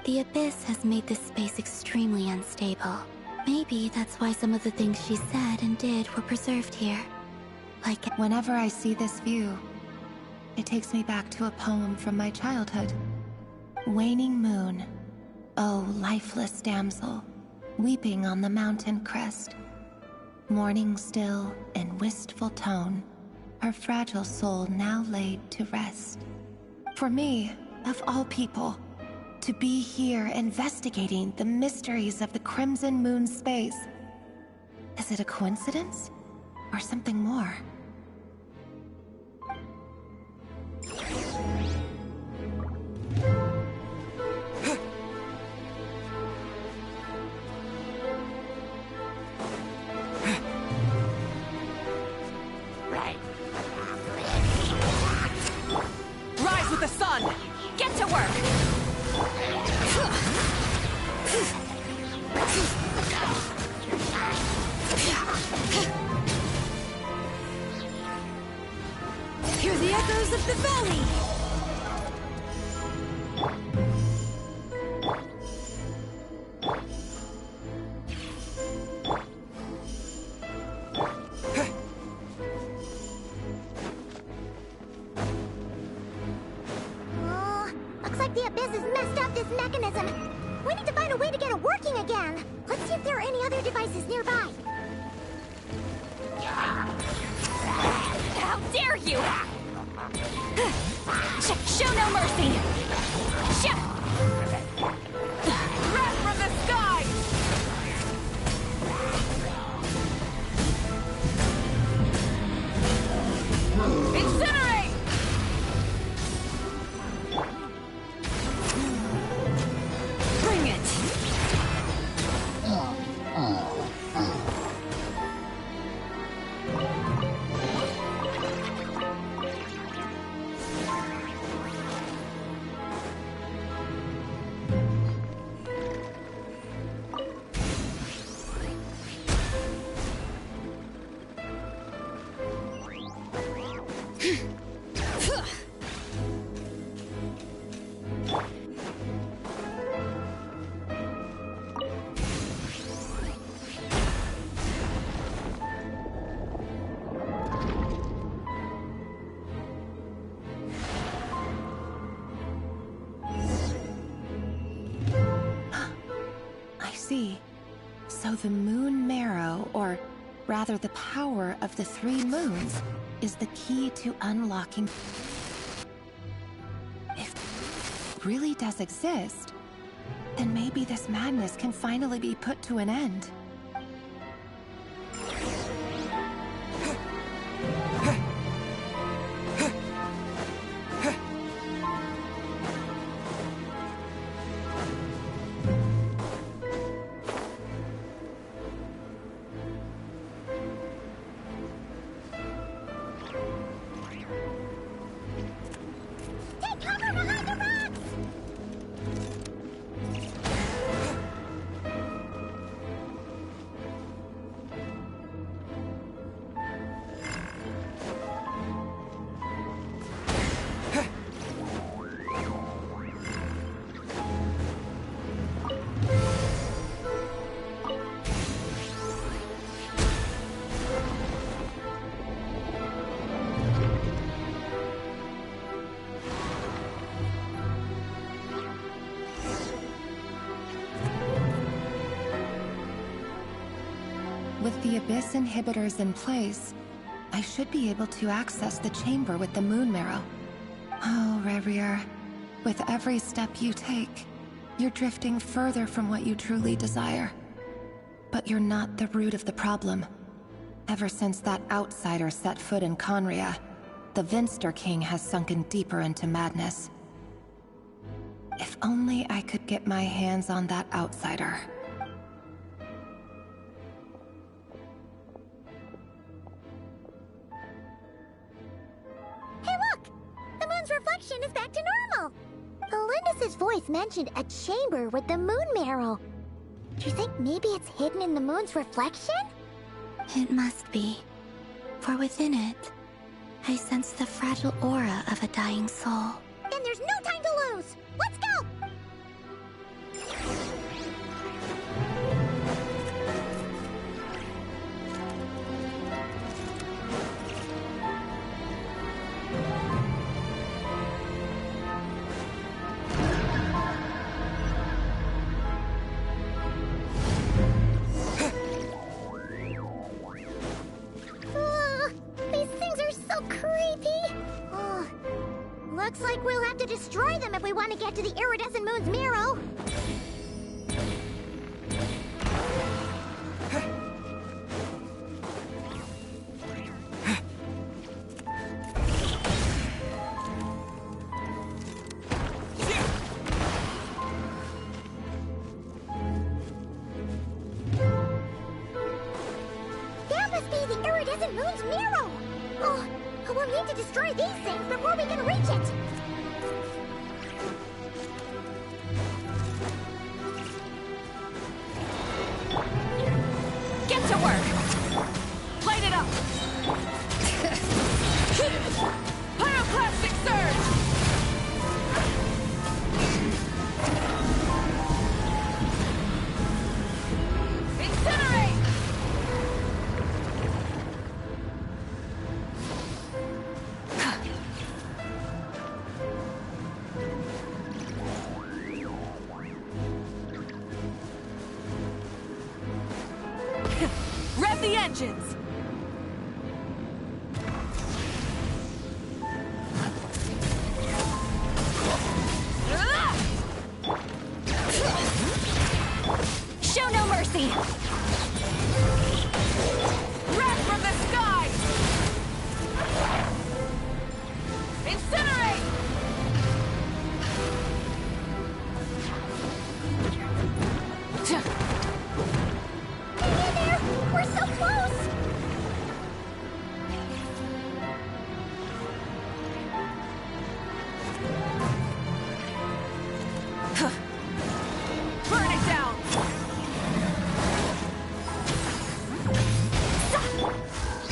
G: The Abyss has made this space extremely unstable. Maybe that's why some of the things she said and did were preserved here. Like...
K: Whenever I see this view, it takes me back to a poem from my childhood. Waning moon, oh lifeless damsel, weeping on the mountain crest. mourning still in wistful tone, her fragile soul now laid to rest. For me, of all people, to be here investigating the mysteries of the Crimson Moon space. Is it a coincidence? Or something more?
P: Rise with the sun! Get to work!
M: Hear the echoes of the valley!
D: Oh, looks like the Abyss has messed up this mechanism. We need to find a way to get it working again. Let's see if there are any other devices nearby.
C: How dare you! Show no mercy!
P: Wrath from the sky! Incinerate!
M: Bring it!
K: I see. So the moon marrow, or rather the power of the 3 moons, is the key to unlocking... If it really does exist, then maybe this madness can finally be put to an end.
D: Take cover behind the rocks!
K: With the Abyss inhibitors in place, I should be able to access the chamber with the moon marrow. Oh, Revier, with every step you take, you're drifting further from what you truly desire. But you're not the root of the problem. Ever since that outsider set foot in Conria, the Vinster King has sunken deeper into madness. If only I could get my hands on that outsider.
D: Hey look! The moon's reflection is back to normal! Elendis' voice mentioned a chamber with the moon marrow. Do you think maybe it's hidden in the moon's reflection?
G: It must be. For within it, I sense the fragile aura of a dying soul.
D: Then there's no time to lose! Let's go! Looks like we'll have to destroy them if we want to get to the iridescent moon's marrow. That must be the iridescent moon's marrow! Oh, we'll need to destroy these things before we can reach it!
M: Get to work! Light it up! Pyroclastic surge! Incinerate! Rev the engines!
C: Show no mercy!
M: Wrath from the sky! Incinerate!
D: Hang in there! We're so close!
M: Burn it down!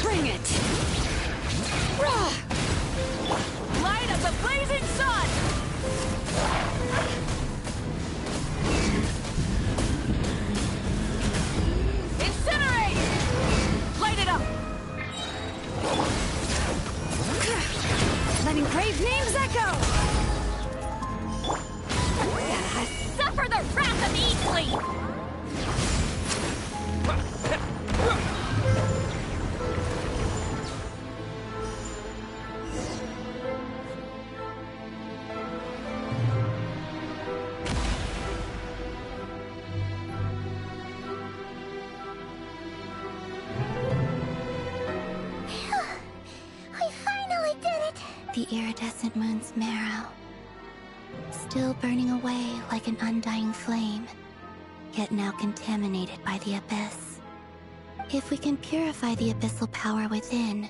C: Bring it!
M: Light of the blazing sun! Incinerate! Light it up!
C: Letting brave names echo! Suffer the wrath of Easley!
D: We finally did it!
G: The iridescent moon's marrow. Still burning away like an undying flame, yet now contaminated by the abyss. If we can purify the abyssal power within,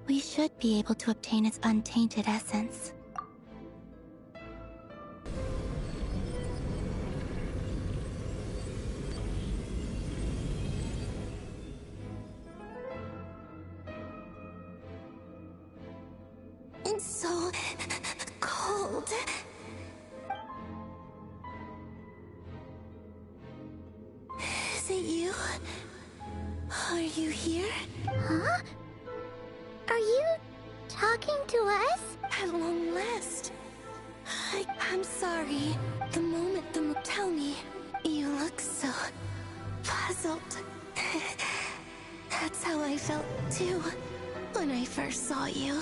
G: we should be able to obtain its untainted essence. It's so cold. Is it you? Are you here?
D: Huh? Are you talking to us?
G: At long last. I'm sorry. The moment the tell me, you look so puzzled. That's how I felt too when I first saw you.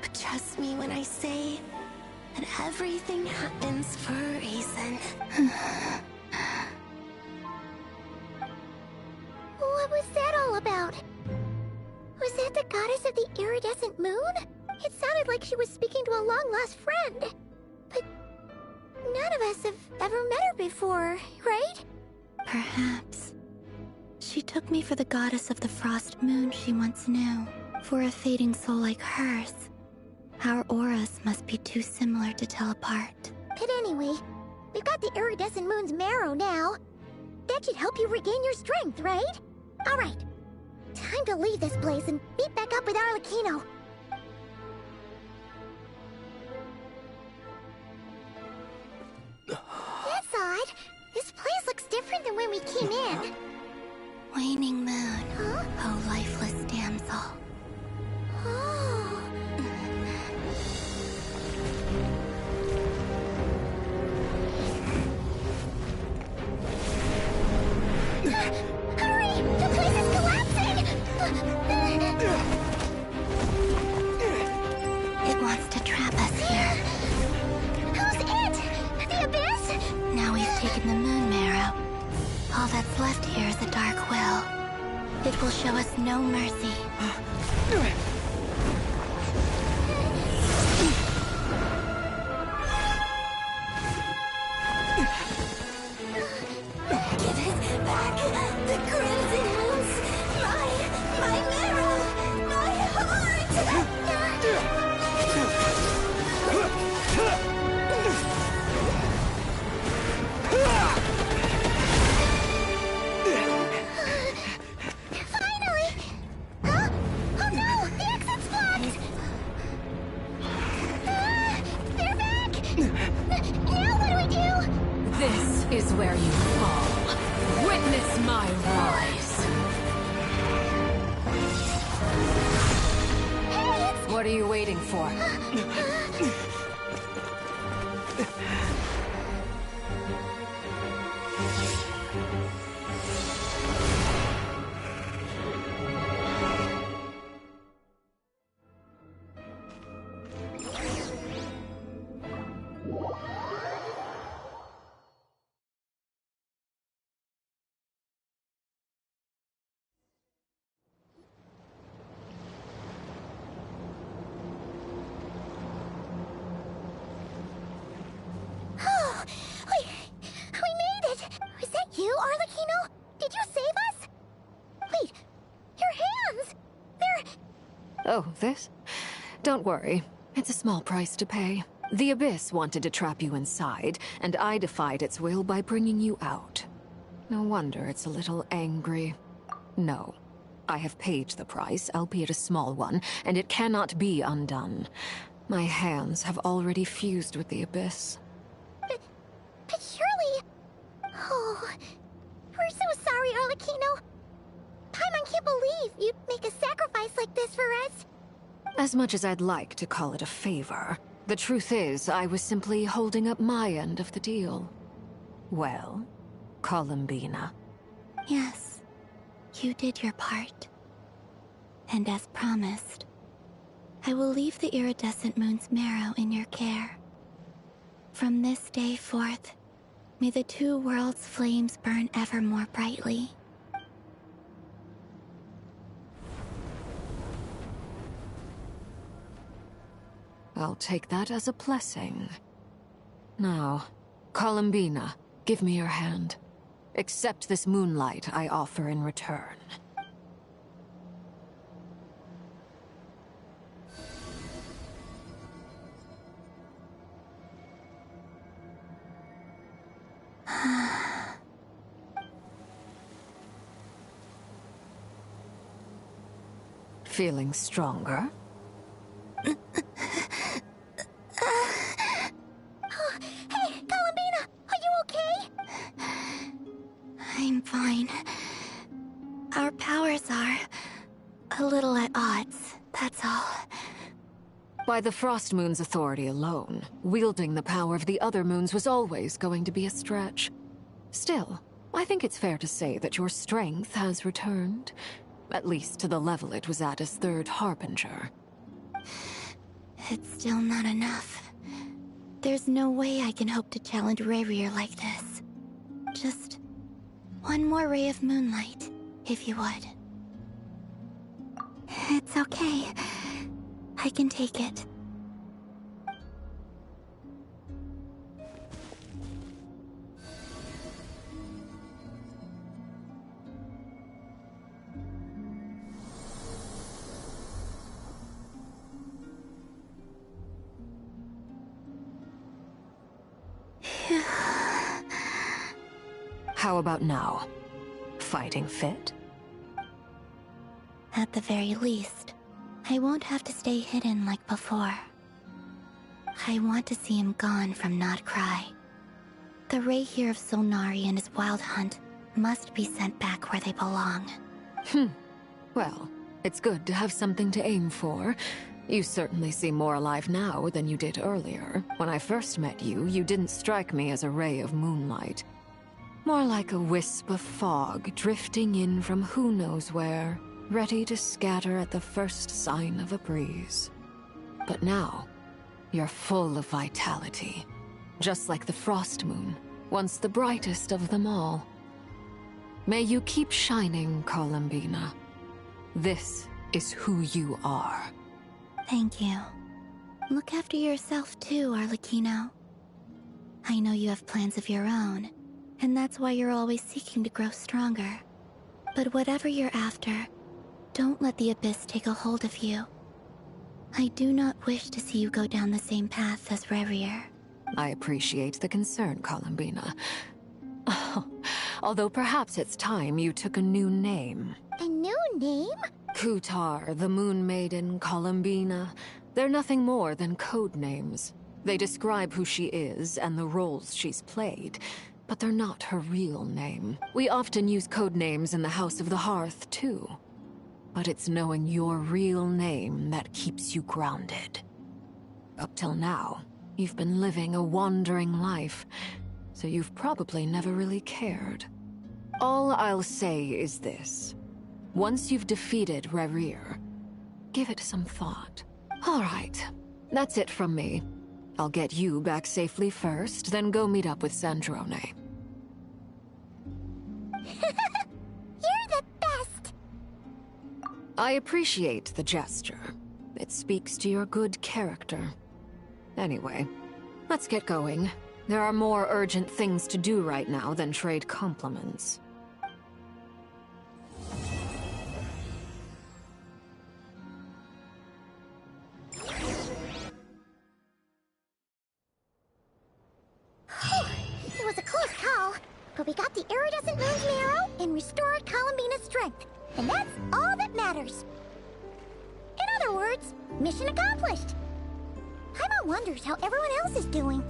G: But trust me when I say that everything happens for a reason.
D: What was that all about? Was that the goddess of the iridescent moon? It sounded like she was speaking to a long-lost friend. But none of us have ever met her before, right?
G: Perhaps. She took me for the goddess of the frost moon she once knew. For a fading soul like hers, our auras must be too similar to tell apart.
D: But anyway, we've got the iridescent moon's marrow now. That should help you regain your strength, right? Alright. Time to leave this place and meet back up with Arlecchino. That's odd. This place looks different than when we came in.
G: Waning moon,
D: Huh?
G: oh lifeless damsel.
D: Oh. Hurry! The place is collapsing!
G: It wants to will show us no mercy.
D: Give it back! The crimson moons! My marrow! My heart! Finally! Huh? Oh no! The exit's blocked! They're back! Now what do we do?
Q: This is where you fall. Witness my rise. What are you waiting for?
D: Oh, we made it! Is that you, Arlecchino? Did you save us? Wait, your hands! They're...
Q: Oh, this? Don't worry. It's a small price to pay. The Abyss wanted to trap you inside, and I defied its will by bringing you out. No wonder it's a little angry. No. I have paid the price, albeit a small one, and it cannot be undone. My hands have already fused with the Abyss.
D: But surely... Oh, we're so sorry, Arlecchino. Paimon can't believe you'd make a sacrifice like this for us.
Q: As much as I'd like to call it a favor, the truth is I was simply holding up my end of the deal. Well, Columbina.
G: Yes, you did your part. And as promised, I will leave the iridescent moon's marrow in your care. From this day forth, may the two worlds' flames burn ever more brightly.
Q: I'll take that as a blessing. Now, Columbina, give me your hand. Accept this moonlight I offer in return. Feeling stronger?
D: Hey, Columbina, are you okay?
G: I'm fine. Our powers are a little at odds, that's all.
Q: By the Frost Moon's authority alone, wielding the power of the other moons was always going to be a stretch. Still, I think it's fair to say that your strength has returned, at least to the level it was at as Third Harbinger.
G: It's still not enough. There's no way I can hope to challenge Rayrier like this. Just one more ray of moonlight, if you would. It's okay. I can take it.
Q: How about now? Fighting fit?
G: At the very least, I won't have to stay hidden like before. I want to see him gone from Not Cry. The Ray here of Solnari and his wild hunt must be sent back where they belong.
Q: Well, it's good to have something to aim for. You certainly seem more alive now than you did earlier. When I first met you, you didn't strike me as a ray of moonlight. More like a wisp of fog drifting in from who knows where, ready to scatter at the first sign of a breeze. But now, you're full of vitality. Just like the Frost Moon, once the brightest of them all. May you keep shining, Columbina. This is who you are.
G: Thank you. Look after yourself too, Arlecchino. I know you have plans of your own, and that's why you're always seeking to grow stronger. But whatever you're after, don't let the Abyss take a hold of you. I do not wish to see you go down the same path as Revier.
Q: I appreciate the concern, Columbina. Although perhaps it's time you took a new name.
D: A new name?
Q: Kutar, the Moon Maiden, Columbina. They're nothing more than code names. They describe who she is and the roles she's played, but they're not her real name. We often use code names in the House of the Hearth, too. But it's knowing your real name that keeps you grounded. Up till now, you've been living a wandering life, so you've probably never really cared. All I'll say is this. Once you've defeated Revier, give it some thought. All right, that's it from me. I'll get you back safely first, then go meet up with Sandrone.
D: You're the best!
Q: I appreciate the gesture. It speaks to your good character. Anyway, let's get going. There are more urgent things to do right now than trade compliments.
D: It was a close call, but we got the iridescent moon's marrow and restored Columbina's strength, and that's all that matters. In other words, mission accomplished. Paimon wonders how everyone else is doing.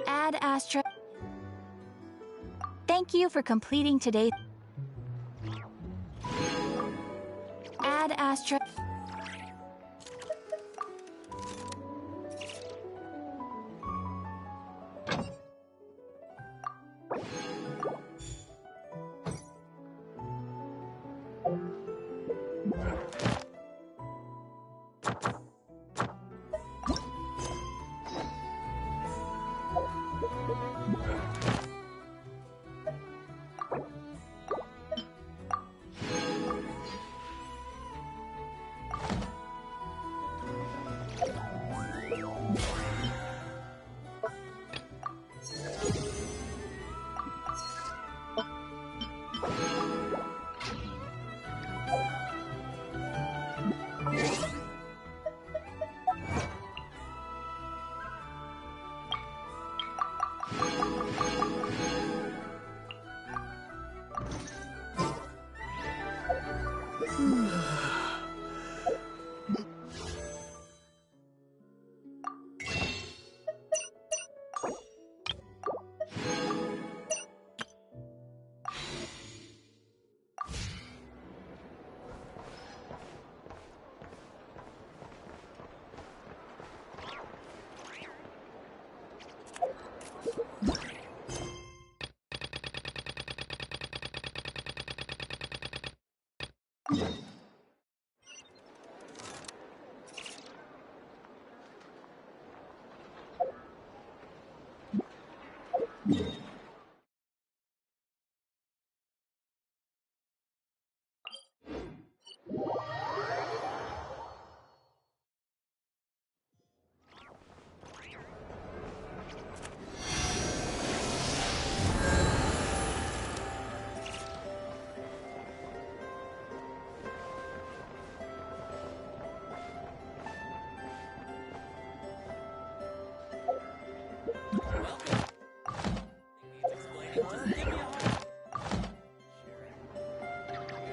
C: Ad Astra. Thank you for completing today. Ad Astra.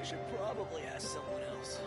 O: You should probably ask someone else.